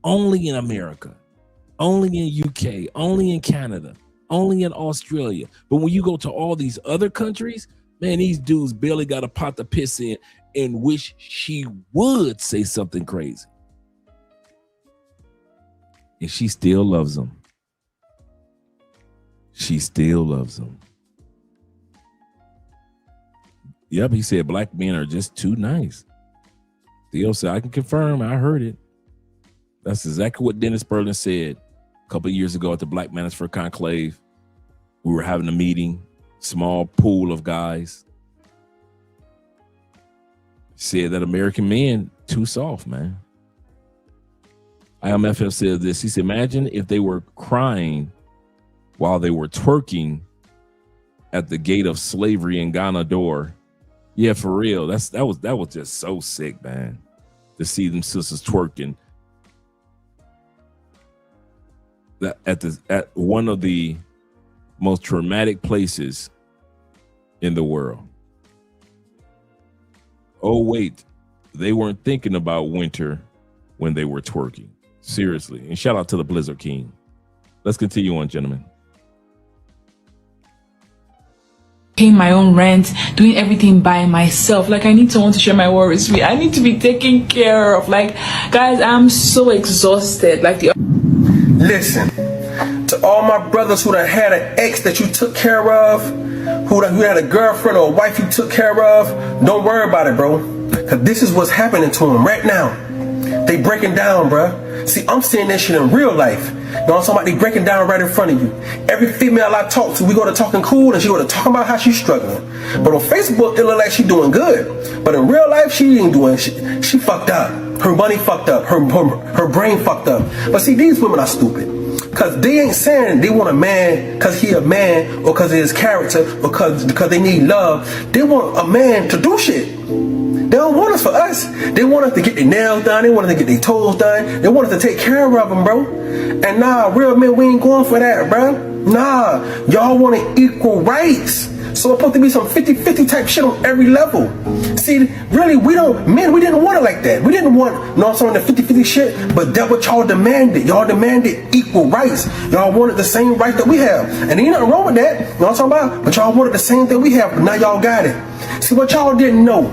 S2: Only in America, only in UK, only in Canada, only in Australia. But when you go to all these other countries, man, these dudes barely got a pot to piss in and wish she would say something crazy. And she still loves them. She still loves them. Yep, he said black men are just too nice. Theo said, I can confirm, I heard it. That's exactly what Dennis Sperling said a couple of years ago at the Black Manosphere Conclave. We were having a meeting, small pool of guys. Said that American men too soft, man. IMFF said this. He said, imagine if they were crying while they were twerking at the gate of slavery in Ghana door. Yeah, for real. That was just so sick, man. To see them sisters twerking at one of the most traumatic places in the world. Oh wait, they weren't thinking about winter when they were twerking. Seriously. And shout out to the Blizzard King. Let's continue on, gentlemen.
S24: Paying my own rent, doing everything by myself. Like, I need someone to share my worries with. I need to be taken care of. Like, guys, I'm so exhausted. Like,
S7: listen, to all my brothers who done had an ex that you took care of, who had a girlfriend or a wife you took care of, don't worry about it, bro. Because this is what's happening to them right now. They breaking down, bro. See, I'm seeing that shit in real life. You know what I'm talking about? They breaking down right in front of you. Every female I talk to, we go to talking cool and she go to talking about how she's struggling. But on Facebook, it look like she doing good. But in real life, she ain't doing shit. She fucked up. Her money fucked up. Her brain fucked up. But see, these women are stupid. Because they ain't saying they want a man because he a man or because of his character or because they need love. They want a man to do shit. They don't want us for us. They want us to get their nails done. They want us to get their toes done. They want us to take care of them, bro. And nah, real men, we ain't going for that, bro. Nah, y'all want equal rights. So it's supposed to be some 50-50 type shit on every level. See, really, we didn't want it like that. We didn't want, some of the 50-50 shit, but that's what y'all demanded. Y'all demanded equal rights. Y'all wanted the same right that we have. And ain't nothing wrong with that. You know what I'm talking about? But y'all wanted the same thing we have, but now y'all got it. See, what y'all didn't know,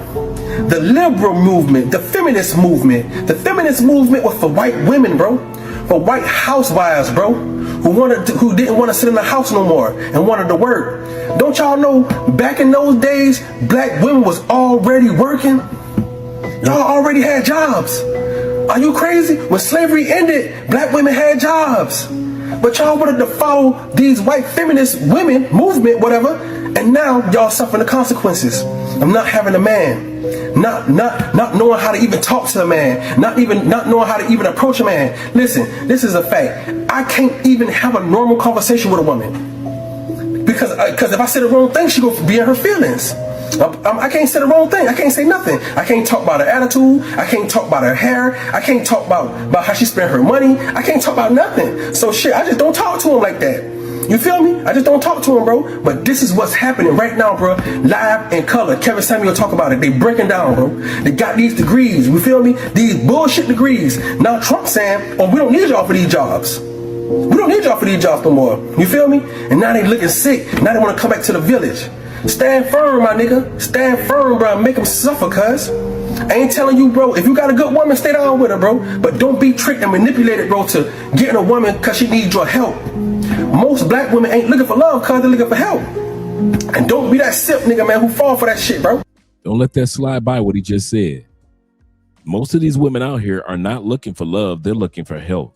S7: the liberal movement, the feminist movement was for white women, bro. For white housewives, bro, who didn't want to sit in the house no more and wanted to work. Don't y'all know, back in those days, black women was already working? Y'all already had jobs. Are you crazy? When slavery ended, black women had jobs. But y'all wanted to follow these white feminist women, movement, whatever, and now y'all suffering the consequences of not having a man. Not knowing how to even talk to a man, not knowing how to even approach a man. Listen, this is a fact. I can't even have a normal conversation with a woman because if I say the wrong thing, she gonna be in her feelings. I can't say the wrong thing. I can't say nothing. I can't talk about her attitude. I can't talk about her hair. I can't talk about how she spent her money. I can't talk about nothing. So shit, I just don't talk to him like that. You feel me? I just don't talk to him, bro. But this is what's happening right now, bro. Live in color. Kevin Samuel talk about it. They breaking down, bro. They got these degrees. You feel me? These bullshit degrees. Now Trump saying, oh, we don't need y'all for these jobs. We don't need y'all for these jobs no more. You feel me? And now they looking sick. Now they want to come back to the village. Stand firm, my nigga. Stand firm, bro. Make them suffer, cuz. I ain't telling you, bro. If you got a good woman, stay down with her, bro. But don't be tricked and manipulated, bro, to getting a woman because she needs your help. Most black women ain't looking for love because they're looking for help. And don't be that simp nigga, man, who fall for that shit, bro.
S2: Don't let that slide by what he just said. Most of these women out here are not looking for love. They're looking for help.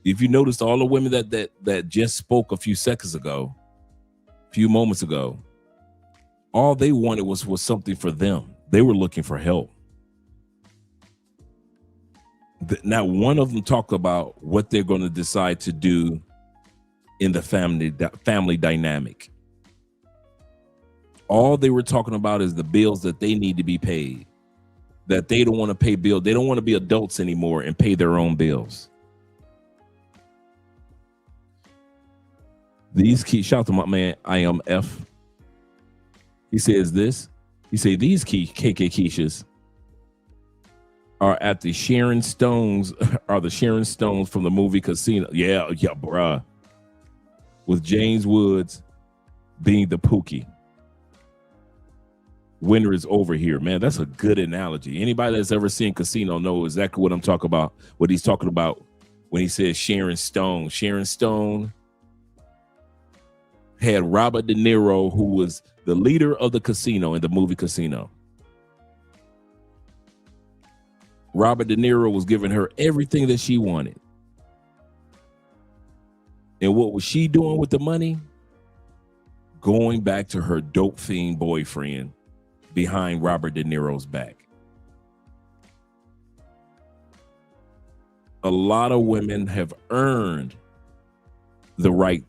S2: If you noticed, all the women that just spoke a few moments ago, all they wanted was something for them. They were looking for help. Now, one of them talked about what they're going to decide to do in the family dynamic. All they were talking about is the bills that they need to be paid, that they don't want to pay bills. They don't want to be adults anymore and pay their own bills. Shout out to my man, I am F. He says this. He say these KK Keishas are at the Sharon Stones, are the Sharon Stones from the movie Casino. Yeah, bruh. With James Woods being the Pookie. Winter is over here, man. That's a good analogy. Anybody that's ever seen Casino knows exactly what I'm talking about. What he's talking about when he says Sharon Stone. Sharon Stone had Robert De Niro, who was the leader of the casino in the movie Casino. Robert De Niro was giving her everything that she wanted. And what was she doing with the money? Going back to her dope fiend boyfriend behind Robert De Niro's back. A lot of women have earned the right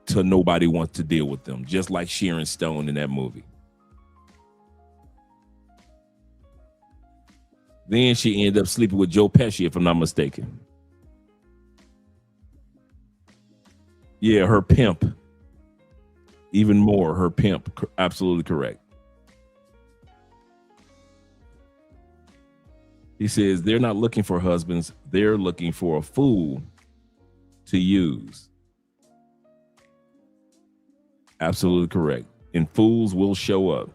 S2: to nobody wants to deal with them, just like Sharon Stone in that movie. Then she ended up sleeping with Joe Pesci, if I'm not mistaken. Yeah, her pimp. Even more, her pimp. Absolutely correct. He says they're not looking for husbands. They're looking for a fool to use. Absolutely correct. And fools will show up.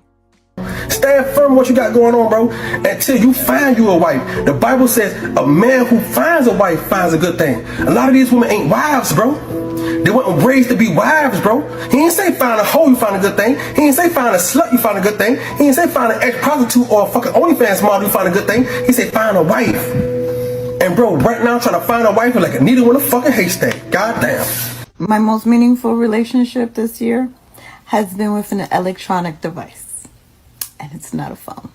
S7: Stand firm what you got going on, bro, until you find you a wife. The Bible says a man who finds a wife finds a good thing. A lot of these women ain't wives, bro. They weren't raised to be wives, bro. He ain't say find a hoe, you find a good thing. He ain't say find a slut, you find a good thing. He ain't say find an ex-prostitute or a fucking OnlyFans model, you find a good thing. He said find a wife. And bro, right now I'm trying to find a wife like a needle in a fucking haystack. Goddamn.
S8: My most meaningful relationship this year has been with an electronic device, and it's not a phone.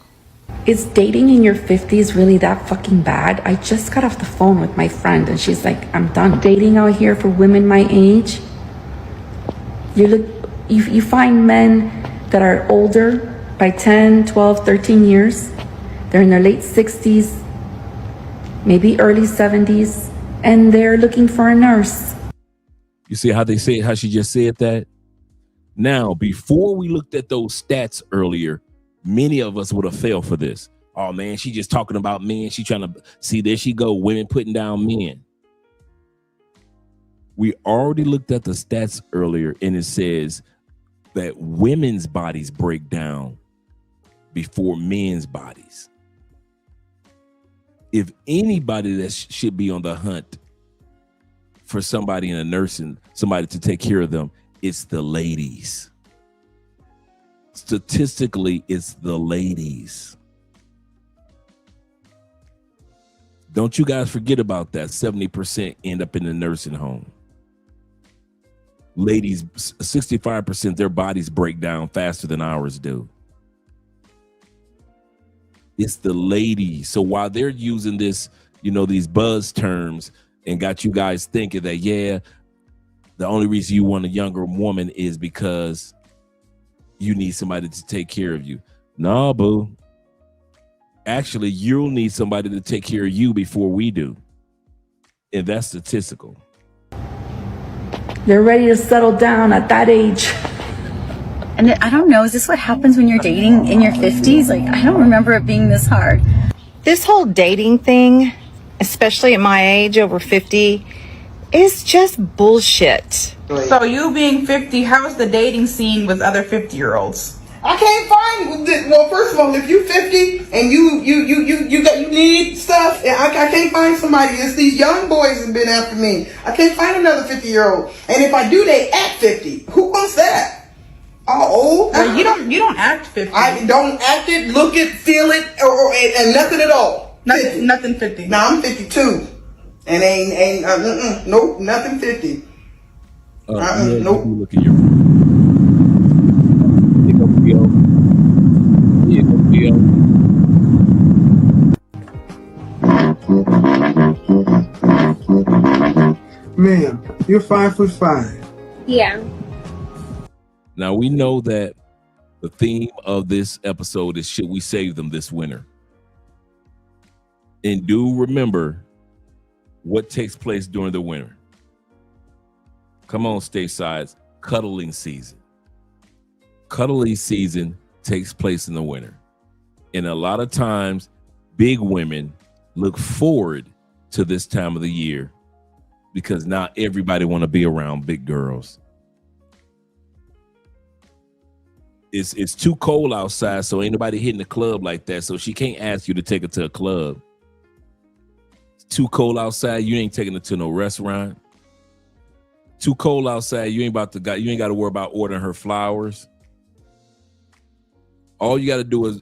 S9: Is dating in your 50s really that fucking bad? I just got off the phone with my friend and she's like, I'm done dating out here for women my age. You find men that are older by 10, 12, 13 years They're in their late 60s, maybe early 70s, and they're looking for a nurse.
S2: You see how they say how she just said that? Now, before we looked at those stats earlier, many of us would have fell for this. Oh man, she just talking about men. She trying to see, there she go, women putting down men. We already looked at the stats earlier, and it says that women's bodies break down before men's bodies. If anybody that should be on the hunt for somebody in a nursing, somebody to take care of them, it's the ladies. Statistically, it's the ladies. Don't you guys forget about that. 70% end up in the nursing home. Ladies, 65%, their bodies break down faster than ours do. It's the ladies. So while they're using this, you know, these buzz terms and got you guys thinking that, yeah, the only reason you want a younger woman is because you need somebody to take care of you. No, boo. Actually, you'll need somebody to take care of you before we do. And that's statistical.
S9: They're ready to settle down at that age.
S8: And I don't know, is this what happens when you're dating in your 50s? Like, I don't remember it being this hard.
S14: This whole dating thing, especially at my age, over 50, is just bullshit.
S17: So you being 50, how's the dating scene with other 50-year-olds?
S16: I can't find. Well, first of all, if you 50 and you need stuff, I can't find somebody. It's these young boys have been after me. I can't find another 50-year-old. And if I do, they act 50. Who wants that? All old?
S17: Well, you don't act 50.
S16: I don't act it, look it, feel it, and nothing at all.
S17: Nothing 50.
S16: No, I'm 52, and ain't nope, nothing 50. Nope.
S2: Look at your.
S12: Ma'am, you're 5'5".
S23: Yeah.
S2: Now we know that the theme of this episode is, should we save them this winter? And do remember what takes place during the winter. Come on, statesides, cuddling season. Cuddling season takes place in the winter. And a lot of times, big women look forward to this time of the year because not everybody want to be around big girls. It's too cold outside, so ain't nobody hitting the club like that. So she can't ask you to take her to a club. It's too cold outside, you ain't taking her to no restaurant. Too cold outside, you ain't got to worry about ordering her flowers. All you got to do is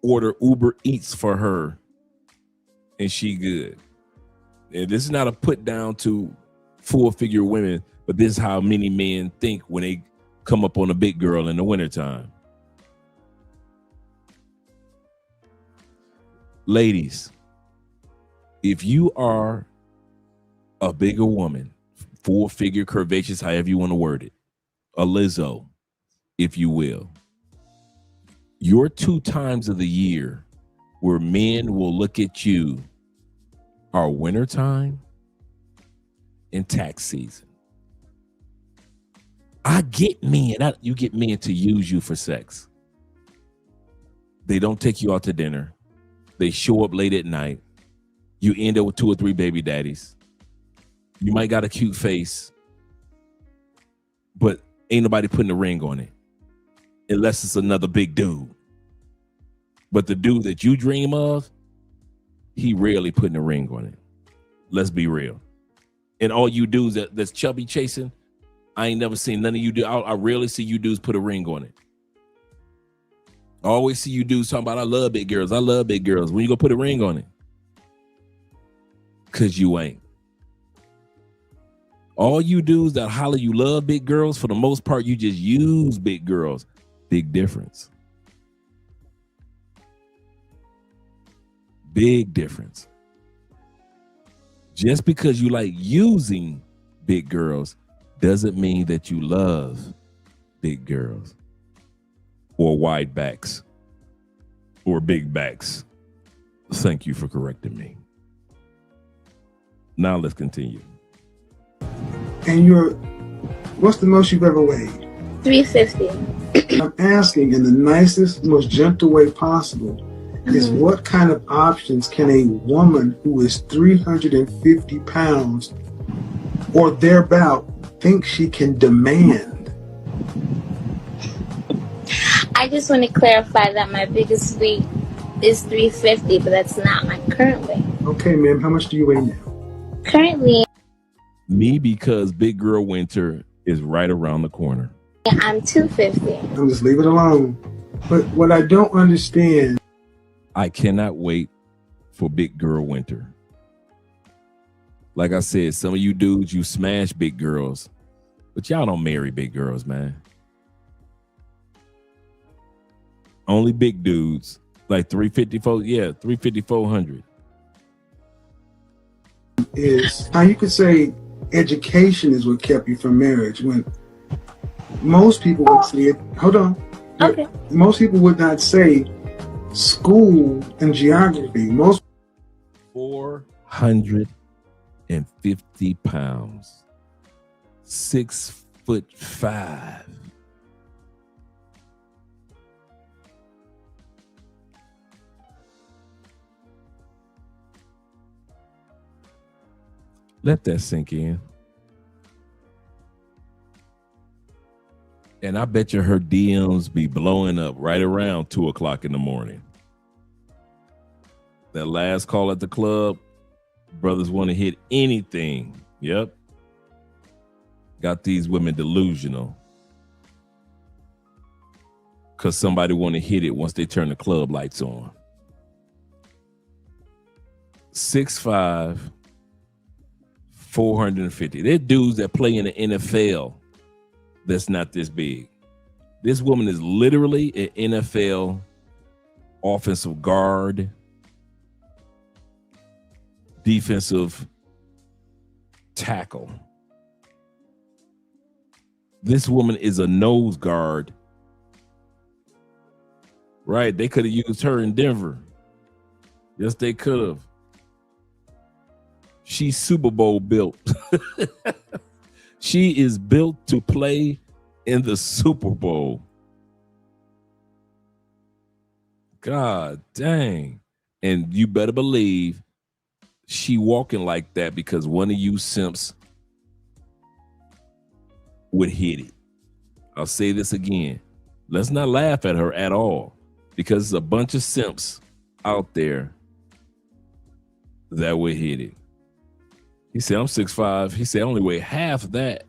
S2: order Uber Eats for her, and she good. And this is not a put down to full figure women, but this is how many men think when they come up on a big girl in the wintertime. Ladies, if you are a bigger woman, full figure, curvaceous, however you want to word it, a Lizzo, if you will, your 2 times of the year where men will look at you are wintertime and tax season. I get men. You get men to use you for sex. They don't take you out to dinner. They show up late at night. You end up with 2 or 3 baby daddies. You might got a cute face, but ain't nobody putting a ring on it unless it's another big dude. But the dude that you dream of, he rarely putting a ring on it. Let's be real. And all you dudes that's chubby chasing, I ain't never seen none of you do. I rarely see you dudes put a ring on it. I always see you dudes talking about, I love big girls. I love big girls. When you go put a ring on it? Because you ain't. All you dudes that holler you love big girls, for the most part, you just use big girls. Big difference. Big difference. Just because you like using big girls doesn't mean that you love big girls or wide backs or big backs. Thank you for correcting me. Now let's continue.
S12: And what's the most you've ever weighed?
S21: 350.
S12: I'm asking in the nicest, most gentle way possible is what kind of options can a woman who is 350 pounds or thereabout think she can demand?
S21: I just want to clarify that my biggest weight is 350, but that's not my current weight.
S12: Okay, ma'am, how much do you weigh now?
S21: Currently,
S2: Me, because Big Girl Winter is right around the corner.
S21: I'm 250.
S12: I'll just leave it alone. But what I don't understand,
S2: I cannot wait for Big Girl Winter. Like I said, some of you dudes, you smash big girls, but y'all don't marry big girls, man. Only big dudes, like 354, 350, 400.
S12: is how you could say education is what kept you from marriage when most people would say it. Hold on.
S21: Okay.
S12: Most people would not say school and geography. Most
S2: 450 pounds, 6'5". Let that sink in. And I bet you her DMs be blowing up right around 2 o'clock in the morning. That last call at the club, brothers want to hit anything. Yep. Got these women delusional. Because somebody want to hit it once they turn the club lights on. 6'5", 450. They're dudes that play in the NFL that's not this big. This woman is literally an NFL offensive guard, defensive tackle. This woman is a nose guard. Right, they could have used her in Denver. Yes, they could have. She's Super Bowl built. She is built to play in the Super Bowl. God dang. And you better believe she walking like that because one of you simps would hit it. I'll say this again. Let's not laugh at her at all because there's a bunch of simps out there that would hit it. He said, I'm 6'5". He said, I only weigh half that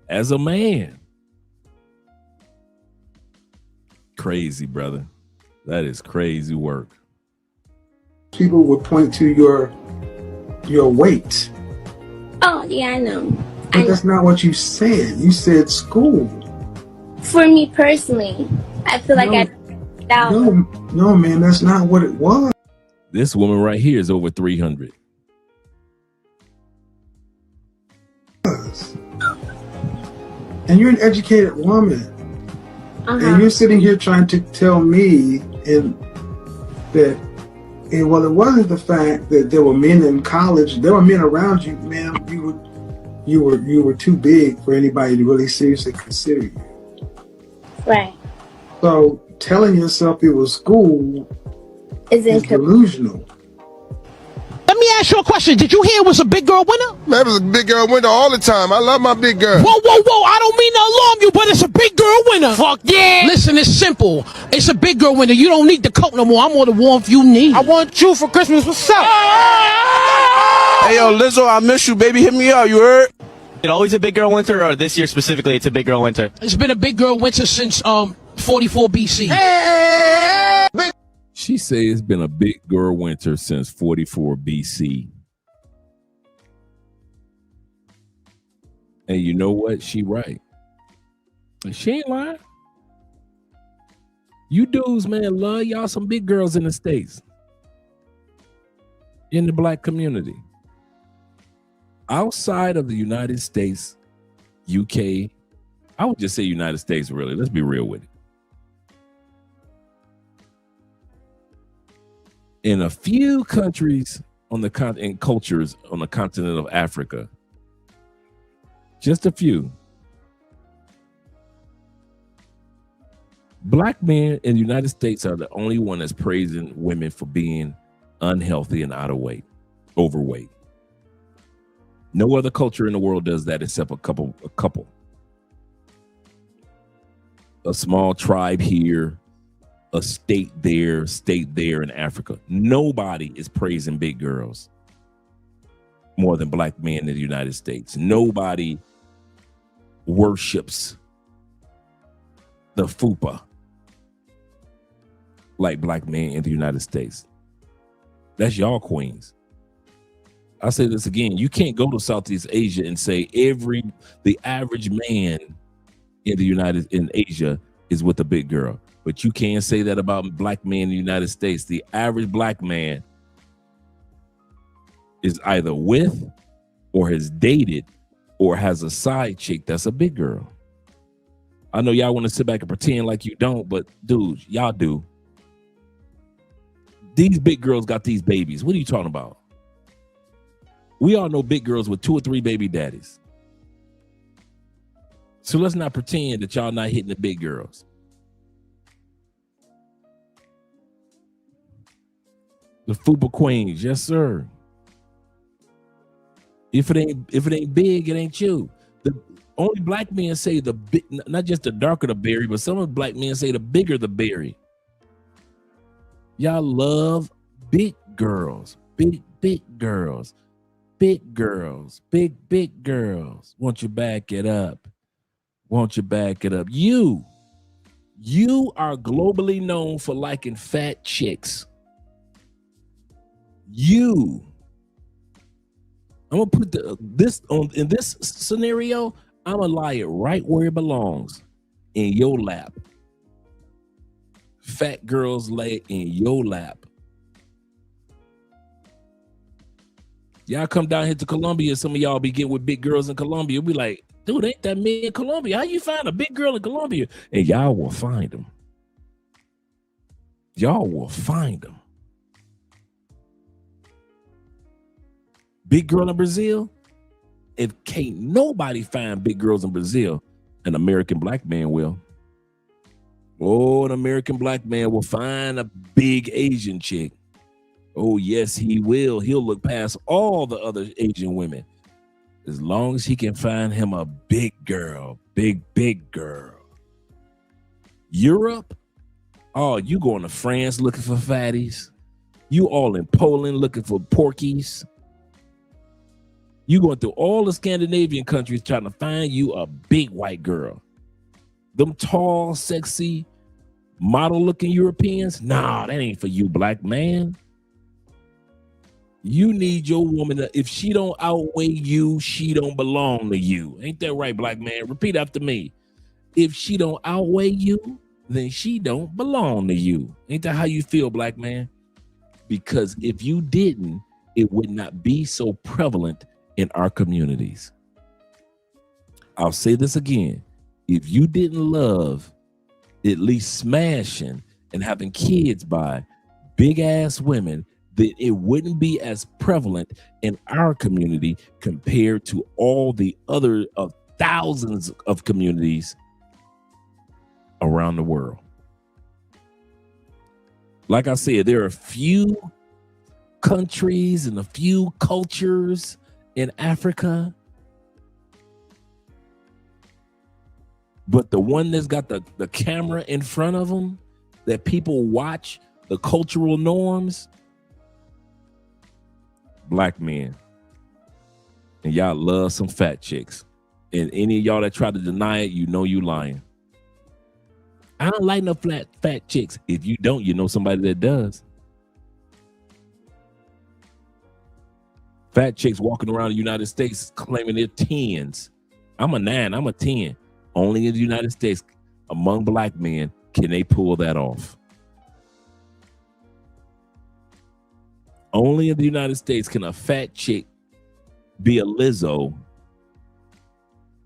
S2: as a man. Crazy, brother. That is crazy work.
S12: people would point to your weight.
S21: Oh, yeah, I know.
S12: But that's not what you said. You said school.
S21: For me personally, I feel like I
S12: No, man, that's not what it was.
S2: This woman right here is over 300.
S12: And you're an educated woman. And you're sitting here trying to tell me that it wasn't the fact that there were men in college, there were men around you, ma'am, you were too big for anybody to really seriously consider you.
S21: Right.
S12: So telling yourself it was school is delusional.
S5: Let me ask you a question. Did you hear it was a big girl winner?
S15: Man, it was a big girl winner all the time. I love my big girl.
S5: Whoa, whoa, whoa. I don't mean to alarm you, but it's a big girl winner. Fuck yeah. Listen, it's simple. It's a big girl winner. You don't need the coat no more. I'm on the warmth you need. I want you for Christmas. What's up?
S13: Hey, yo, Lizzo, I miss you, baby. Hit me up. You heard? It always a big girl winter, or this year specifically, it's a big girl winter?
S5: It's been a big girl winter since 44 BC.
S2: She says it's been a big girl winter since 44 BC. And you know what? She right. She ain't lying. You dudes, man, love y'all some big girls in the States. In the black community. Outside of the United States, UK, I would just say United States, really. Let's be real with it. in a few countries on the continent, cultures on the continent of Africa, just a few, black men in the United States are the only one that's praising women for being unhealthy and overweight. No other culture in the world does that except a couple. A small tribe here, a state there in Africa. Nobody is praising big girls more than black men in the United States. Nobody worships the fupa like black men in the United States. That's y'all queens. I'll say this again. You can't go to Southeast Asia and say the average man in Asia is with a big girl. But you can't say that about black men in the United States. The average black man is either with or has dated or has a side chick that's a big girl. I know y'all want to sit back and pretend like you don't, but dude, y'all do. These big girls got these babies. What are you talking about? We all know big girls with 2 or 3 baby daddies. So let's not pretend that y'all not hitting the big girls. The fupa queens, yes sir. If it ain't big, it ain't you. The only black men say the big, not just the darker the berry, but some of the black men say the bigger the berry. Y'all love big girls, big girls, big girls, big girls. Won't you back it up? Won't you back it up? You are globally known for liking fat chicks. I'm gonna put this on in this scenario. I'm gonna lie it right where it belongs, in your lap. Fat girls lay in your lap. Y'all come down here to Colombia. Some of y'all be getting with big girls in Colombia. Be like, dude, ain't that me in Colombia? How you find a big girl in Colombia? And y'all will find them. Y'all will find them. Big girl in Brazil? If can't nobody find big girls in Brazil, an American black man will. Oh, an American black man will find a big Asian chick. Oh, yes, he will. He'll look past all the other Asian women as long as he can find him a big girl, big girl. Europe? Oh, you going to France looking for fatties? You all in Poland looking for porkies? You going through all the Scandinavian countries trying to find you a big white girl. Them tall, sexy, model-looking Europeans? Nah, that ain't for you, black man. You need your woman to, if she don't outweigh you, she don't belong to you. Ain't that right, black man? Repeat after me. If she don't outweigh you, then she don't belong to you. Ain't that how you feel, black man? Because if you didn't, it would not be so prevalent in our communities. I'll say this again. If you didn't love at least smashing and having kids by big ass women, then it wouldn't be as prevalent in our community compared to all the other thousands of communities around the world. Like I said, there are a few countries and a few cultures in Africa, but the one that's got the camera in front of them that people watch, the cultural norms, black men. And y'all love some fat chicks. And any of y'all that try to deny it, you know you lying. I don't like no fat chicks. If you don't, you know somebody that does. Fat chicks walking around the United States claiming they're 10s. I'm a 9, I'm a 10. Only in the United States, among black men, can they pull that off. Only in the United States can a fat chick be a Lizzo,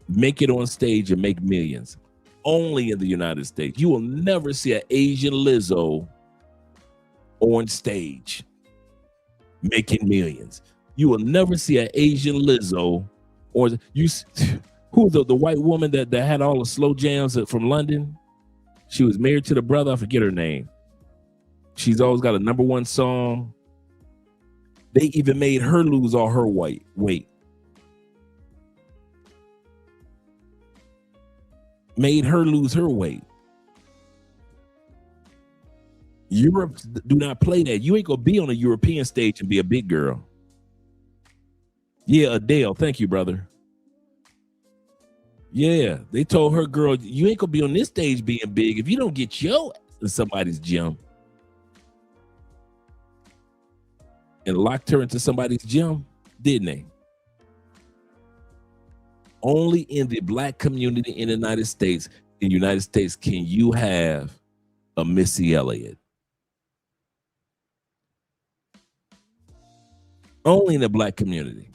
S2: make it on stage and make millions. Only in the United States. You will never see an Asian Lizzo on stage making millions. You will never see an Asian Lizzo or who the white woman that had all the slow jams from London. She was married to the brother. I forget her name. She's always got a #1 song. They even made her lose all her weight. Made her lose her weight. Europe do not play that. You ain't gonna be on a European stage and be a big girl. Yeah, Adele. Thank you, brother. Yeah, they told her, girl, you ain't gonna be on this stage being big if you don't get your ass in somebody's gym. And locked her into somebody's gym, didn't they? Only in the black community in the United States, can you have a Missy Elliott. Only in the black community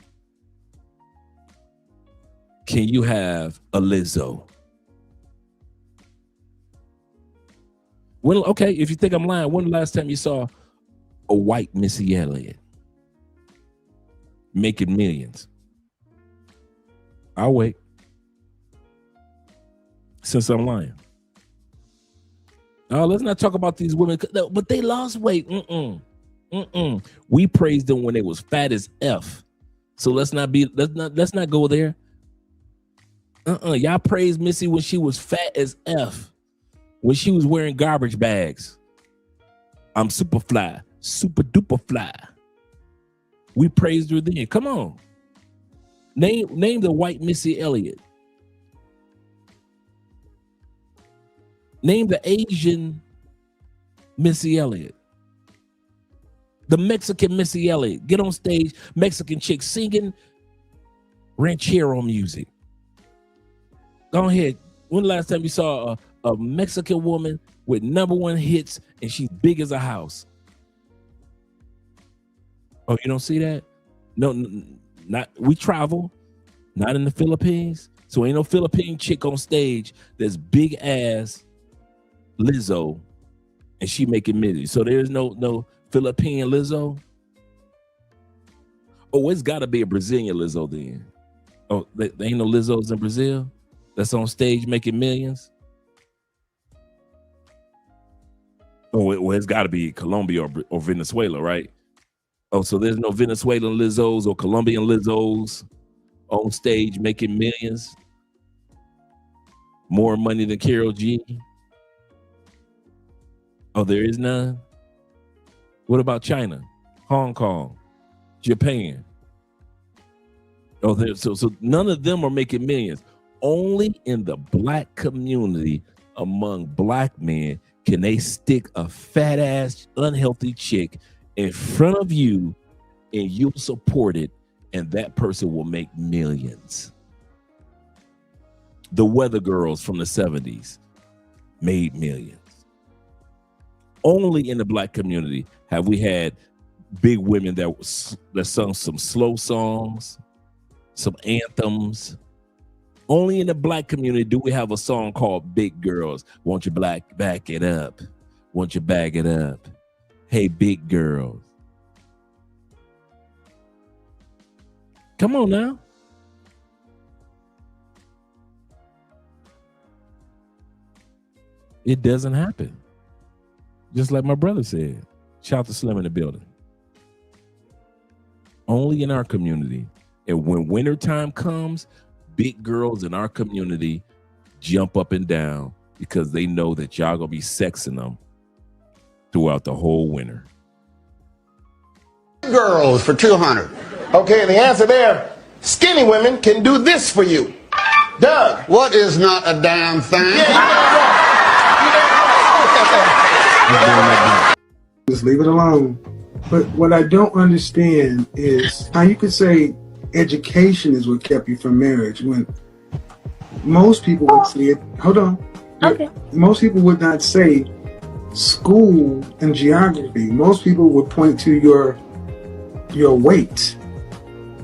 S2: can you have a Lizzo. Okay, if you think I'm lying, when the last time you saw a white Missy Elliott making millions? I'll wait. Since I'm lying. Oh, let's not talk about these women, but they lost weight. We praised them when they was fat as F. So let's not go there. Y'all praised Missy when she was fat as F. When she was wearing garbage bags. I'm super fly, super duper fly. We praised her then. Come on. Name the white Missy Elliott. Name the Asian Missy Elliott. The Mexican Missy Elliott. Get on stage, Mexican chick singing ranchero music. Go ahead. When the last time you saw a Mexican woman with #1 hits and she's big as a house? Oh, you don't see that? No, not. We travel, not in the Philippines. So ain't no Philippine chick on stage that's big ass Lizzo and she making millions. So there's no Philippine Lizzo. Oh, it's got to be a Brazilian Lizzo then. Oh, there ain't no Lizzos in Brazil that's on stage making millions. Oh, it's got to be Colombia or Venezuela, right? Oh, so there's no Venezuelan Lizzos or Colombian Lizzos on stage making millions. More money than Karol G. Oh, there is none. What about China, Hong Kong, Japan? Oh, so none of them are making millions. Only in the black community among black men can they stick a fat ass, unhealthy chick in front of you and you'll support it, and that person will make millions. The Weather Girls from the 70s made millions. Only in the black community have we had big women that sung some slow songs, some anthems. Only in the black community do we have a song called Big Girls. Won't you back it up? Won't you bag it up? Hey, big girls. Come on now. It doesn't happen. Just like my brother said. Shout out to Slim in the building. Only in our community. And when wintertime comes, big girls in our community jump up and down because they know that y'all gonna be sexing them throughout the whole winter.
S15: Girls for 200. Okay, the answer there, skinny women can do this for you. Doug, what is not a damn thing?
S12: Just leave it alone. But what I don't understand is how you could say education is what kept you from marriage when most people would say it. Hold on. Okay. Most people would not say school and geography. Most people would point to your weight.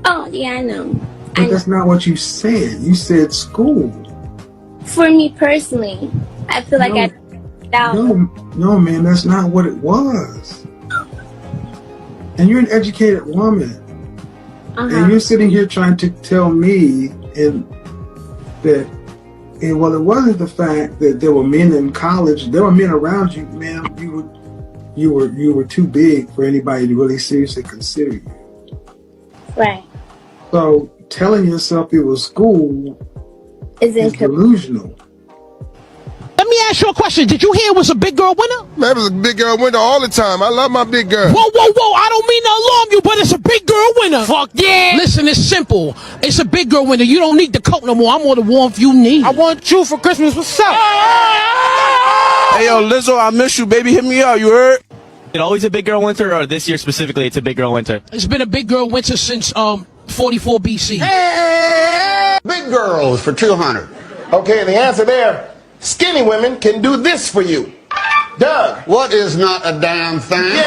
S21: Oh, yeah, I know.
S12: But that's not what you said. You said school.
S21: For me personally, I feel like I
S12: No, man, that's not what it was. And you're an educated woman. And you're sitting here trying to tell me that it wasn't the fact that there were men in college, there were men around you, ma'am. You were too big for anybody to really seriously consider you.
S21: Right.
S12: So telling yourself it was school is delusional.
S5: Let me ask you a question. Did you hear it was a big girl winner?
S15: Man, it was a big girl winner all the time. I love my big girl.
S5: Whoa, whoa, whoa. I don't mean to alarm you, but it's a big girl winner. Fuck yeah. Listen, it's simple. It's a big girl winner. You don't need the coat no more. I'm more the warmth you need. I want you for Christmas. What's up?
S13: Hey, yo, Lizzo, I miss you, baby. Hit me up. You heard? It always a big girl winter, or this year specifically, it's a big girl winter?
S5: It's been a big girl winter since 44 BC.
S15: Big girls for 200. Okay, the answer there, skinny women can do this for you. Doug. What is not a damn thing?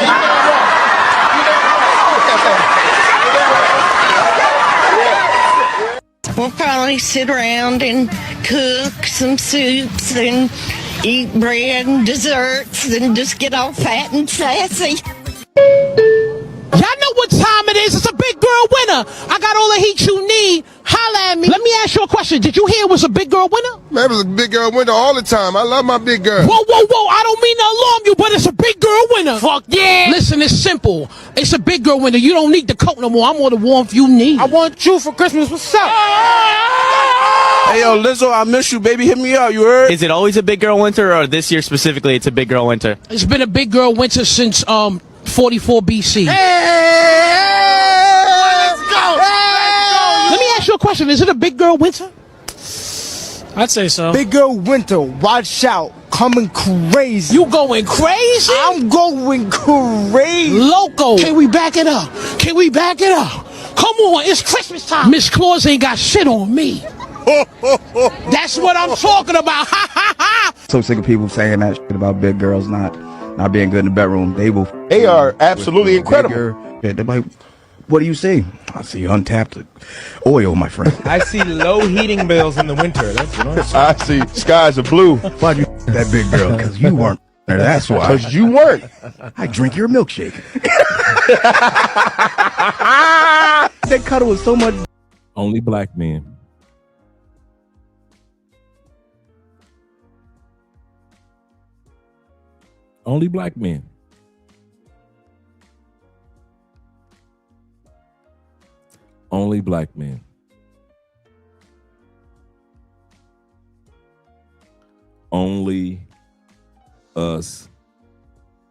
S21: We'll probably sit around and cook some soups and eat bread and desserts and just get all fat and sassy.
S5: Y'all know what time it is. It's a big girl winner. I got all the heat you need. Holla at me. Let me ask you a question. Did you hear it was a big girl winner?
S15: Man, it was a big girl winner all the time. I love my big girl.
S5: Whoa, whoa, whoa. I don't mean to alarm you, but it's a big girl winner. Fuck yeah. Listen, it's simple. It's a big girl winner. You don't need the coat no more. I'm more the warmth you need. I want you for Christmas. What's up?
S13: Hey, yo, Lizzo, I miss you, baby. Hit me up. You heard? Is it always a big girl winter, or this year specifically, it's a big girl winter?
S5: It's been a big girl winter since 44 BC.
S15: Let's go.
S5: Let me ask you a question. Is it a big girl winter?
S11: I'd say so.
S18: Big girl winter, watch out, coming crazy.
S5: You going crazy?
S18: I'm going crazy.
S5: Loco. Can we back it up? Can we back it up? Come on, it's Christmas time. Miss Claus ain't got shit on me. That's what I'm talking about. Ha ha ha.
S19: So sick of people saying that shit about big girls not being good in the bedroom.
S15: They are absolutely incredible.
S19: They're like, what do you see? I see untapped oil, my friend.
S11: I see low heating bills in the winter. That's what
S15: I see skies are blue.
S19: Why'd you that big girl? Because you weren't there. That's why.
S15: Because you weren't.
S19: I drink your milkshake. That cuddle was so much.
S2: Only black men. Only black men. Only black men. Only us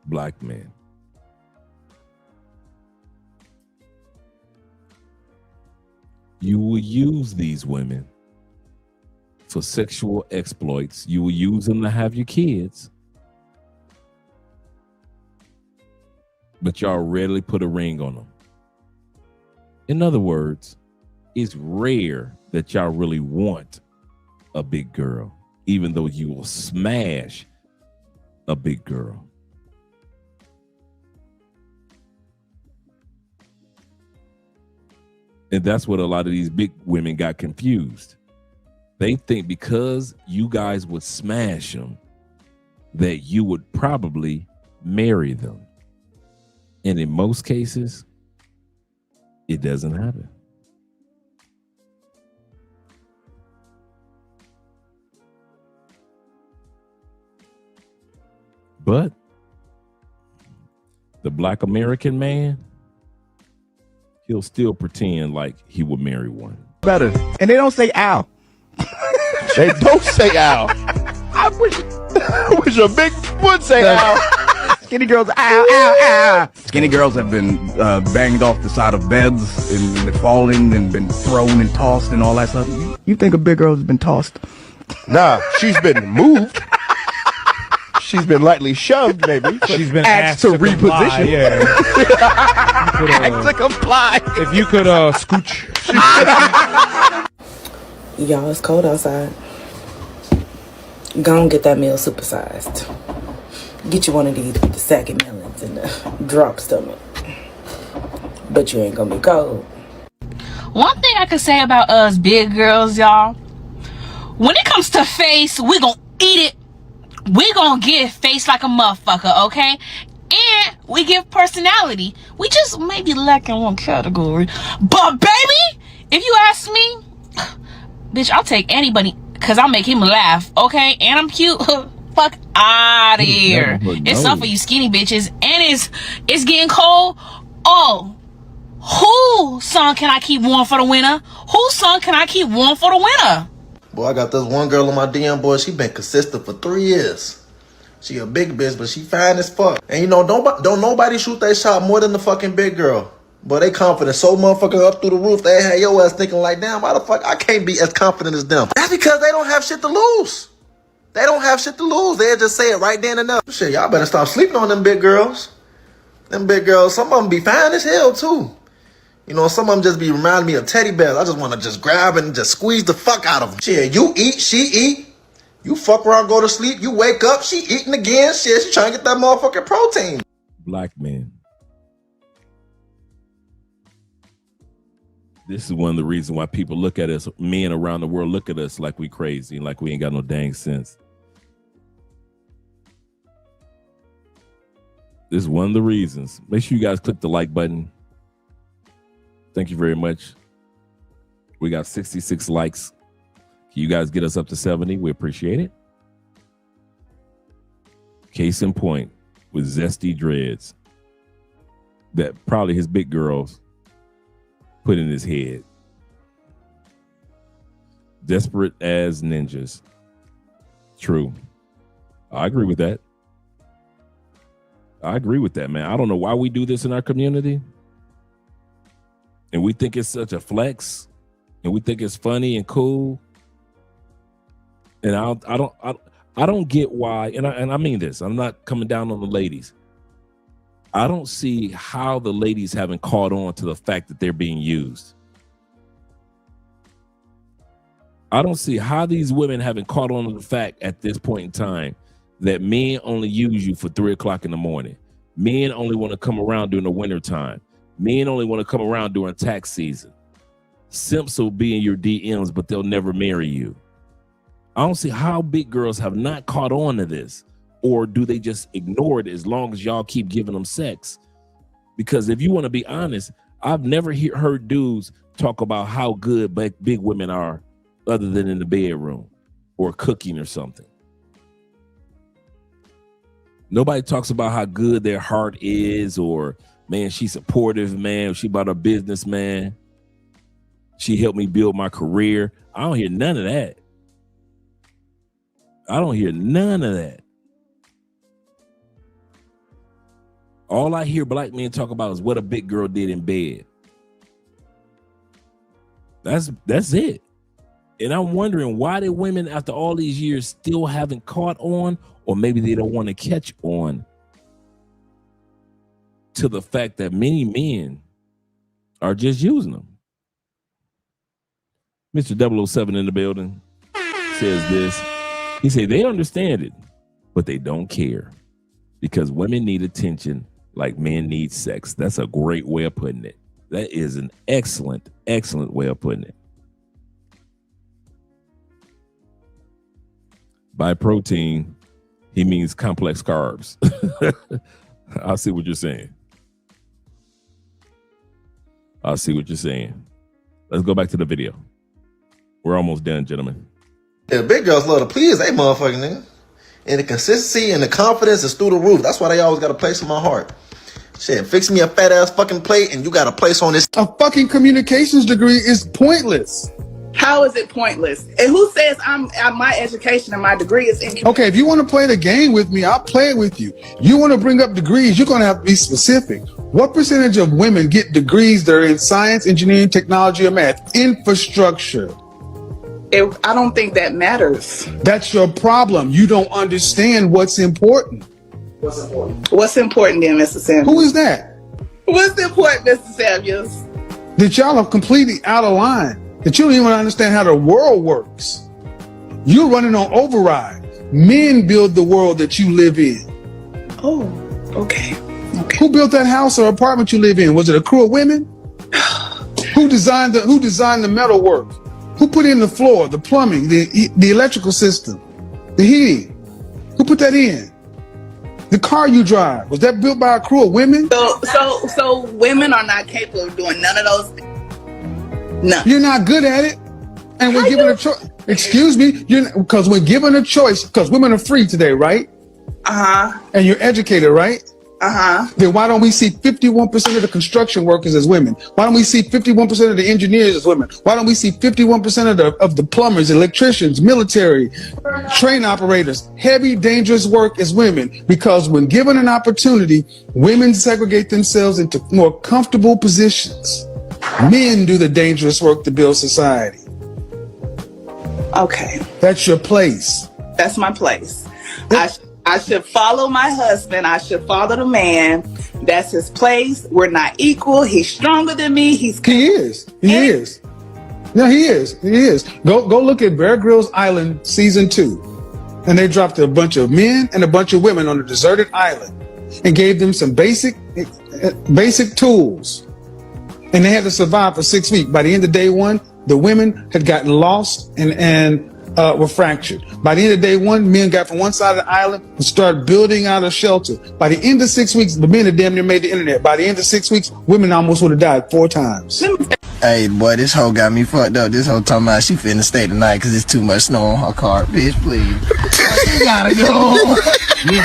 S2: black men. You will use these women for sexual exploits. You will use them to have your kids. But y'all rarely put a ring on them. In other words, it's rare that y'all really want a big girl, even though you will smash a big girl. And that's what a lot of these big women got confused. They think because you guys would smash them, that you would probably marry them. And in most cases, it doesn't happen. But the black American man, he'll still pretend like he would marry one.
S19: Better. And they don't say ow.
S15: They don't say ow.
S19: I wish a big would say ow. Skinny girls, ow, ow, ow. Skinny girls have been banged off the side of beds and fallen and been thrown and tossed and all that stuff. You think a big girl has been tossed?
S15: Nah, she's been moved. She's been lightly shoved, maybe.
S11: She's been asked to
S19: reposition.
S11: Yeah.
S19: Asked to comply.
S11: If you could scooch.
S20: Y'all, it's cold outside. Go and get that meal supersized. Get you one of these with the saggy melons and the drop stomach. But you ain't gonna be cold.
S17: One thing I could say about us big girls, y'all, when it comes to face, we gonna eat it. We gonna get face like a motherfucker, okay? and we give personality. We just maybe lack in one category. But baby, if you ask me, bitch, I'll take anybody because I'll make him laugh, okay? And I'm cute. Fuck out of here. It's up for you skinny bitches, and it's getting cold. Oh, whose son can I keep warm for the winter? Whose son can I keep warm for the winter?
S1: Boy, I got this one girl on my DM, boy. She been consistent for 3 years. She a big bitch, but she fine as fuck. And you know, don't nobody shoot their shot more than the fucking big girl. But they confident so motherfucking up through the roof. They had your ass thinking like, damn, why the fuck I can't be as confident as them? That's because they don't have shit to lose. They don't have shit to lose. They'll just say it right then and there. Shit, y'all better stop sleeping on them big girls. Them big girls, some of them be fine as hell too. You know, some of them just be reminding me of teddy bears. I just want to just grab and just squeeze the fuck out of them. Shit, you eat, she eat. You fuck around, go to sleep. You wake up, she eating again. Shit, she trying to get that motherfucking protein.
S2: Black men. This is one of the reasons why people look at us, men around the world look at us like we crazy, like we ain't got no dang sense. This is one of the reasons. Make sure you guys click the like button. Thank you very much. We got 66 likes. Can you guys get us up to 70? We appreciate it. Case in point with Zesty Dreads that probably his big girls put in his head. Desperate as ninjas. True. I agree with that. I agree with that, man. I don't know why we do this in our community. And we think it's such a flex. And we think it's funny and cool. And I don't get why, and I mean this, I'm not coming down on the ladies. I don't see how the ladies haven't caught on to the fact that they're being used. I don't see how these women haven't caught on to the fact at this point in time that men only use you for 3 o'clock in the morning. Men only want to come around during the winter time. Men only want to come around during tax season. Simps will be in your DMs, but they'll never marry you. I don't see how big girls have not caught on to this. Or do they just ignore it as long as y'all keep giving them sex? Because if you want to be honest, I've never heard dudes talk about how good big women are other than in the bedroom or cooking or something. Nobody talks about how good their heart is or, man, she's supportive, man. She bought a business, man. She helped me build my career. I don't hear none of that. I don't hear none of that. All I hear black men talk about is what a big girl did in bed. That's it. And I'm wondering why the women after all these years still haven't caught on, or maybe they don't want to catch on to the fact that many men are just using them. Mr. 007 in the building says this. He said they understand it, but they don't care because women need attention like men need sex. That's a great way of putting it. That is an excellent, excellent way of putting it. By protein, he means complex carbs. I see what you're saying. I see what you're saying. Let's go back to the video. We're almost done, gentlemen.
S1: Yeah, big girls love to please they motherfucking nigga. And the consistency and the confidence is through the roof. That's why they always got a place in my heart. Shit, fix me a fat ass fucking plate and you got a place on this.
S12: A fucking communications degree is pointless.
S16: How is it pointless? And who says my education and my degree is in?
S12: Okay, if you want to play the game with me, I'll play it with you. You want to bring up degrees, you're going to have to be specific. What percentage of women get degrees that are in science, engineering, technology, or math? Infrastructure.
S16: I don't think that matters.
S12: That's your problem. You don't understand what's important.
S16: What's important? What's important then, Mr. Samuels?
S12: Who is that?
S16: What's important, Mr. Samuels?
S12: That y'all are completely out of line. That you don't even understand how the world works. You're running on override. Men build the world that you live in.
S16: Oh, okay.
S12: Who built that house or apartment you live in? Was it a crew of women? Who designed the metal work? Who put in the floor, the plumbing, the electrical system, the heating? Who put that in? The car you drive, was that built by a crew of women?
S3: So women are not capable of doing none of those things. No.
S12: You're not good at it. And we're given a choice. Excuse me, because we're given a choice, because women are free today, right? And you're educated, right? Then why don't we see 51% of the construction workers as women? Why don't we see 51% of the engineers as women? Why don't we see 51% of the plumbers, electricians, military, train operators, heavy, dangerous work as women? Because when given an opportunity, women segregate themselves into more comfortable positions. Men do the dangerous work to build society.
S3: Okay.
S12: That's your place.
S3: That's my place. I should follow my husband. I should follow the man. That's his place. We're not equal. He's stronger than me. He is.
S12: No, he is. Go look at Bear Grylls Island season 2. And they dropped a bunch of men and a bunch of women on a deserted island and gave them some basic tools. And they had to survive for 6 weeks. By the end of day 1, the women had gotten lost and were fractured. By the end of day 1, men got from one side of the island and started building out a shelter. By the end of 6 weeks, the men had damn near made the internet. By the end of 6 weeks, women almost would have died 4 times.
S4: Hey, boy, this hoe got me fucked up. This hoe talking about she finna stay tonight because it's too much snow on her car. Bitch, please. You gotta go. You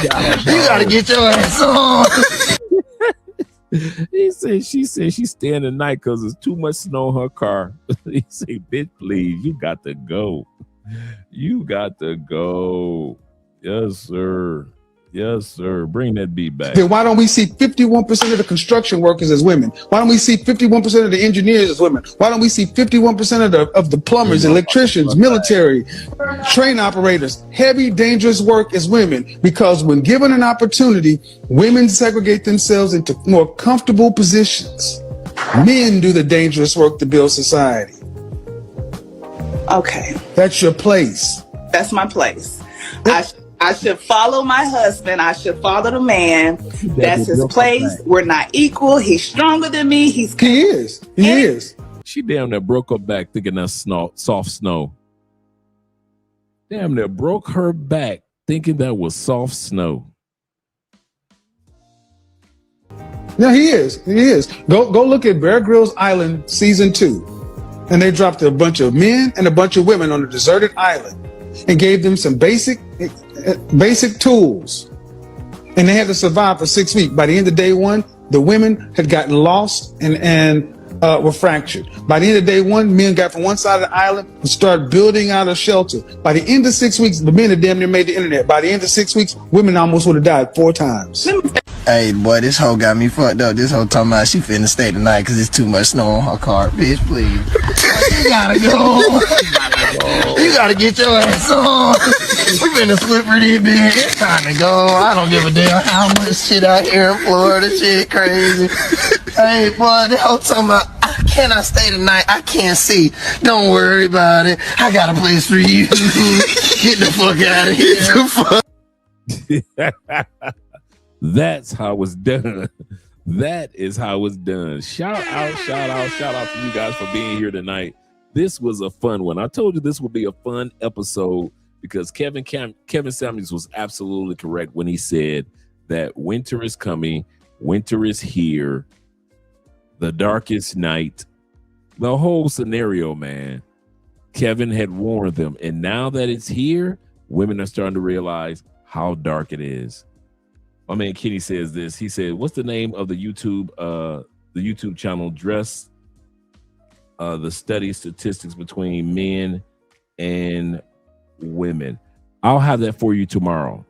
S4: gotta get your ass on.
S2: She said she's staying the night because there's too much snow in her car. He said, bitch, please, you got to go. You got to go. Yes, sir. Yes, sir. Bring that beat back.
S12: Then why don't we see 51% of the construction workers as women? Why don't we see 51% of the engineers as women? Why don't we see 51% of the plumbers, electricians, military, train operators, heavy, dangerous work as women? Because when given an opportunity, women segregate themselves into more comfortable positions. Men do the dangerous work to build society.
S3: Okay.
S12: That's your place.
S3: That's my place. I should follow my husband. I should follow the man. That's his place. We're not equal. He's stronger than me. He is.
S2: She damn near broke her back thinking that's soft snow. Damn near broke her back thinking that was soft snow.
S12: No, he is. Go look at Bear Grylls Island season 2. And they dropped a bunch of men and a bunch of women on a deserted island and gave them some basic tools. And they had to survive for 6 weeks. By the end of day 1, the women had gotten lost and were fractured. By the end of day 1, men got from one side of the island and started building out a shelter. By the end of 6 weeks, the men had damn near made the internet. By the end of 6 weeks, women almost would have died 4 times.
S4: Hey, boy, this hoe got me fucked up. This hoe talking about she finna stay tonight because it's too much snow on her car. Bitch, please. You gotta go. You gotta get your ass on. We finna split for this bitch. It's time to go. I don't give a damn how much shit out here in Florida. Shit crazy. Hey, boy, this hoe talking about, can I stay tonight? I can't see. Don't worry about it. I got a place for you. Get the fuck out of here.
S2: That's how it's done. That is how it's done. Shout out to you guys for being here tonight. This was a fun one. I told you this would be a fun episode because Kevin Samuels was absolutely correct when he said that winter is coming. Winter is here. The darkest night. The whole scenario, man. Kevin had warned them. And now that it's here, women are starting to realize how dark it is. My man Kenny says this. He said, what's the name of the YouTube channel Dress? The study statistics between men and women. I'll have that for you tomorrow.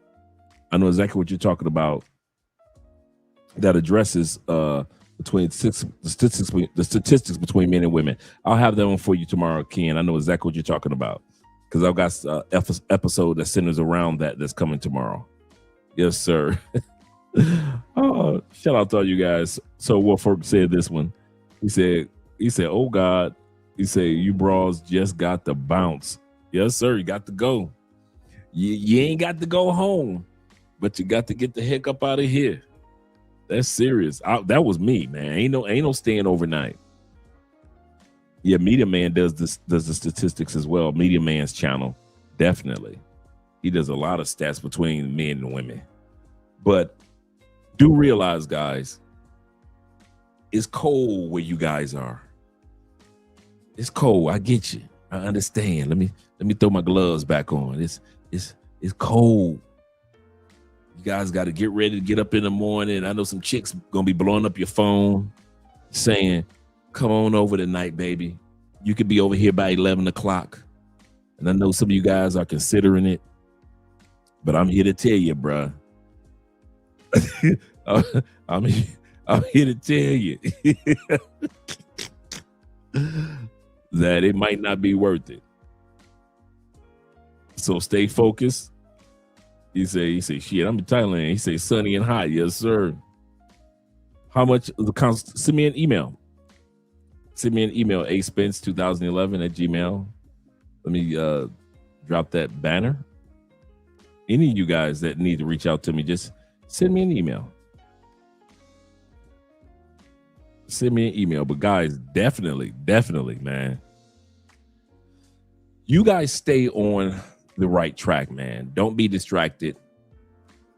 S2: I know exactly what you're talking about. That addresses between the statistics between men and women. I'll have that one for you tomorrow, Ken. I know exactly what you're talking about because I've got an episode that centers around that's coming tomorrow. Yes, sir. Oh, shout out to all you guys. So Wolford said this one. He said, oh God. He said, you bras just got to bounce. Yes, sir. You got to go. You ain't got to go home, but you got to get the heck up out of here. That's serious. That was me, man. Ain't no staying overnight. Yeah, Media Man does the statistics as well. Media Man's channel, definitely. He does a lot of stats between men and women. But do realize, guys, it's cold where you guys are. It's cold. I get you. I understand. Let me throw my gloves back on. It's cold. You guys got to get ready to get up in the morning. I know some chicks gonna be blowing up your phone saying, come on over tonight, baby. You could be over here by 11 o'clock. And I know some of you guys are considering it, but I'm here to tell you, bruh. I'm here to tell you that it might not be worth it. So stay focused. He say, shit, I'm in Thailand. He say, sunny and hot. Yes, sir. How much of the cost? Send me an email. Send me an email, aspence2011@gmail. Let me drop that banner. Any of you guys that need to reach out to me, just send me an email. Send me an email. But guys, definitely, man. You guys stay on the right track, man. Don't be distracted.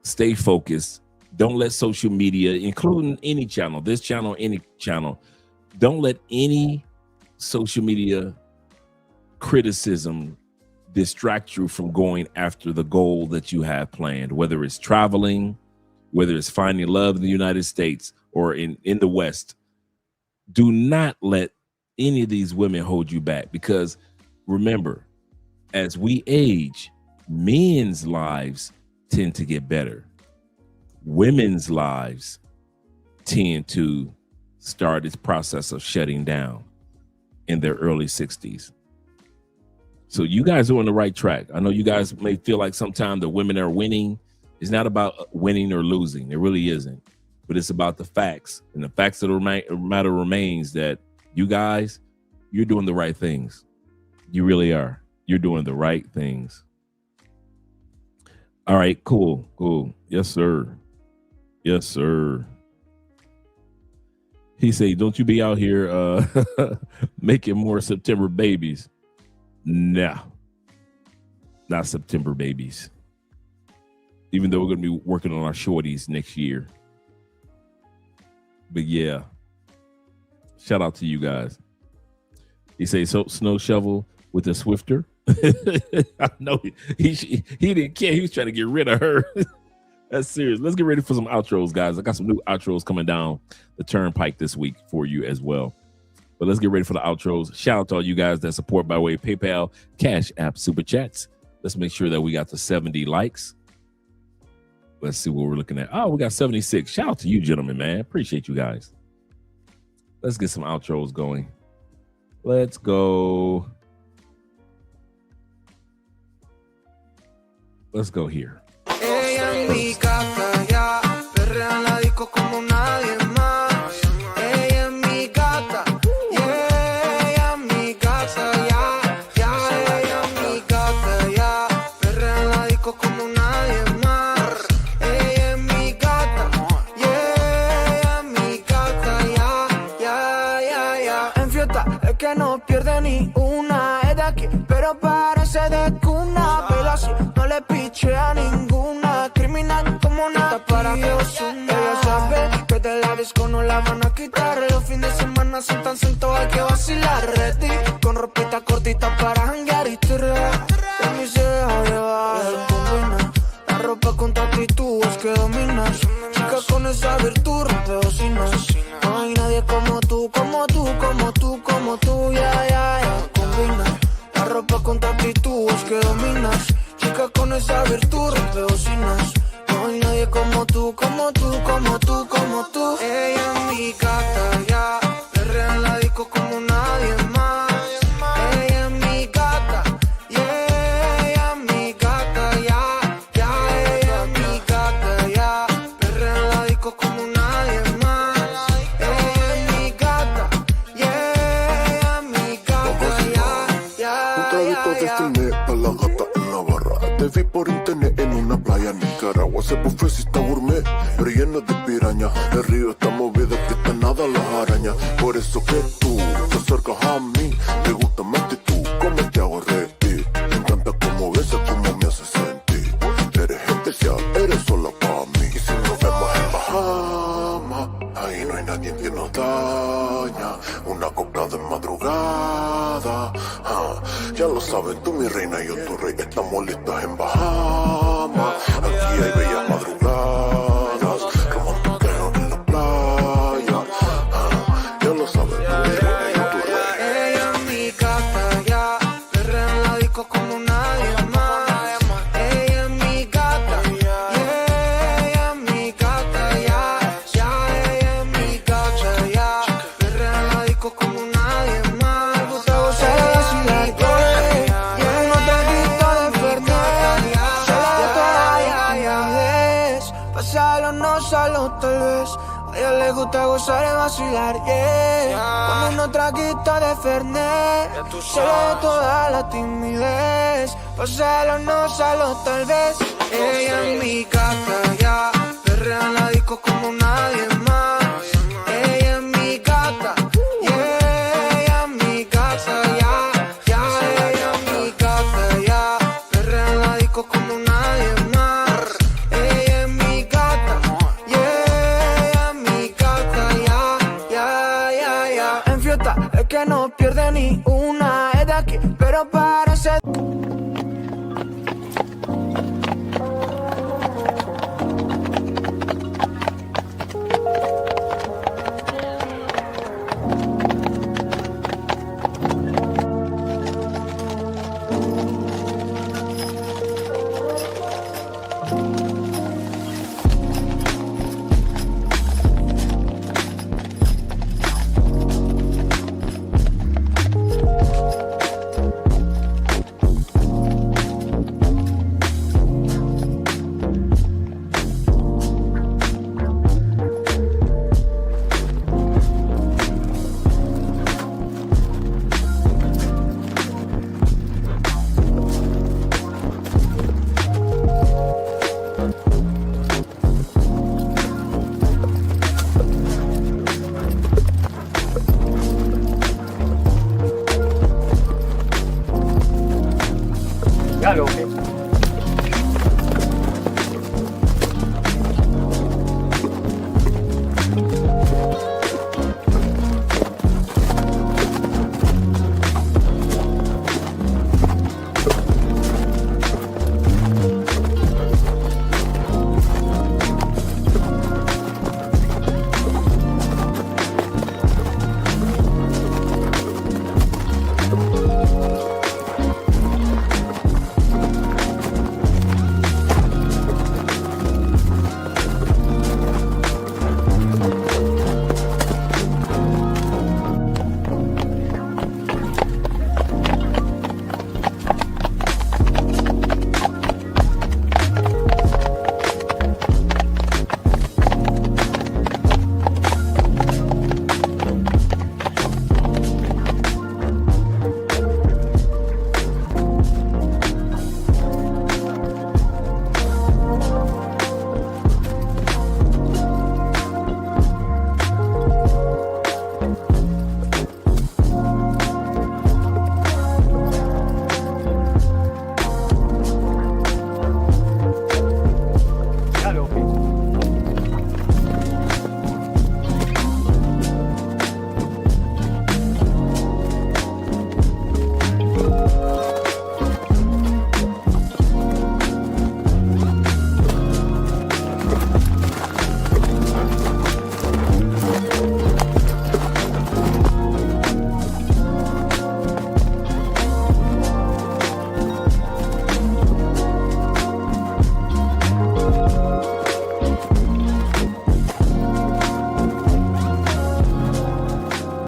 S2: Stay focused. Don't let social media, including any channel, this channel, any channel, don't let any social media criticism distract you from going after the goal that you have planned, whether it's traveling, whether it's finding love in the United States or in the West. Do not let any of these women hold you back, because remember, as we age, men's lives tend to get better. Women's lives tend to start its process of shutting down in their early 60s. So you guys are on the right track. I know you guys may feel like sometimes the women are winning. It's not about winning or losing. It really isn't. But it's about the facts. And the facts of the matter remains that you guys, you're doing the right things. You really are. You're doing the right things. All right, cool. Yes, sir. Yes, sir. He say, don't you be out here making more September babies. No, not September babies. Even though we're going to be working on our shorties next year. But yeah, shout out to you guys. He say, so snow shovel with a Swifter. I know he didn't care. He was trying to get rid of her. That's serious. Let's get ready for some outros, guys. I got some new outros coming down the turnpike this week for you as well. But let's get ready for the outros. Shout out to all you guys that support by way of PayPal, Cash App, Super Chats. Let's make sure that we got the 70 likes. Let's see what we're looking at. Oh, we got 76. Shout out to you, gentlemen, man. Appreciate you guys. Let's get some outros going. Let's go. Let's go here.
S6: Ella en mi casa ya, perrea en la disco como nadie más. Ella en mi gata, yeah, ella en mi casa ya, ella en mi gata ya, perrea en la disco como nadie más. Ella en mi gata, yeah, ella en mi gata ya. En fiesta es que no pierde ni una, es de aquí, pero parece de cuna, pero así no le piche a ninguna, criminal como una para Dios. Ella sabe que de la disco no la van a quitar. Los fines de semana son tan sentos, hay que vacilar. Ready, con ropita cortita para janguear y tirar. De mí se deja llevar, combina la ropa con tu actitud, es que dominas. Chica con esa virtud, rompe bocinas. No hay nadie como tú, ya. Combina la ropa con tu actitud, es que dominas. Chica con esa virtud, rompe bocinas. No hay nadie como tú. Ella en mi gata ya, perrea en la disco como nadie más. Ella en mi gata, yeah, ella en mi gata ya, ella en mi gata ya, perrea en la disco como nadie más. Ella en mi gata, yeah, ella en mi gata ya.
S10: Destiné pa' la gata en Navarra. Te vi por internet en una playa en Nicaragua. Ese buffet sí está gourmet, pero lleno de piraña. El río está movido, que está nada las arañas. Por eso que tú te acercas a mí. Te gusta más que tú, como te hago reír. Me encanta cómo besas, cómo me haces sentir. Eres especial, eres sola para mí. Y si montaña, una copla de madrugada. Ya lo sabes, tú mi reina y yo tu rey, estamos listas en Bahamas. Aquí hay bellas madrugadas, romantiqueo en la playa. Ya lo sabes, tú mi reina y yo tu rey.
S6: Ella es mi gata, ya, perrea en la disco como nadie más. Ella es mi gata, yeah, ella es mi gata, ya, ella es mi gata, ya, perrea en la disco como nadie más. Me gusta gozar así la yeah, no traguito de Fernet, solo toda es, pasarlo no solo tal vez. A ella le gusta gozar y vacilar, yeah. Cuando no traguito de Fernet, se le toda la timidez. Pasarlo no solo tal vez. Ella es mi gata, ya, perrea en la disco como nadie más. Ella es mi gata, yeah, ella es mi gata, ya, ella es mi gata, ya, perrea en la disco como nadie más. Ella es mi gata, yeah, mi gata, ya. En fiesta es que no pierde ni una, es de aquí, pero parece.